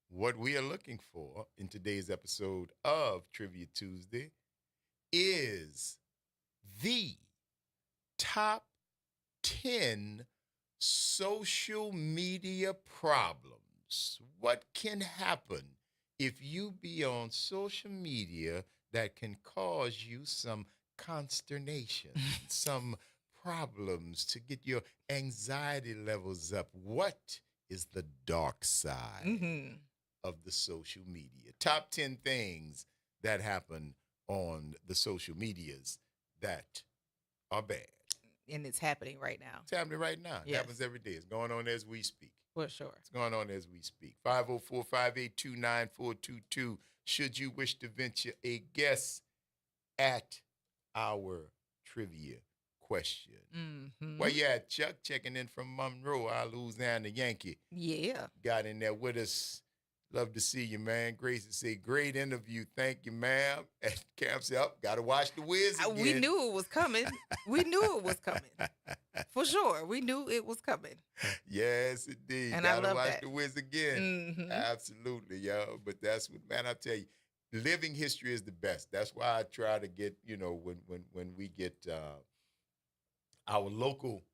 what we are looking for in today's episode of Trivia Tuesday is the top 10 social media problems. What can happen if you be on social media that can cause you some consternation, some problems to get your anxiety levels up? What is the dark side?
Mm-hmm.
of the social media. Top 10 things that happen on the social medias that are bad.
And it's happening right now.
It's happening right now. It
Yes.
happens every day. It's going on as we speak.
For sure.
It's going on as we speak. 504-582-9422. Should you wish to venture a guess at our trivia question?
Mm-hmm.
Where you at, Chuck? Checking in from Monroe, our Louisiana Yankee.
Yeah.
Got in there with us. Love to see you, man. Grace to say, great interview. Thank you, ma'am. And Cam said, got to watch the Wiz again.
We knew it was coming. We knew it was coming. For sure. We knew it was coming.
Yes, indeed.
And
Gotta
I love
watch
that.
the Wiz again.
Mhm.
Absolutely, yo. But that's what, man, I tell you, living history is the best. That's why I try to get, when we get our local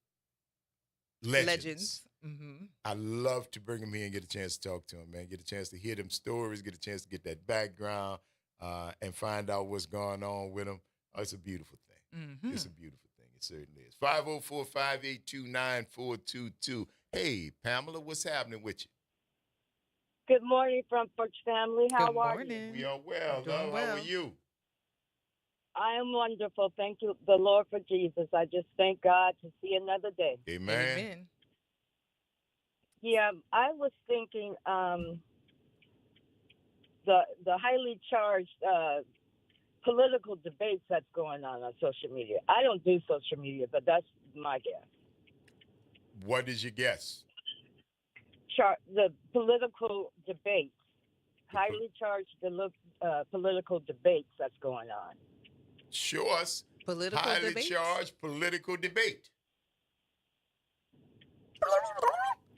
legends.
Mm-hmm.
I love to bring them here and get a chance to talk to them, man. Get a chance to hear them stories, get a chance to get that background, and find out what's going on with them. Oh, it's a beautiful thing.
Mm-hmm.
It's a beautiful thing. It certainly is. 504-582-9422. Hey, Pamela, what's happening with you?
Good morning, Front Porch family. How
Good
are
morning.
We are well,
Doing
love.
well.
How are you?
I am wonderful. Thank you, the Lord, for Jesus. I just thank God to see another day.
Amen.
Amen.
Yeah, I was thinking the highly charged political debates that's going on social media. I don't do social media, but that's my guess.
What is your guess?
The political debates, highly charged political debates that's going on.
Show us
Political
highly
debates?
charged political debate.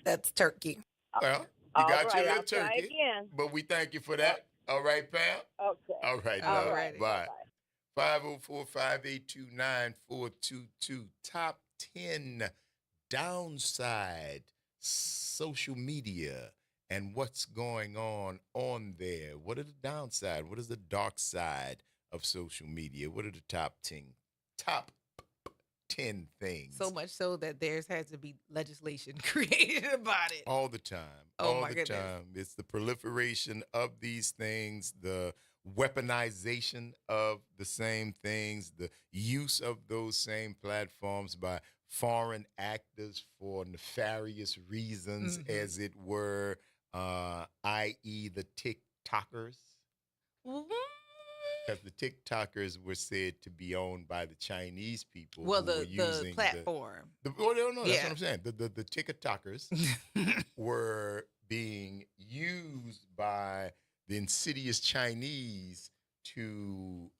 That's turkey.
Well, you
All
got
right,
your little
I'll try
turkey,
again.
but we thank you for that. All right, Pam?
Okay.
All right,
All
love.
righty.
Bye. 504-582-9422. Top 10 downside social media and what's going on there. What are the downside? What is the dark side of social media? What are the top 10 things?
So much so that there's had to be legislation created about it.
All the time.
Oh,
all
my
the
goodness.
time. It's the proliferation of these things, the weaponization of the same things, the use of those same platforms by foreign actors for nefarious reasons, as it were, i.e. the TikTokers. Because the TikTokers were said to be owned by the Chinese people.
Well,
who were
the
using
platform.
no, that's what I'm saying. The TikTokers were being used by the insidious Chinese to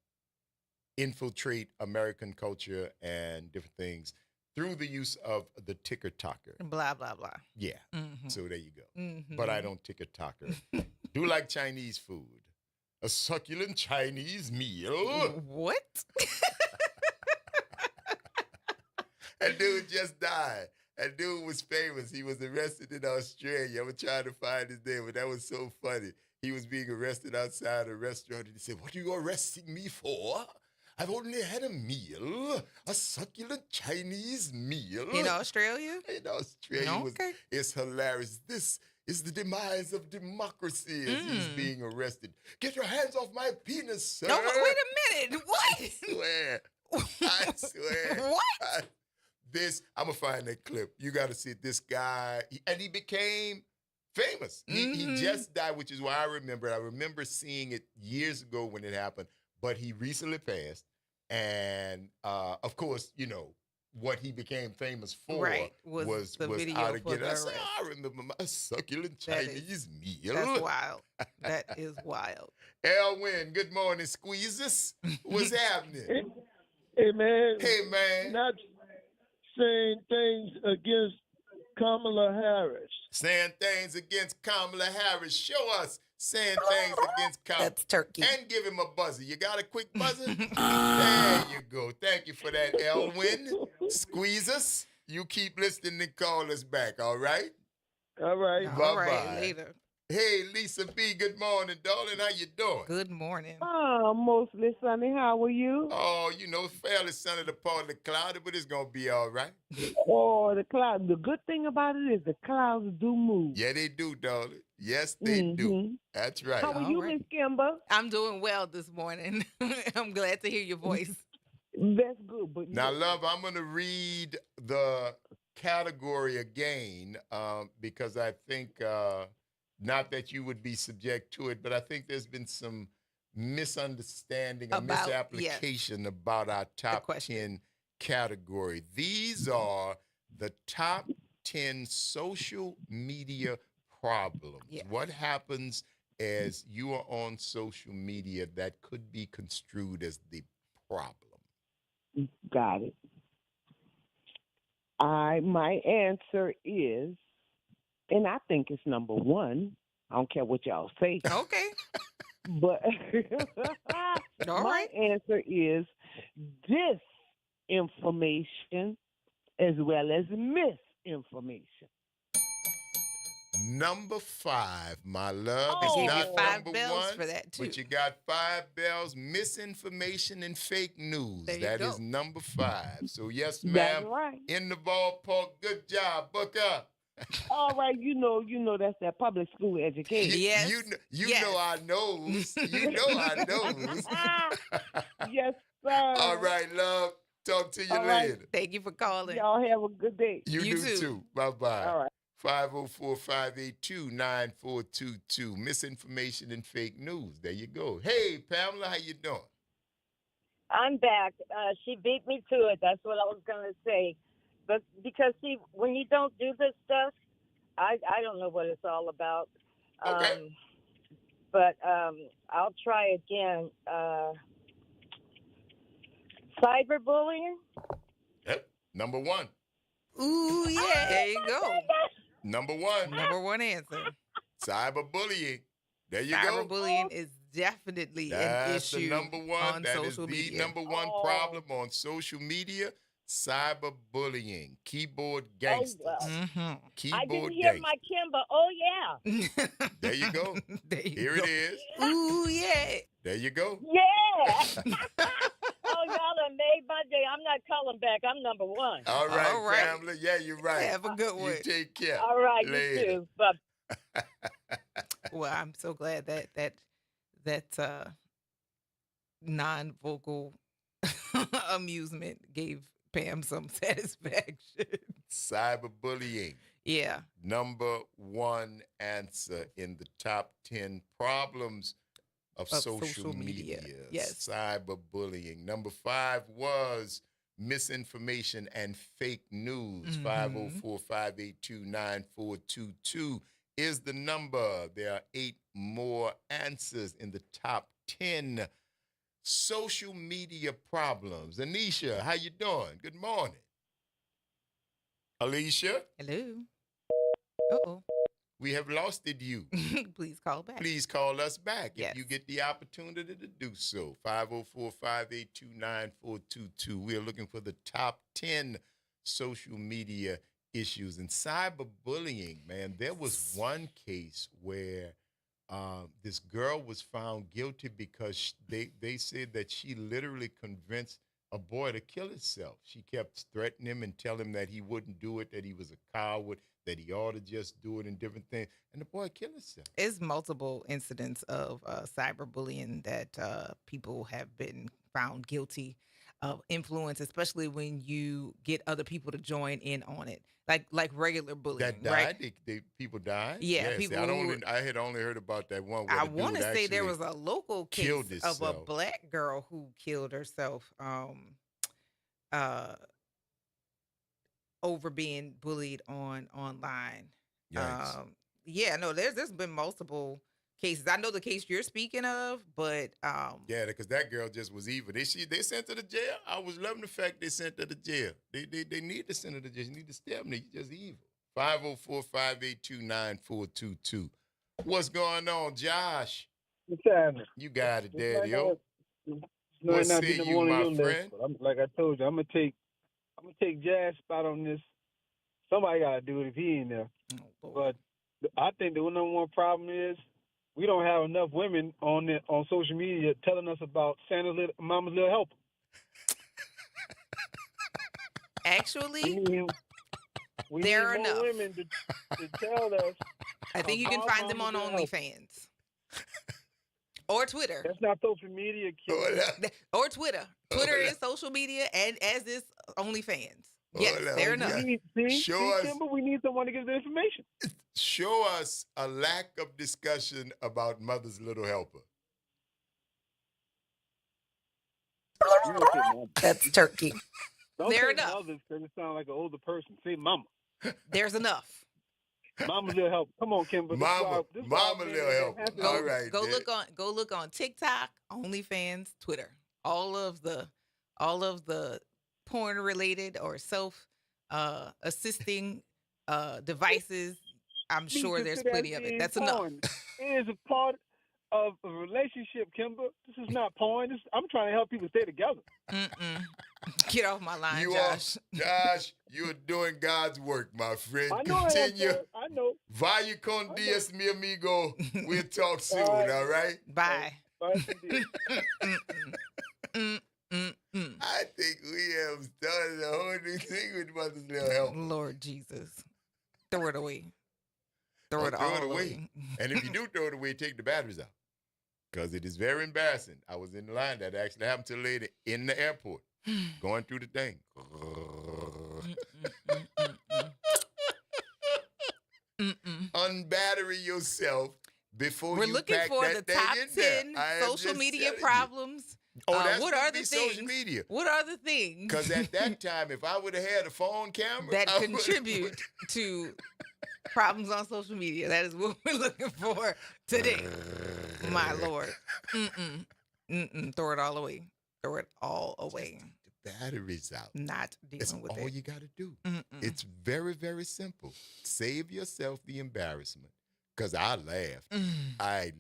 infiltrate American culture and different things through the use of the ticker-tocker.
Blah, blah, blah.
Yeah.
Mhm.
So there you go.
Mhm.
But I don't ticker-tocker. Do like Chinese food. A succulent Chinese meal.
What?
That dude just died. That dude was famous. He was arrested in Australia. I'm trying to find his name, but that was so funny. He was being arrested outside a restaurant, and he said, "What are you arresting me for? I've only had a meal, a succulent Chinese meal."
In Australia?
In Australia.
Okay.
It's hilarious. This is the demise of democracy as he's being arrested. Get your hands off my penis, sir.
No, but wait a minute. What?
I swear.
What?
I'm going to find that clip. You got to see this guy. And he became famous. He just died, which is why I remember it. I remember seeing it years ago when it happened, but he recently passed. And, of course, what he became famous for was
the video
how to
for
get
the
us.
arrest.
I remember my succulent Chinese meal.
That's wild. That is wild.
Elwin, good morning, Squeezes. What's happening?
Hey, man.
Hey, man.
Not saying things against Kamala Harris.
Saying things against Kamala Harris. Show us saying things against Kamala.
That's turkey.
And give him a buzzer. You got a quick buzzer? There you go. Thank you for that, Elwin. Squeeze us. You keep listening and call us back, all right?
All right.
Bye-bye.
Later.
Hey, Lisa B, good morning, darling. How you doing?
Good morning.
Oh, mostly sunny. How are you?
Oh, fairly sunny to partly cloudy, but it's going to be all right.
Oh, the clouds. The good thing about it is the clouds do move.
Yeah, they do, darling. Yes, they do. That's right.
How are you, Miss Kimber?
I'm doing well this morning. I'm glad to hear your voice.
That's good. But
Now, love, I'm going to read the category again because I think, not that you would be subject to it, but I think there's been some misunderstanding or misapplication about our top 10 category. These are the top 10 social media problems. What happens as you are on social media that could be construed as the problem?
Got it. My answer is, and I think it's number one. I don't care what y'all say.
Okay.
But my answer is disinformation as well as misinformation.
Number 5, my love.
I
It's
gave
not
you 5
number
bells
1,
for that, too.
but you got 5 bells. Misinformation and fake news.
There you
That
go.
is number 5. So yes, ma'am.
That's right.
In the ballpark. Good job. Book up.
All right, you know that's that public school education.
Yes.
You know I knows. You know I knows.
Yes, sir.
All right, love. Talk to you
All right.
later.
Thank you for calling.
Y'all have a good day.
You do too. Bye-bye.
All right.
504-582-9422. Misinformation and fake news. There you go. Hey, Pamela, how you doing?
I'm back. She beat me to it. That's what I was going to say. But because, see, when you don't do this stuff, I don't know what it's all about.
Okay.
But I'll try again. Cyberbullying?
Yep. Number 1.
Ooh, yeah. There you go.
Number 1.
Number 1 answer.
Cyberbullying. There you go.
Cyberbullying is definitely an
That's
issue
the number 1.
on
That is
social
the
media.
number 1 problem on social media. Cyberbullying. Keyboard gangsters. Keyboard
I didn't hear
gangsters.
my Kimber. Oh, yeah.
There you go. Here it is.
Ooh, yeah.
There you go.
Yeah. Oh, y'all done made my day. I'm not calling back. I'm number 1.
All right, family. Yeah, you're right.
Have a good one.
You take care.
All right,
Later.
you too. Bye.
Well, I'm so glad that non-vocal amusement gave Pam some satisfaction.
Cyberbullying.
Yeah.
Number 1 answer in the top 10 problems of social media.
Yes.
Cyberbullying. Number 5 was misinformation and fake news. 504-582-9422 is the number. There are 8 more answers in the top 10 social media problems. Anisha, how you doing? Good morning. Alicia?
Hello. Uh-oh.
We have lost you.
Please call back.
Please call us back
Yes.
if you get the opportunity to do so. 504-582-9422. We are looking for the top 10 social media issues. And cyberbullying, man, there was one case where this girl was found guilty because they said that she literally convinced a boy to kill himself. She kept threatening him and telling him that he wouldn't do it, that he was a coward, that he ought to just do it and different things. And the boy killed himself.
It's multiple incidents of cyberbullying that people have been found guilty of influence, especially when you get other people to join in on it, like regular bullying.
That died?
Right?
People died?
Yeah,
Yes.
people
I had only heard about that one. Where
I
the dude
want to say there
actually
was a local case
killed
of a
himself.
black girl who killed herself over being bullied online.
Yikes.
Yeah, no, there's been multiple cases. I know the case you're speaking of, but
Yeah, because that girl just was evil. They sent her to jail. I was loving the fact they sent her to jail. They need to send her to jail. You need to stab me. You're just evil. 504-582-9422. What's going on, Josh?
What's happening?
You got it, Daddy-o.
No,
What
not
say
be number
you,
one on
my
your
friend?
list. But like I told you, I'm gonna take Jazz's spot on this. Somebody gotta do it if he ain't there.
Oh,
but I think the number one problem is we don't have enough women on social media telling us about Mama's Little Helper.
Actually,
we
there are
need more
enough
women to tell us.
I think you can
about
find them on
Mama's Little Helper.
OnlyFans or Twitter.
That's not social media, kid.
Or Twitter. Twitter is social media, and as is OnlyFans. Yes, they're enough.
Kimber, we need someone to give the information.
Show us a lack of discussion about Mother's Little Helper.
That's turkey.
Don't
They're
say
enough.
mothers because it sounds like an older person. Say mama.
There's enough.
Mama's Little Helper. Come on, Kimber.
Mama Little Helper. All right.
Go look on TikTok, OnlyFans, Twitter. All of the porn related or self assisting devices. I'm sure there's plenty of it. That's enough.
It is a part of a relationship, Kimber. This is not porn. I'm trying to help people stay together.
Get off my line, Josh.
Josh, you're doing God's work, my friend.
I know.
Continue.
I know.
Vaya con Dios, mi amigo. We'll talk soon, all right?
Bye.
Bye.
I think we have started a whole new thing with Mother's Little Helper.
Lord Jesus. Throw it away. Throw it away.
And if you do throw it away, take the batteries out. Because it is very embarrassing. I was in the line. That actually happened to a lady in the airport going through the thing. Unbattery yourself before
We're
you
looking
pack
for
that
the
thing
top
in there.
10
I am
social
just
media
telling you.
problems.
That's
what
gonna
are the
be
things?
social media.
What are the things?
Because at that time, if I would have had a phone camera,
that
I would've-
contribute to problems on social media. That is what we're looking for today. My Lord. Throw it all away. Throw it all away.
The batteries out.
Not dealing
It's
with
all
it.
you got to do. It's very, very simple. Save yourself the embarrassment. Because I laughed. I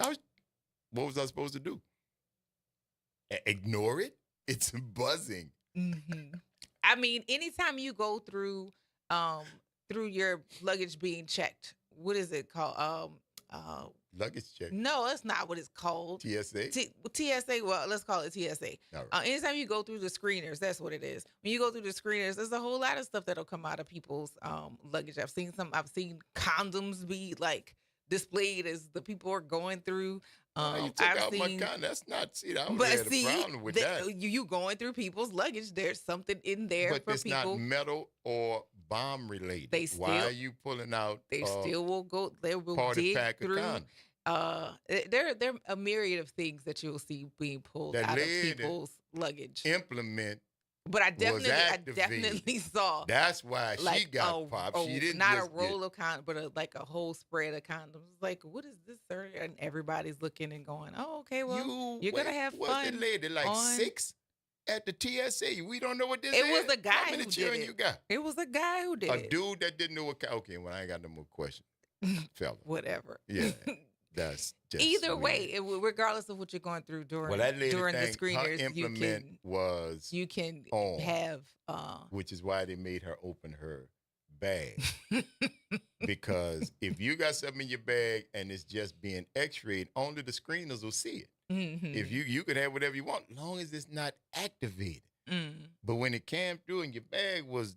laughed. What was I supposed to do? Ignore it? It's buzzing.
I mean, anytime you go through your luggage being checked, what is it called?
Luggage check.
No, that's not what it's called.
TSA?
TSA, well, let's call it TSA.
All right.
Anytime you go through the screeners, that's what it is. When you go through the screeners, there's a whole lot of stuff that'll come out of people's luggage. I've seen condoms be like displayed as the people are going through.
You took out my condom. That's not, I don't have a problem with that.
You going through people's luggage, there's something in there
But
for
it's
people.
not metal or bomb related. Why are you pulling out
They still will go. They will
party
dig
pack of
through.
condoms?
There are a myriad of things that you'll see being pulled
That
out of
lady
people's luggage.
Implement.
But I
was activated.
definitely saw.
That's why she
like
got popped. She didn't
not
just
a roll of condoms, but like a whole spread of condoms. Like, what is this, sir? And everybody's looking and going, "Oh, okay, well, you're gonna have fun."
Was the lady like
on...
6 at the TSA? We don't know what this is.
It was a guy
How many
who
children
did it.
you got?
It was a guy who did
a
it.
A dude that didn't know what. Okay, well, I ain't got no more questions. Fella.
Whatever.
Yeah. That's just
either way, regardless of what you're going through during the screeners, you can have
which is why they made her open her bag. Because if you got something in your bag and it's just being x-rayed, only the screeners will see it. If you can have whatever you want, as long as it's not activated. But when it came through and your bag was,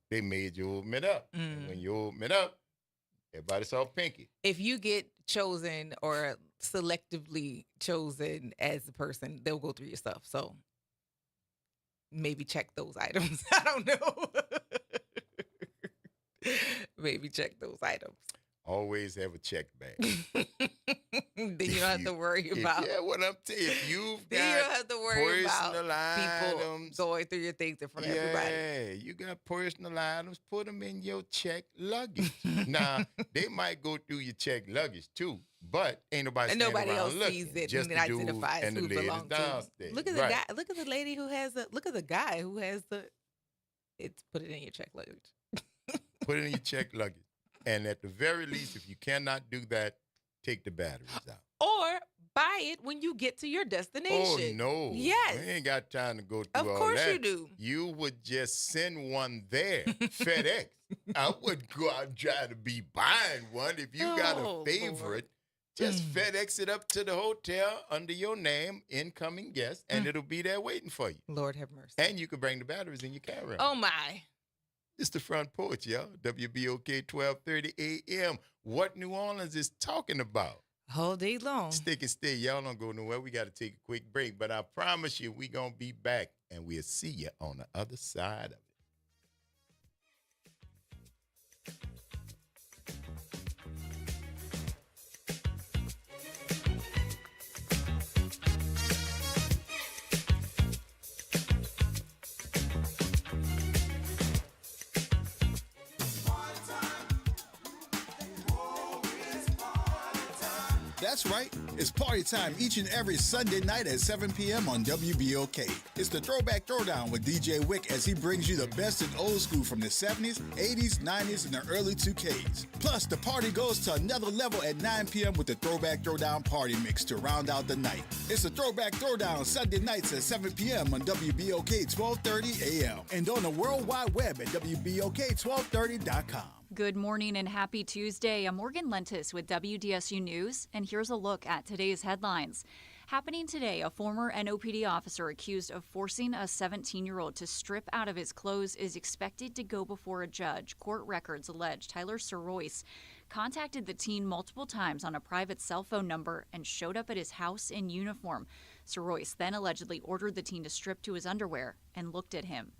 they made you open it up. And when you open it up, everybody saw pinky.
If you get chosen or selectively chosen as a person, they'll go through your stuff. So maybe check those items. I don't know. Maybe check those items.
Always have a check bag.
Then you don't have to worry about.
Yeah, what I'm telling you, you've got
you don't have to worry about people
items.
going through your things in front of everybody.
Yeah, you got personal items. Put them in your checked luggage. Now they might go through your checked luggage too, but ain't nobody.
And nobody else
looking,
sees it
just
and identifies who belongs to. Look at the guy. Look at the lady who has the. Look at the guy who has the. It's put it in your checked luggage.
Put it in your checked luggage. And at the very least, if you cannot do that, take the batteries out.
Or buy it when you get to your destination.
Oh, no.
Yes.
We ain't got time to go through all that.
Of course you do.
You would just send one there, FedEx. I wouldn't go out and try to be buying one. If you got a favorite, just FedEx it up to the hotel under your name, incoming guest, and it'll be there waiting for you.
Lord have mercy.
And you can bring the batteries in your car.
Oh, my.
It's the Front Porch, y'all. WBOK 1230 AM. What New Orleans is talking about.
All day long.
Stick and stay. Y'all don't go nowhere. We got to take a quick break. But I promise you, we going to be back, and we'll see you on the other side of it.
That's right. It's party time each and every Sunday night at 7 p.m. on WBOK. It's the Throwback Throwdown with DJ Wick as he brings you the best in old school from the 70s, 80s, 90s, and the early 2Ks. Plus, the party goes to another level at 9 p.m. with the Throwback Throwdown Party Mix to round out the night. It's the Throwback Throwdown Sunday nights at 7 p.m. on WBOK 1230 AM and on the World Wide Web at WBOK1230.com.
Good morning and happy Tuesday. I'm Morgan Lentis with WDSU News, and here's a look at today's headlines. Happening today, a former NOPD officer accused of forcing a 17-year-old to strip out of his clothes is expected to go before a judge. Court records allege Tyler Sirois contacted the teen multiple times on a private cell phone number and showed up at his house in uniform. Sirois then allegedly ordered the teen to strip to his underwear and looked at him.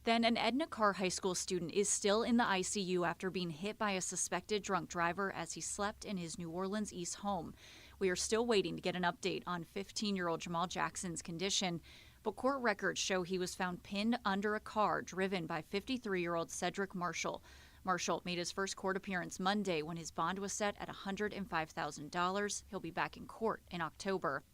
Then an Edna Carr High School student is still in the ICU after being hit by a suspected drunk driver as he slept in his New Orleans East home. We are still waiting to get an update on 15-year-old Jamal Jackson's condition, but court records show he was found pinned under a car driven by 53-year-old Cedric Marshall. Marshall made his first court appearance Monday when his bond was set at $105,000. He'll be back in court in October.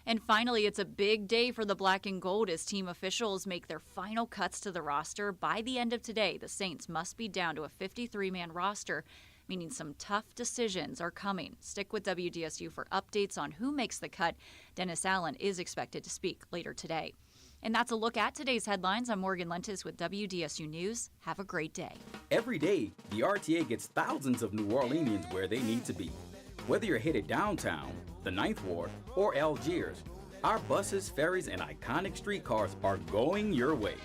And finally, it's a big day for the Black and Gold as team officials make their final cuts to the roster. By the end of today, the Saints must be down to a 53-man roster, meaning some tough decisions are coming. Stick with WDSU for updates on who makes the cut. Dennis Allen is expected to speak later today. And that's a look at today's headlines. I'm Morgan Lentis with WDSU News. Have a great day.
Every day, the RTA gets thousands of New Orleanians where they need to be. Whether you're headed downtown, the Ninth Ward, or Algiers, our buses, ferries, and iconic streetcars are going your way.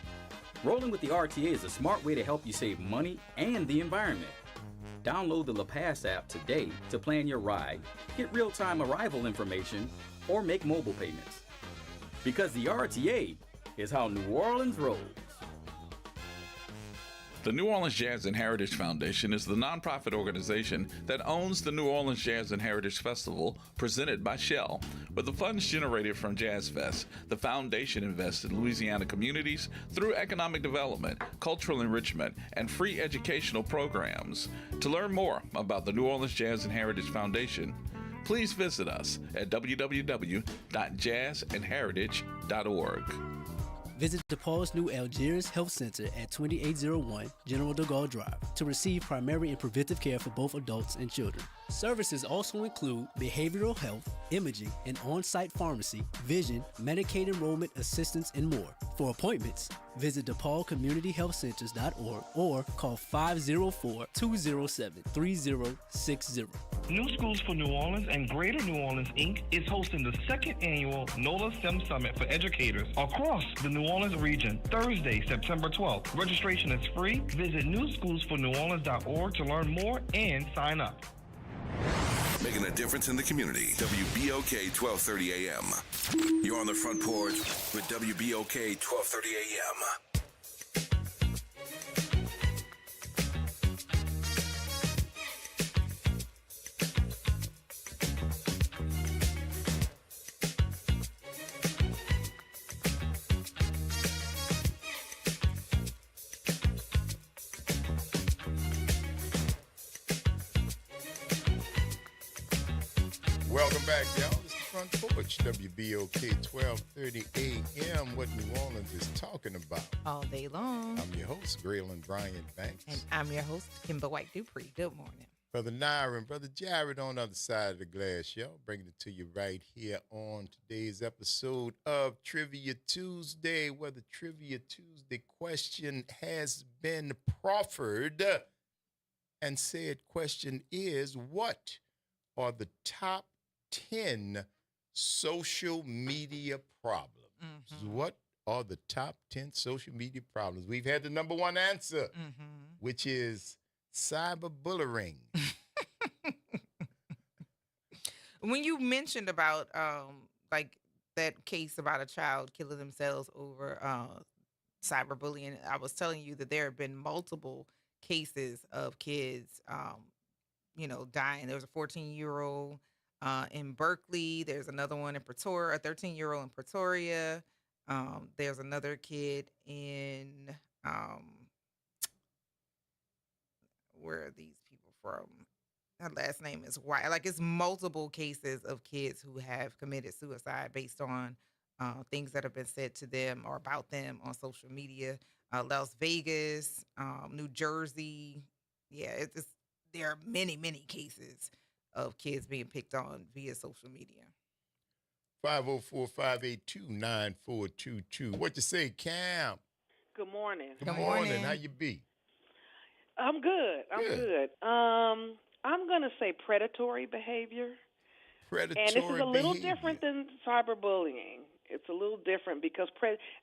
Rolling with the RTA is a smart way to help you save money and the environment. Download the La Pass app today to plan your ride, get real-time arrival information, or make mobile payments. Because the RTA is how New Orleans rolls.
The New Orleans Jazz and Heritage Foundation is the nonprofit organization that owns the New Orleans Jazz and Heritage Festival presented by Shell. With the funds generated from Jazz Fest, the foundation invests in Louisiana communities through economic development, cultural enrichment, and free educational programs. To learn more about the New Orleans Jazz and Heritage Foundation, please visit us at www.jazzandheritage.org.
Visit DePaul's new Algiers Health Center at 2801 General de Gaulle Drive to receive primary and preventive care for both adults and children. Services also include behavioral health, imaging, an on-site pharmacy, vision, Medicaid enrollment assistance, and more. For appointments, visit DePaulCommunityHealthCenters.org or call 504-207-3060.
New Schools for New Orleans and Greater New Orleans, Inc. is hosting the second annual NOLA STEM Summit for educators across the New Orleans region, Thursday, September 12th. Registration is free. Visit newschoolsforneworleans.org to learn more and sign up.
Making a difference in the community. WBOK 1230 AM. You're on the Front Porch with WBOK 1230 AM.
Welcome back, y'all. It's the Front Porch, WBOK 1230 AM. What New Orleans is talking about.
All day long.
I'm your host, Graylin Bryant Banks.
And I'm your host, Kimber White Dupree. Good morning.
Brother Nair and Brother Jared on the other side of the glass, y'all. Bringing it to you right here on today's episode of Trivia Tuesday, where the Trivia Tuesday question has been proffered. And said question is, what are the top 10 social media problems? What are the top 10 social media problems? We've had the number one answer, which is cyberbullying.
When you mentioned about like that case about a child killing themselves over cyberbullying, I was telling you that there have been multiple cases of kids dying. There was a 14-year-old in Berkeley. There's another one in Pretoria, a 13-year-old in Pretoria. There's another kid in where are these people from? Her last name is White. Like, it's multiple cases of kids who have committed suicide based on things that have been said to them or about them on social media. Las Vegas, New Jersey. Yeah, there are many, many cases of kids being picked on via social media.
504-582-9422. What you say, Cam?
Good morning.
Good morning. How you be?
I'm good. I'm going to say predatory behavior.
Predatory
And this is a little
behavior.
different than cyberbullying. It's a little different because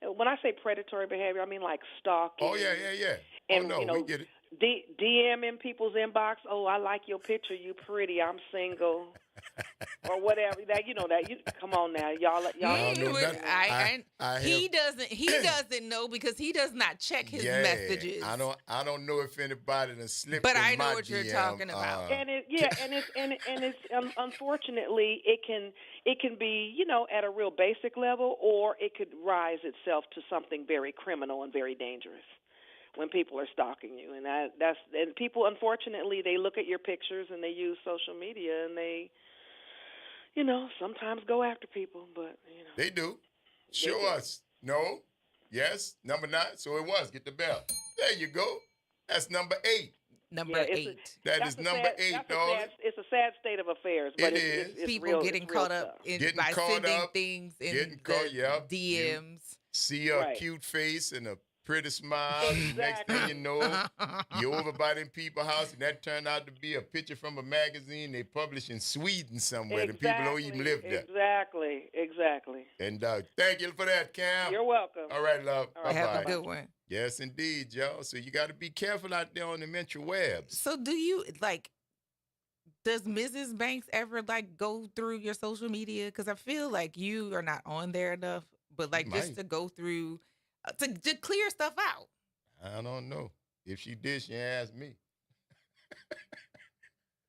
when I say predatory behavior, I mean like stalking.
Oh, yeah.
And,
we get it.
DM in people's inbox. Oh, I like your picture. You pretty. I'm single. Or whatever. Come on now, y'all.
He doesn't know because he does not check his messages.
I don't know if anybody done slipped.
But
in
I know
my
what you're
DM,
talking about.
Unfortunately it can be at a real basic level, or it could rise itself to something very criminal and very dangerous when people are stalking you. And and people, unfortunately, they look at your pictures and they use social media and they sometimes go after people, but
they do. Show us. No. Yes. Number 9. So it was. Get the bell. There you go. That's number 8.
Number 8.
That is number 8, dog.
It's a sad state of affairs. But it's
people
real,
getting caught up by sending things in DMs.
See a cute face and a pretty smile. Next thing you know, you're over by them people's house, and that turned out to be a picture from a magazine they publish in Sweden somewhere. The people don't even live there.
Exactly.
And thank you for that, Cam.
You're welcome.
All right, love.
All right, have a good one.
Yes, indeed, y'all. So you got to be careful out there on the interwebs.
So do you, does Mrs. Banks ever, go through your social media? Because I feel like you are not on there enough, but, just to go through... To clear stuff out.
I don't know. If she did, she asked me.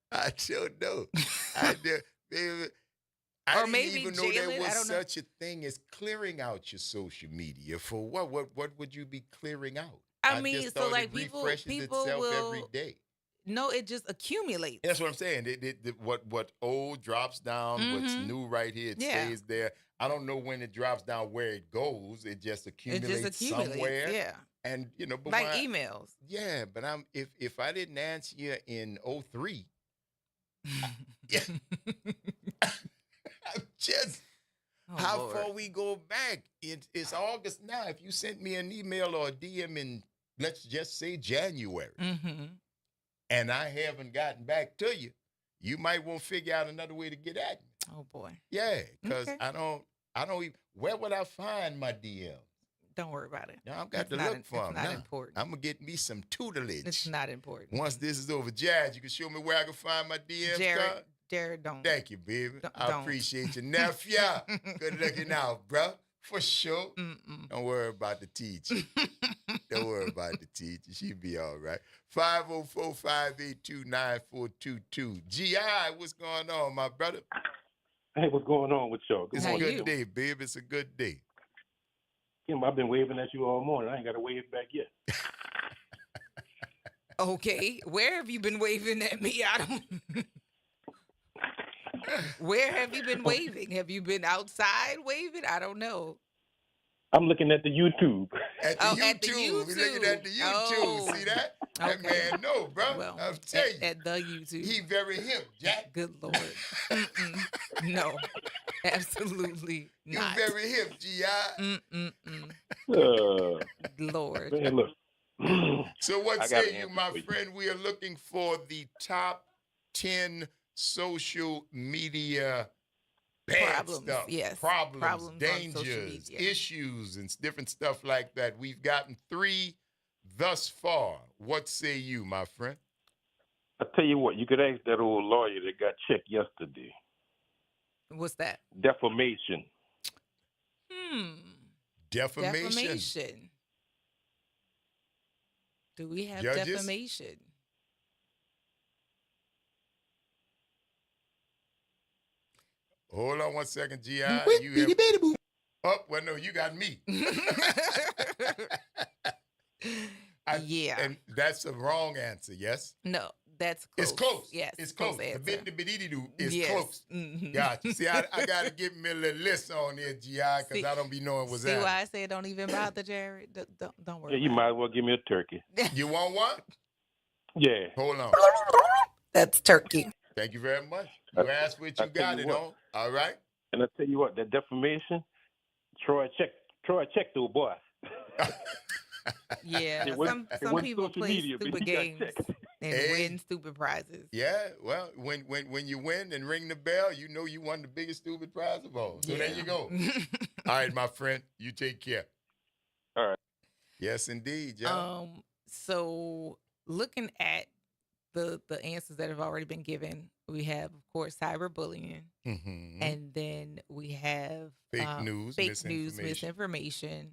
I don't know. I didn't even know there was such a thing as clearing out your social media. For what? What would you be clearing out?
I mean,
just
so
it
people
itself
will,
every day.
No, it just accumulates.
That's what I'm saying. What old drops down, what's new right here, it stays there. I don't know when it drops down where it goes. It just accumulates somewhere.
Yeah.
And but
emails.
Yeah, but if I didn't answer you in 2003, I'm just how far we go back. It's August now. If you sent me an email or a DM in, let's just say, January, and I haven't gotten back to you, you might want to figure out another way to get at me.
Oh boy.
Yeah, because I don't even, where would I find my DM?
Don't worry about it.
Now I've got to look for them.
It's not important.
I'm going to get me some tutelage.
It's not important.
Once this is over, Jazz, you can show me where I can find my DMs.
Jared, don't.
Thank you, baby. I appreciate you. Nephew, good looking out, bro. For sure. Don't worry about the teacher. Don't worry about the teacher. She'll be all right. 504-582-9422. G.I., what's going on, my brother?
Hey, what's going on with y'all?
It's a good day, babe. It's a good day.
Kim, I've been waving at you all morning. I ain't got to wave back yet.
Okay. Where have you been waving at me? I don't... Where have you been waving? Have you been outside waving? I don't know.
I'm looking at the YouTube.
At the YouTube. We're looking at the YouTube.
Oh.
See that? That man, no, bro.
Well,
I'll tell you.
at the YouTube.
He very hip, Jack.
Good Lord. Mm-mm. No, absolutely
You
not.
very hip, G.I.
Lord.
Man, look.
So what
I got
say
an
you,
answer
my
for you.
friend? We are looking for the top 10 social media bad
Problems,
stuff.
yes.
Problems,
Problems on social
dangers,
media.
issues, and different stuff like that. We've gotten 3 thus far. What say you, my friend?
I tell you what, you could ask that old lawyer that got checked yesterday.
What's that?
Defamation.
Defamation.
Do we have
Judges?
defamation?
Hold on one second, G.I. Oh, well, no, you got me.
Yeah.
And that's a wrong answer, yes?
No, that's close.
It's close.
Yes.
It's close. The
answer.
bit-the-bit-dee-doo is
Yes.
close.
Mhm.
Gotcha. See, I got to give me a little list on there, G.I., because I don't be knowing what's
See
happening.
why I said don't even bother, Jared? Don't worry.
Yeah, you might as well give me a turkey.
You want one?
Yeah.
Hold on.
That's turkey.
Thank you very much. You asked what you got it on. All right.
And I tell you what, that defamation, Troy checked the boy.
Yeah,
It wasn't
some people
social
play
media, but
stupid
he got
games
checked.
and win stupid prizes.
Yeah, well, when you win and ring the bell, you know you won the biggest stupid prize of all. So there you go. All right, my friend, you take care.
All right.
Yes, indeed, John.
So looking at the answers that have already been given, we have, of course, cyberbullying, and then we have
Fake news,
misinformation,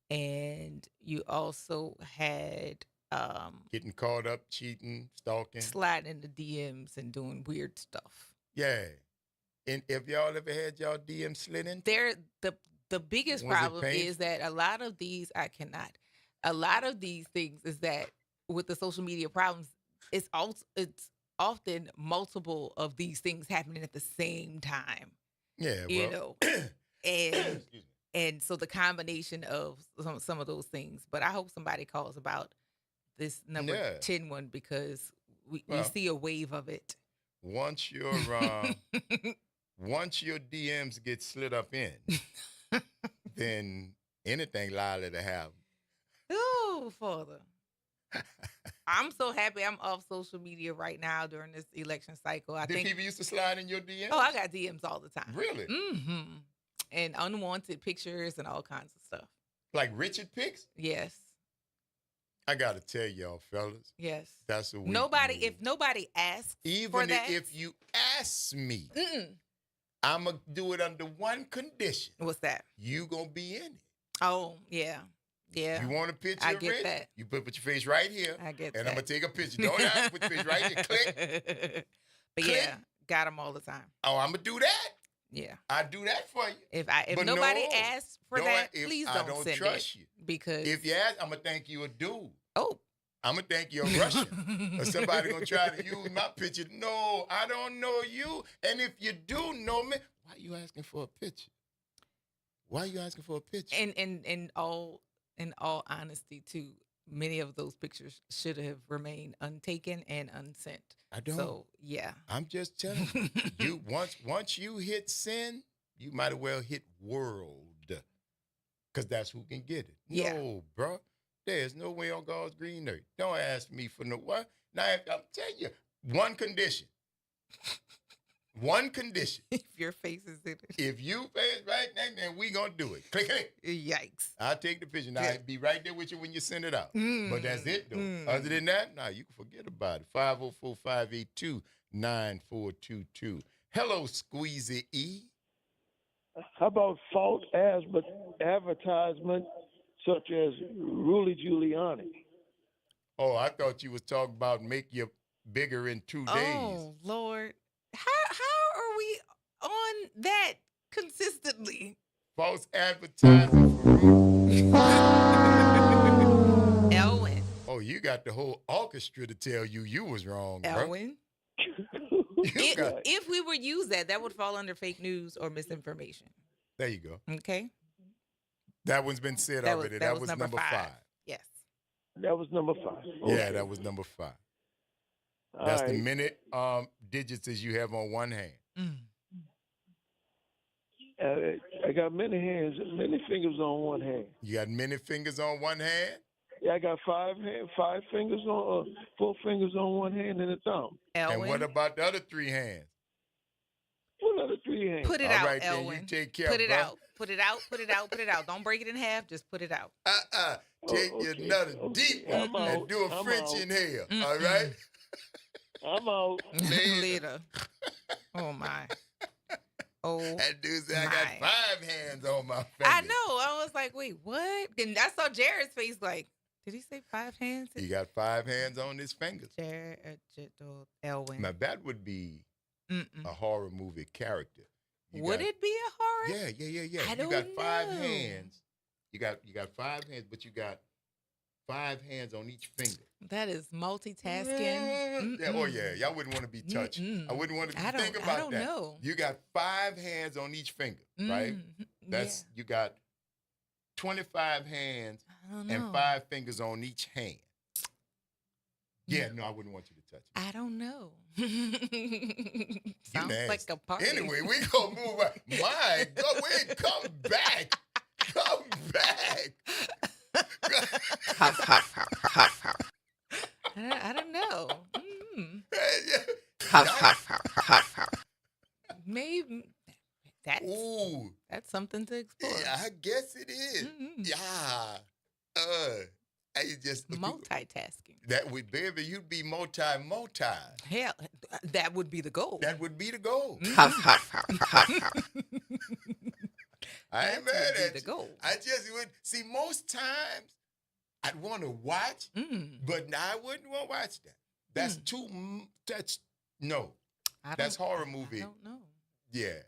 and you also had
getting caught up, cheating, stalking,
sliding into DMs and doing weird stuff.
Yeah, and if y'all ever had y'all DM slid in,
The biggest
Was it
problem
painful?
is that a lot of these things is that with the social media problems, it's often multiple of these things happening at the same time.
Yeah,
You
well.
know, and so the combination of some of those things. But I hope somebody calls about this number
Yeah.
10 one, because we
Well.
see a wave of it.
once your DMs get slid up in, then anything liable to happen.
Oh, Father. I'm so happy I'm off social media right now during this election cycle. I
Did
think
people used to slide in your DMs?
Oh, I got DMs all the time.
Really?
Mm-hmm. And unwanted pictures and all kinds of stuff.
Like Richard pics?
Yes.
I got to tell y'all, fellas.
Yes.
That's a weak
Nobody,
move.
if nobody asks for
Even
that,
if you ask me, I'm going to do it under one condition.
What's that?
You going to be in it.
Oh, yeah. Yeah.
You want a picture
I
of
get
Rich?
that.
You put your face right here.
I get
and
that.
I'm going to take a picture. Don't have to put your face right here. Click.
But
Click.
yeah, got them all the time.
Oh, I'm going to do that.
Yeah.
I do that for you.
If
But
nobody
no,
asks for
don't-
that,
if
please
I
don't
don't
send
trust
it.
you.
Because
If you ask, I'm going to think you a dude.
Oh.
I'm going to think you're a Russian. Or somebody going to try to use my picture. No, I don't know you. And if you do know me, why are you asking for a picture? Why are you asking for a picture?
And in all honesty, too, many of those pictures should have remained untaken and unsent.
I don't.
So yeah.
I'm just telling you. You once you hit send, you might as well hit world. Because that's who can get it.
Yeah.
No, bro. There's no way on God's green earth. Don't ask me for no what. Now, I'm telling you, one condition. One condition.
If your face is in it.
If you face right now, then we gonna do it. Click, click.
Yikes.
I'll take the picture. Now, I'll be right there with you when you send it out. But that's it, though.
Mm.
Other than that, nah, you can forget about it. 504-582-9422. Hello, Squeezy E.
How about false advertisement such as Rudy Giuliani?
Oh, I thought you was talking about make you bigger in 2 days.
Oh, Lord. How are we on that consistently?
False advertising for
Elwin.
Oh, you got the whole orchestra to tell you was wrong, bro.
Elwin. If we would use that would fall under fake news or misinformation.
There you go.
Okay.
That one's been said already. That was number 5.
Yes.
That was number 5. Okay.
Yeah, that was number 5.
All
That's
right.
the minute digits as you have on one hand.
I got many hands, many fingers on one hand.
You got many fingers on one hand?
Yeah, I got 5 fingers on, 4 fingers on one hand and a thumb.
Elwin.
And what about the other 3 hands?
What other 3 hands?
Put it
All
out,
right, then
Elwin.
you take care,
Put it
bro.
out. Put it out. Put it out. Put it out. Don't break it in half. Just put it out.
Take your another deep one and do a French inhale. All right?
I'm out.
Later. Oh, my. Oh,
that dude said, I got 5 hands on my fingers.
I know. I was like, wait, what? And I saw Jared's face like, did he say 5 hands?
He got 5 hands on his fingers.
Jared, Elwin.
Now, that would be a horror movie character.
Would it be a horror?
Yeah.
I
You
don't
got 5
know.
hands. You got 5 hands, but you got 5 hands on each finger.
That is multitasking.
Yeah. Y'all wouldn't want to be touched. I wouldn't want to think about that.
I don't know.
You got 5 hands on each finger, right? That's you got 25 hands and 5 fingers on each hand. Yeah, no, I wouldn't want you to touch it.
I don't know. Sounds
nasty.
like a party.
Anyway, we gonna move on. My God, wait, come back. Come back.
I don't know. Maybe that's something to explore.
Yeah, I guess it is. Yeah. I just
multitasking.
That would, baby, you'd be multi.
Hell, that would be the goal.
That would be the goal. I ain't mad at you.
Goal.
I just would see most times I'd want to watch, but I wouldn't want to watch that. That's that's horror movie.
I don't know.
Yeah.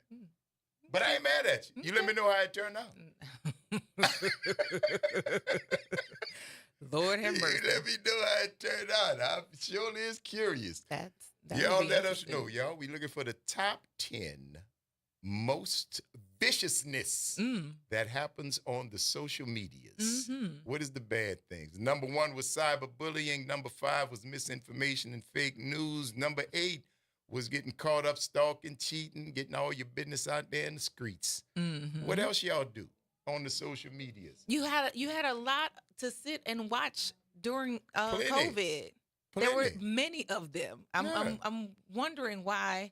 But I ain't mad at you. You let me know how it turned out.
Lord have mercy.
You let me know how it turned out. I surely is curious. Y'all let us know, y'all. We looking for the top 10 most viciousness that happens on the social medias. What is the bad things? Number 1 was cyberbullying. Number 5 was misinformation and fake news. Number 8 was getting caught up stalking, cheating, getting all your business out there in the streets. What else y'all do on the social medias?
You had a lot to sit and watch during COVID. There were many of them. I'm wondering why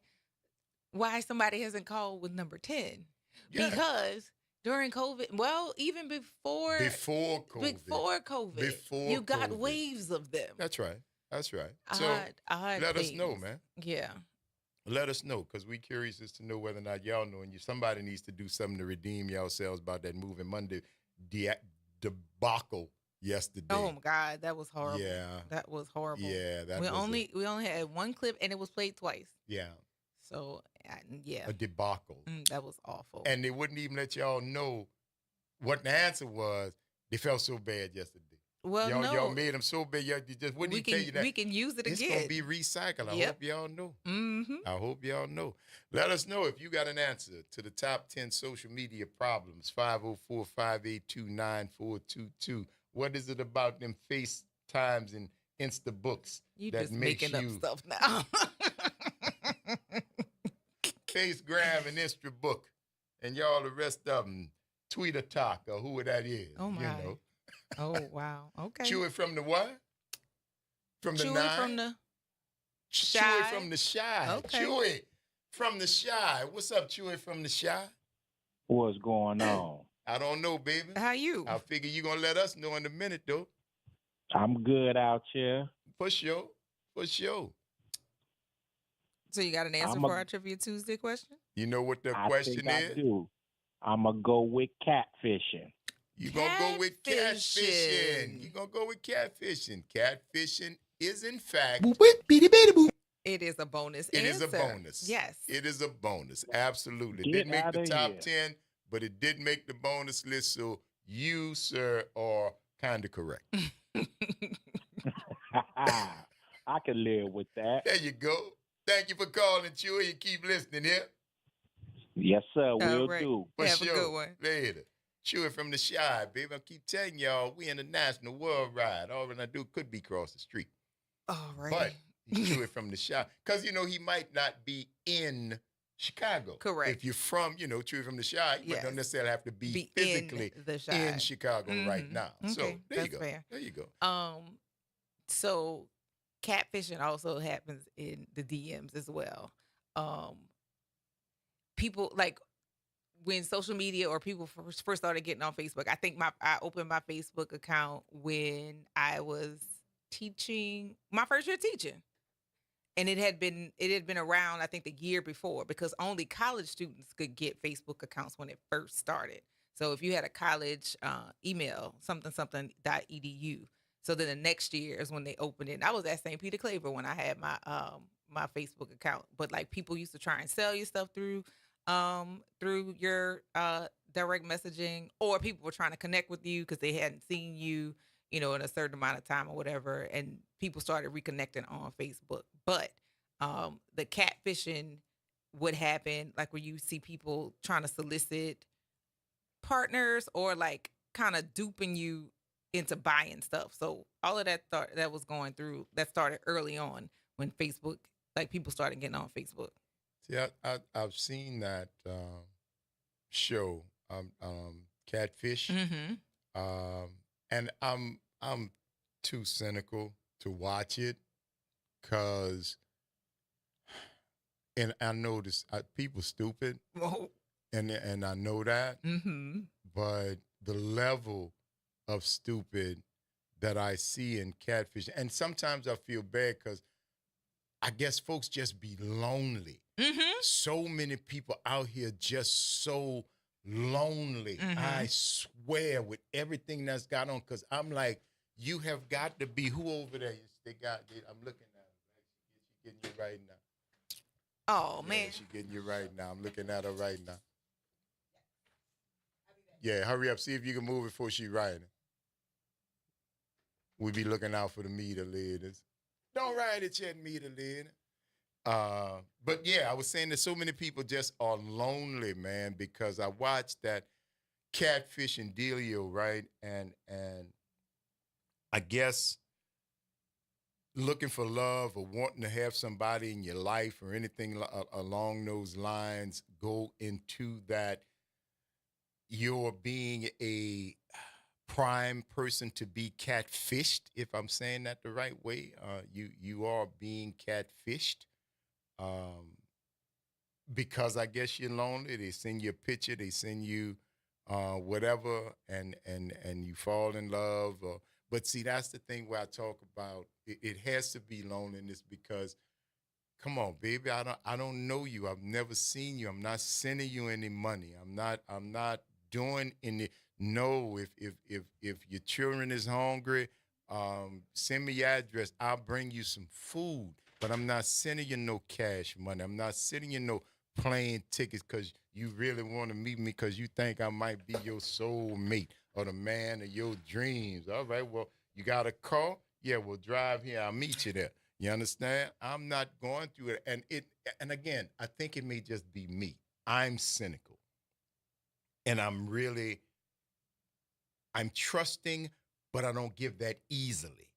somebody hasn't called with number 10.
Yeah.
Because during COVID, well, even before COVID, you got waves of them.
That's right. So let us know, man.
Yeah.
Let us know, because we curious as to know whether or not y'all know, and somebody needs to do something to redeem yourselves about that moving Monday debacle yesterday.
Oh my God, that was horrible.
Yeah,
that was horrible.
Yeah,
we only had one clip, and it was played twice.
Yeah.
So yeah,
a debacle.
That was awful.
And they wouldn't even let y'all know what the answer was. They felt so bad yesterday.
Well,
y'all made them so bad. Y'all just wouldn't even tell you that.
We can use it again.
It's gonna be recycled. I hope y'all know. I hope y'all know. Let us know if you got an answer to the top 10 social media problems. 504-582-9422. What is it about them FaceTimes and Instabooks that
just
makes
making up stuff now?
Facegram and Instabook, and y'all the rest of them, Tweeter Talk or who that is.
Oh my!
You know.
Oh wow! Okay.
Chewy from the what? From the
Chewy
9?
from the Shy.
Chewy from the Shy.
Okay.
Chewy from the Shy. What's up, Chewy from the Shy?
What's going on?
I don't know, baby.
How you?
I figure you gonna let us know in a minute, though.
I'm good out here.
For sure.
So you got an answer for our Trivia Tuesday question?
You know what the question is?
I do. I'm going to go with catfishing.
You going to go with catfishing. You going to go with catfishing. Catfishing is, in fact...
It is a bonus
It
answer.
is a bonus.
Yes.
It is a bonus. Absolutely.
Get
Didn't make the
outta
top
here.
10, but it did make the bonus list, so you, sir, are kind of correct.
I can live with that.
There you go. Thank you for calling, Chewy. You keep listening here.
Yes, sir.
All
Will
right.
do.
For
Have
sure.
a good one.
Later. Chewy from the Shy, baby. I keep telling y'all, we international worldwide. All that I do could be cross the street.
All right.
But Chewy from the Shy. Because, he might not be in Chicago.
Correct.
If you're from, Chewy from the Shy, you don't necessarily have to be physically
in the Shy.
in Chicago right now.
Okay,
So there you go.
fair.
There you go.
So catfishing also happens in the DMs as well. People like when social media or people first started getting on Facebook. I think I opened my Facebook account when I was teaching my first year teaching. And it had been around, I think, the year before, because only college students could get Facebook accounts when it first started. So if you had a college email, something.edu. So then the next year is when they opened it. And I was at St. Peter Claver when I had my my Facebook account. But like people used to try and sell you stuff through your direct messaging, or people were trying to connect with you because they hadn't seen you, in a certain amount of time or whatever. And people started reconnecting on Facebook. But the catfishing would happen, like where you see people trying to solicit partners or like kind of duping you into buying stuff. So all of that that was going through, that started early on when Facebook, like people started getting on Facebook.
See, I've seen that show, Catfish, and I'm too cynical to watch it, cause, and I know this, people stupid, and I know that, but the level of stupid that I see in Catfish, and sometimes I feel bad because I guess folks just be lonely. So many people out here just so lonely. I swear, with everything that's got on, because I'm like, you have got to be, who over there? I'm looking at her. She's getting you right now.
Oh, man.
She's getting you right now. I'm looking at her right now. Yeah, hurry up. See if you can move it before she writing. We be looking out for the meter ladies. Don't write it yet, meter lady. But yeah, I was saying that so many people just are lonely, man, because I watched that Catfish and dealio, right? And I guess looking for love or wanting to have somebody in your life or anything along those lines go into that you're being a prime person to be catfished, if I'm saying that the right way. You are being catfished because I guess you're lonely. They send you a picture, they send you whatever, and you fall in love. But see, that's the thing where I talk about it has to be loneliness, because come on, baby, I don't know you. I've never seen you. I'm not sending you any money. I'm not doing any. No, if your children is hungry, send me your address. I'll bring you some food. But I'm not sending you no cash money. I'm not sending you no plane tickets because you really want to meet me because you think I might be your soul mate or the man of your dreams. All right, well, you got a car? Yeah, we'll drive here. I'll meet you there. You understand? I'm not going through it. And again, I think it may just be me. I'm cynical. And I'm trusting, but I don't give that easily.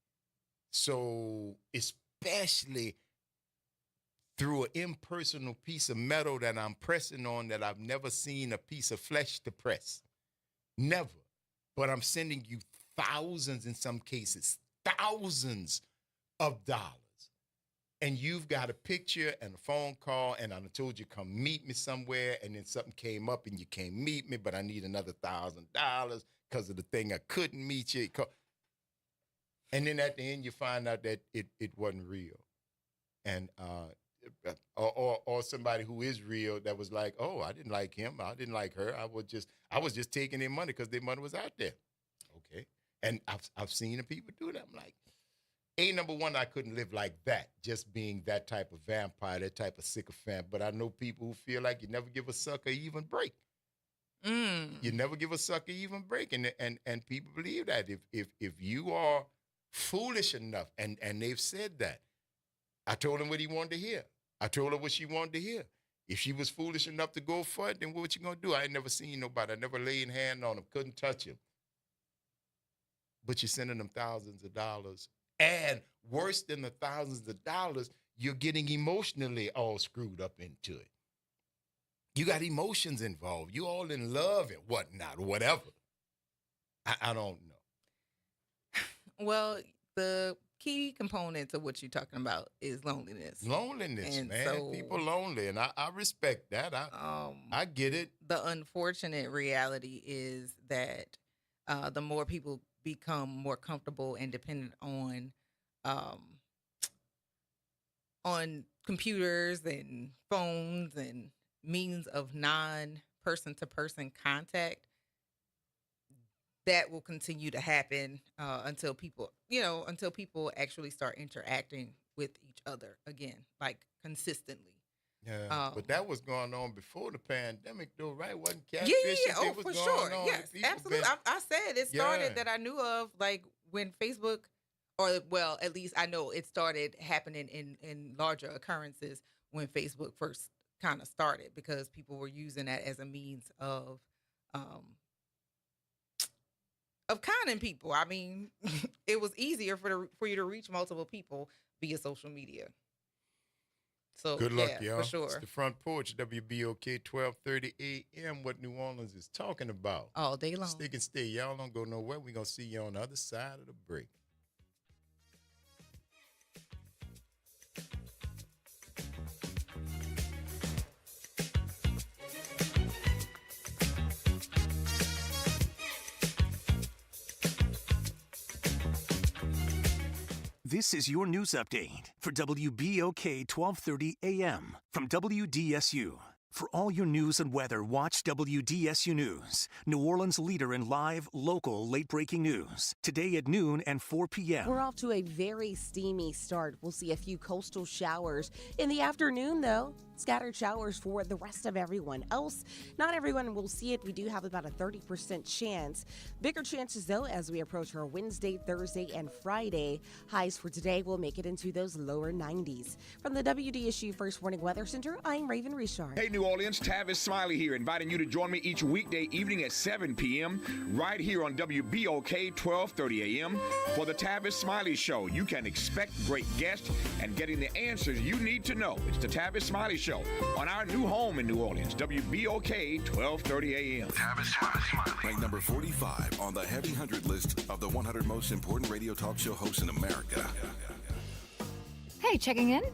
So especially through an impersonal piece of metal that I'm pressing on that I've never seen a piece of flesh to press. Never. But I'm sending you thousands, in some cases, thousands of dollars. And you've got a picture and a phone call, and I told you come meet me somewhere, and then something came up and you can't meet me, but I need another $1,000 because of the thing I couldn't meet you. And then at the end you find out that it wasn't real. And or somebody who is real that was like, oh, I didn't like him, I didn't like her, I was just taking their money because their money was out there. Okay. And I've seen the people do that. I'm like, number one, I couldn't live like that, just being that type of vampire, that type of sycophant. But I know people who feel like you never give a sucker even break. You never give a sucker even break. And people believe that. If you are foolish enough, and they've said that. I told him what he wanted to hear. I told her what she wanted to hear. If she was foolish enough to go for it, then what you gonna do? I ain't never seen nobody. I never laid hand on him, couldn't touch him. But you're sending them thousands of dollars. And worse than the thousands of dollars, you're getting emotionally all screwed up into it. You got emotions involved. You all in love and whatnot, whatever. I don't know.
Well, the key component of what you're talking about is loneliness.
Loneliness,
And
man.
so,
People lonely, and I respect that. I get it.
The unfortunate reality is that the more people become more comfortable and dependent on computers and phones and means of non-person to person contact, that will continue to happen until people actually start interacting with each other again, like consistently.
Yeah, but that was going on before the pandemic, though, right? Wasn't catfishing?
Yeah. Oh, for sure. Yes, absolutely. I said it started that I knew of, like when Facebook, or well, at least I know it started happening in larger occurrences when Facebook first kind of started, because people were using that as a means of conning people. I mean, it was easier for you to reach multiple people via social media. So
good luck,
yeah,
y'all.
for sure.
It's the Front Porch, WBOK, 12:30 a.m. What New Orleans is talking about
all day long.
Stick and stay. Y'all don't go nowhere. We're gonna see you on the other side of the break.
This is your news update for WBOK 1230 AM from WDSU. For all your news and weather, watch WDSU News, New Orleans' leader in live, local, late-breaking news. Today at noon and 4 p.m.
We're off to a very steamy start. We'll see a few coastal showers. In the afternoon, though, scattered showers for the rest of everyone else. Not everyone will see it. We do have about a 30% chance. Bigger chances, though, as we approach our Wednesday, Thursday, and Friday. Highs for today will make it into those lower 90s. From the WDSU First Warning Weather Center, I'm Raven Richard.
Hey, New Orleans, Tavis Smiley here, inviting you to join me each weekday evening at 7 p.m. right here on WBOK 1230 a.m. for the Tavis Smiley Show. You can expect great guests and getting the answers you need to know. It's the Tavis Smiley Show on our new home in New Orleans, WBOK 1230 a.m.
Tavis Smiley. Ranked number 45 on the Heavy 100 list of the 100 most important radio talk show hosts in America.
Hey, checking in?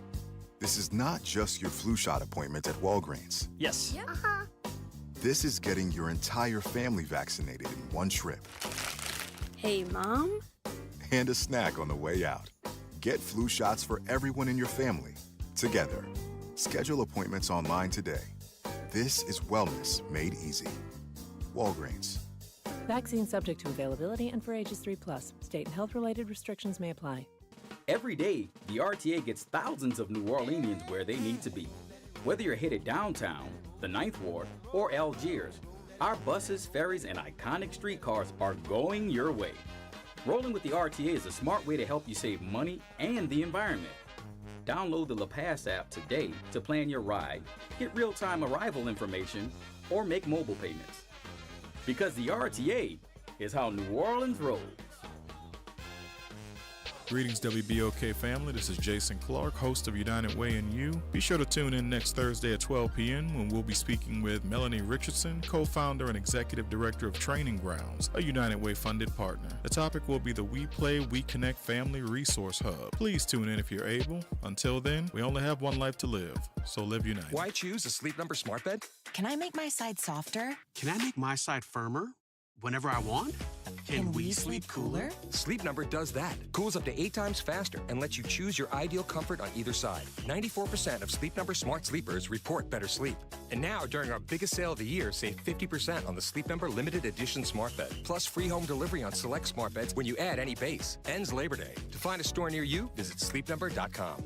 This is not just your flu shot appointment at Walgreens.
Yes. Yeah.
This is getting your entire family vaccinated in one trip.
Hey, Mom?
And a snack on the way out. Get flu shots for everyone in your family, together. Schedule appointments online today. This is wellness made easy. Walgreens.
Vaccine subject to availability and for ages 3+. State and health-related restrictions may apply.
Every day, the RTA gets thousands of New Orleanians where they need to be. Whether you're headed downtown, the Ninth Ward, or Algiers, our buses, ferries, and iconic streetcars are going your way. Rolling with the RTA is a smart way to help you save money and the environment. Download the La Pass app today to plan your ride, get real-time arrival information, or make mobile payments. Because the RTA is how New Orleans rolls.
Greetings, WBOK family. This is Jason Clark, host of United Way and You. Be sure to tune in next Thursday at 12 p.m. when we'll be speaking with Melanie Richardson, co-founder and executive director of Training Grounds, a United Way funded partner. The topic will be the We Play, We Connect Family Resource Hub. Please tune in if you're able. Until then, we only have one life to live, so live United.
Why choose a Sleep Number smart bed?
Can I make my side softer?
Can I make my side firmer whenever I want?
Can we sleep cooler?
Sleep Number does that. Cools up to 8 times faster and lets you choose your ideal comfort on either side. 94% of Sleep Number smart sleepers report better sleep. And now, during our biggest sale of the year, save 50% on the Sleep Number limited edition smart bed. Plus free home delivery on select smart beds when you add any base. Ends Labor Day. To find a store near you, visit sleepnumber.com.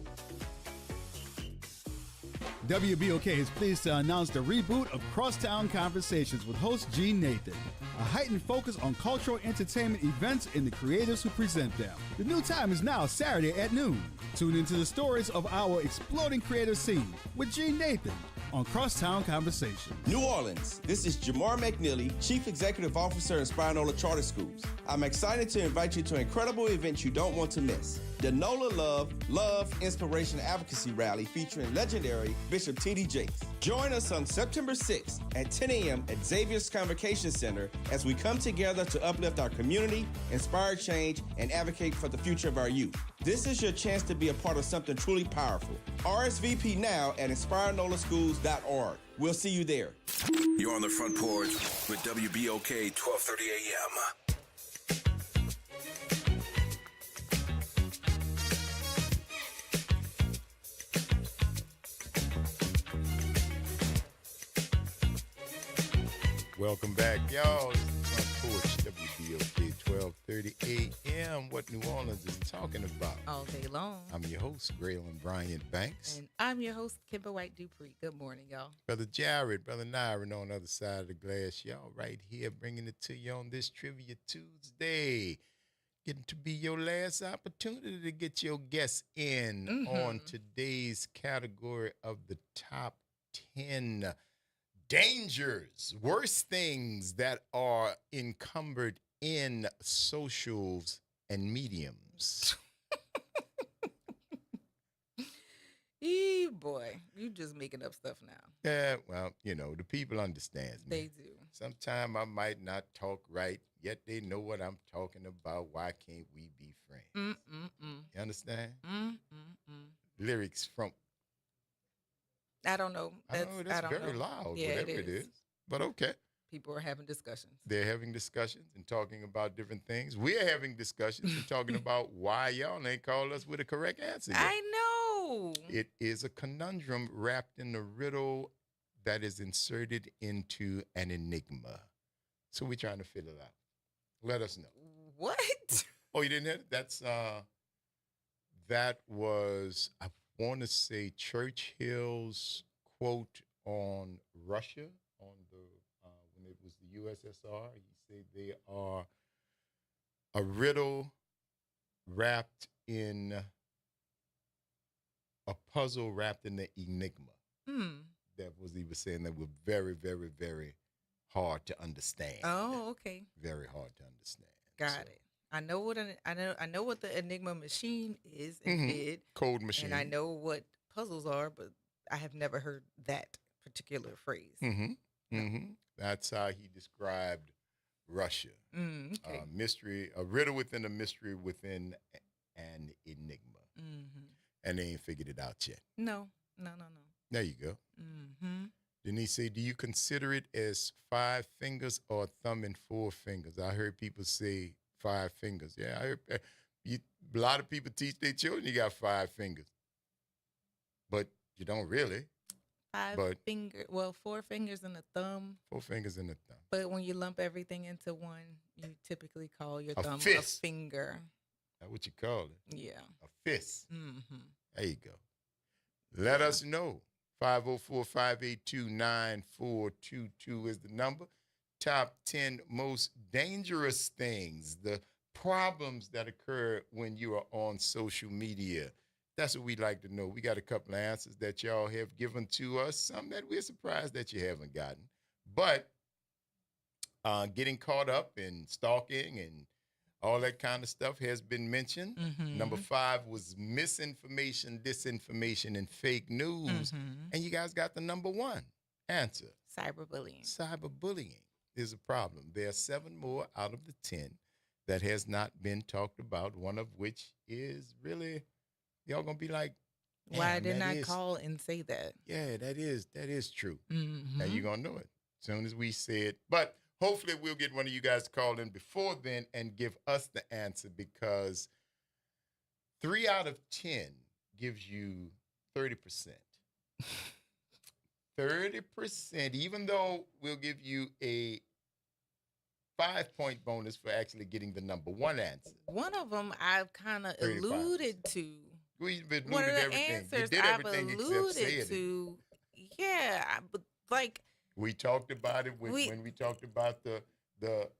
WBOK is pleased to announce the reboot of Crosstown Conversations with host Gene Nathan. A heightened focus on cultural entertainment events and the creators who present them. The new time is now Saturday at noon. Tune into the stories of our exploding creative scene with Gene Nathan, on Crosstown Conversation.
New Orleans, this is Jamar McNeely, Chief Executive Officer of Spinola Charter Schools. I'm excited to invite you to an incredible event you don't want to miss. The NOLA Love, Inspiration, Advocacy Rally featuring legendary Bishop T.D. Jakes. Join us on September 6th at 10 a.m. at Xavier's Convocation Center as we come together to uplift our community, inspire change, and advocate for the future of our youth. This is your chance to be a part of something truly powerful. RSVP now at inspirenolaschools.org. We'll see you there.
You're on the Front Porch with WBOK 1230 AM.
Welcome back, y'all. It's the Front Porch, WBOK 1230 AM. What New Orleans is talking about.
All day long.
I'm your host, Graylin Bryant Banks.
And I'm your host, Kimber White Dupree. Good morning, y'all.
Brother Jared, Brother Nyron on the other side of the glass. Y'all right here bringing it to you on this Trivia Tuesday. Getting to be your last opportunity to get your guess in on today's category of the top 10 dangers, worst things that are encumbered in socials and mediums.
Boy, you just making up stuff now.
Yeah, well, the people understand me.
They do.
Sometimes I might not talk right, yet they know what I'm talking about. Why can't we be friends? You understand? Lyrics from...
I don't know.
That's very loud,
yeah,
whatever it is. But okay.
People are having discussions.
They're having discussions and talking about different things. We're having discussions and talking about why y'all ain't called us with a correct answer yet.
I know.
It is a conundrum wrapped in a riddle that is inserted into an enigma. So we're trying to figure it out. Let us know.
What?
Oh, you didn't hear it? That was, I want to say, Churchill's quote on Russia on the when it was the USSR. He said they are a riddle wrapped in a puzzle wrapped in the enigma. That was, he was saying, that were very, very, very hard to understand.
Oh, okay.
Very hard to understand.
Got it. I know what the Enigma machine is and did.
Code machine.
And I know what puzzles are, but I have never heard that particular phrase.
That's how he described Russia.
Okay.
Mystery, a riddle within a mystery within an enigma. And they ain't figured it out yet.
No.
There you go. Then he said, do you consider it as 5 fingers or thumb and 4 fingers? I heard people say 5 fingers. Yeah, I heard a lot of people teach their children you got 5 fingers. But you don't really.
4 fingers and a thumb.
4 fingers and a thumb.
But when you lump everything into one, you typically call your thumb
fist.
a finger.
That's what you call it.
Yeah.
A fist. There you go. Let us know. 504-582-9422 is the number. Top 10 most dangerous things, the problems that occur when you are on social media. That's what we'd like to know. We got a couple of answers that y'all have given to us, some that we're surprised that you haven't gotten. But getting caught up in stalking and all that kind of stuff has been mentioned. Number 5 was misinformation, disinformation, and fake news. And you guys got the number 1 answer.
Cyberbullying.
Cyberbullying is a problem. There are 7 more out of the 10 that has not been talked about, one of which is really, y'all going to be like,
why didn't I call and say that?
Yeah, that is true. And you're going to know it as soon as we say it. But hopefully we'll get one of you guys to call in before then and give us the answer, because 3 out of 10 gives you 30%. 30%, even though we'll give you a 5-point bonus for actually getting the number 1 answer.
One of them I've kind of alluded to.
We've alluded
one of the
everything.
answers
you did
I've
everything
alluded
except
to. Yeah, but like
we talked about it when we talked about the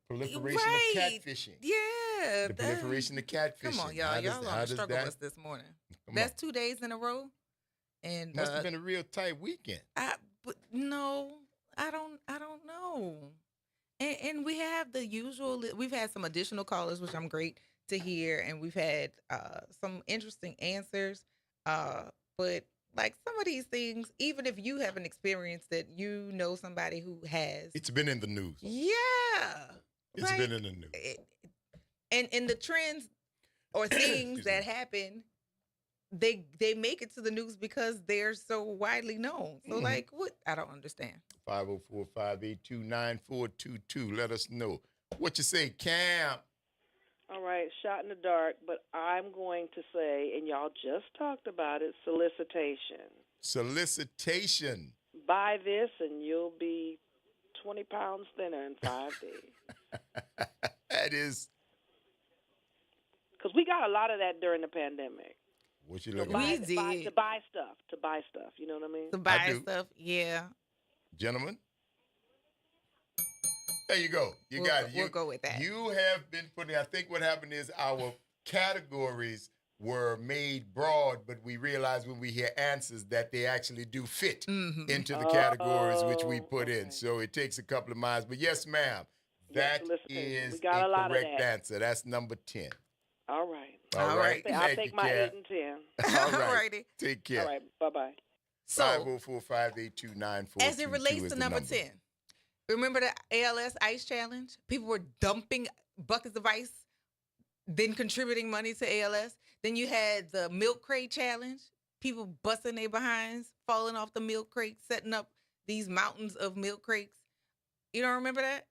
proliferation of catfishing.
Yeah,
the proliferation of catfishing.
Come on, y'all. Y'all on the struggle bus this morning. That's 2 days in a row. And
must have been a real tight weekend.
But no, I don't know. And we have the usual. We've had some additional callers, which I'm great to hear, and we've had some interesting answers. But like some of these things, even if you haven't experienced it, you know somebody who has.
It's been in the news.
Yeah,
It's been in the news.
And the trends or things that happen, they make it to the news because they're so widely known. So like, what? I don't understand.
504-582-9422. Let us know what you say, Cam.
All right, shot in the dark, but I'm going to say, and y'all just talked about it, solicitation.
Solicitation.
Buy this and you'll be 20 pounds thinner in 5 days.
That is.
Because we got a lot of that during the pandemic.
What you looking
We
at?
did.
To buy stuff. You know what I mean?
To buy stuff, yeah.
Gentlemen. There you go. You got it.
We'll go with that.
You have been putting, I think what happened is our categories were made broad, but we realized when we hear answers that they actually do fit into the categories which we put in. So it takes a couple of minds. But yes, ma'am, that is a correct answer. That's number 10.
All right.
All right.
I'll take my 8 and 10.
All right. Take care.
All right. Bye-bye.
So,
504-582-9422
as it relates to number 10, remember the ALS Ice Challenge? People were dumping buckets of ice, then contributing money to ALS. Then you had the milk crate challenge. People busting their behinds, falling off the milk crates, setting up these mountains of milk crates. You don't remember that?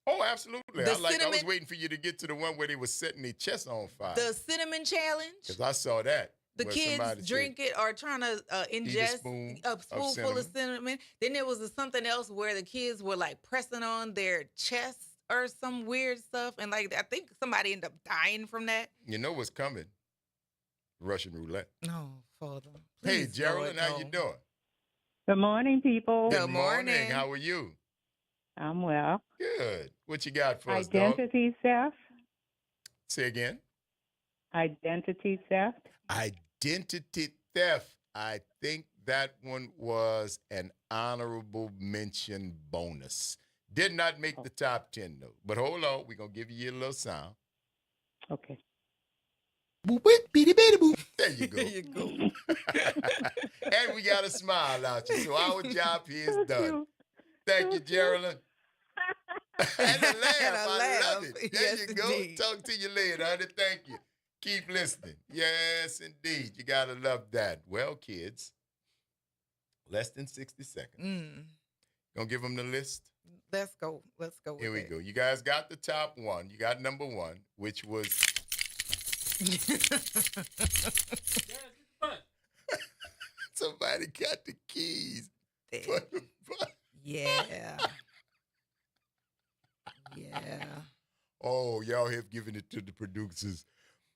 Oh, absolutely. I was waiting for you to get to the one where they were setting their chests on fire.
The cinnamon challenge.
Because I saw that.
The kids drink it or trying to ingest a spoonful of cinnamon. Then there was something else where the kids were like pressing on their chests or some weird stuff. And like, I think somebody ended up dying from that.
You know what's coming? Russian roulette.
No, Father.
Hey, Geraldine, how you doing?
Good morning, people.
Good morning.
How are you?
I'm well.
Good. What you got for us,
Identity theft.
Say again.
Identity theft.
Identity theft. I think that one was an honorable mention bonus. Did not make the top 10, though. But hold on. We're going to give you a little sound.
Okay.
Boop, beady, beady, boop. There you go.
There you go.
And we got a smile out you. So our job here is done. Thank you, Geraldine. And a laugh. I love it. There
Yes,
you go.
indeed.
Talk to you later, honey. Thank you. Keep listening. Yes, indeed. You got to love that. Well, kids, less than 60 seconds. Gonna give them the list?
Let's go. Let's go with
Here we go. You guys got the top one. You got number 1, which was... Somebody got the keys.
Yeah. Yeah.
Oh, y'all have given it to the producers.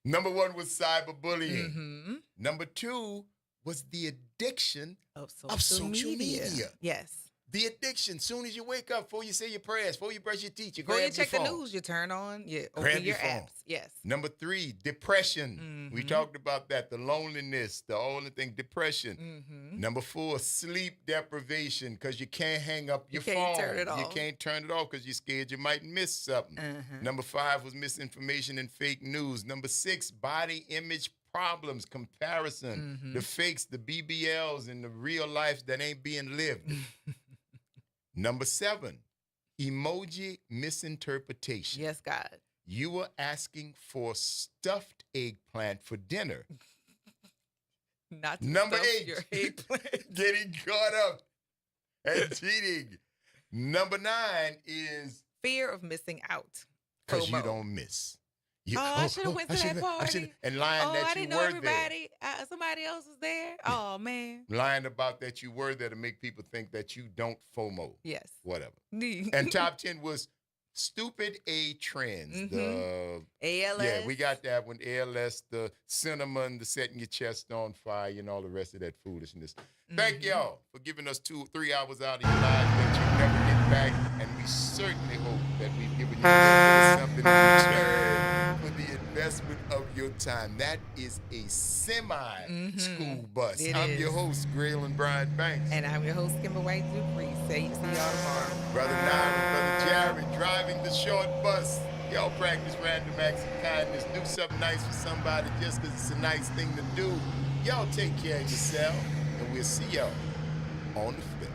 Number 1 was cyberbullying. Number 2 was the addiction
of
social media.
Yes.
The addiction. Soon as you wake up, before you say your prayers, before you brush your teeth, you
Before
grab
you check
your
the
phone.
news, you turn on,
Grab
open your
phone.
apps. Yes.
Number 3, depression. We talked about that. The loneliness, the only thing, depression. Number 4, sleep deprivation, because you can't hang up your phone.
can't turn it
You
off.
can't turn it off because you're scared you might miss something. Number 5 was misinformation and fake news. Number 6, body image problems, comparison, the fakes, the BBLs, and the real life that ain't being lived. Number 7, emoji misinterpretation.
Yes, God.
You were asking for stuffed eggplant for dinner.
Not to
Number
stuff
8,
your eggplant.
getting caught up and cheating. Number 9 is
Fear of missing out.
because you
FOMO.
don't miss.
I should have went to that party.
And lying that
I
you
didn't know
were
everybody. Somebody else was there. Oh man.
there. Lying about that you were there to make people think that you don't FOMO.
Yes.
Whatever. And top 10 was stupid A trends. The
ALS.
Yeah, we got that one. ALS, the cinnamon, the setting your chest on fire, and all the rest of that foolishness. Thank y'all for giving us 2 or 3 hours out of your lives that you never get back. And we certainly hope that we've given you a little bit of something in return for the investment of your time. That is a semi-school bus.
It
I'm
is.
your host, Graylin Brian Banks.
And I'm your host, Kimber White Dupree. See y'all tomorrow.
Brother Nyman, Brother Jared, driving the short bus. Y'all practice random acts of kindness. Do something nice for somebody just because it's a nice thing to do. Y'all take care of yourself, and we'll see y'all on the flip.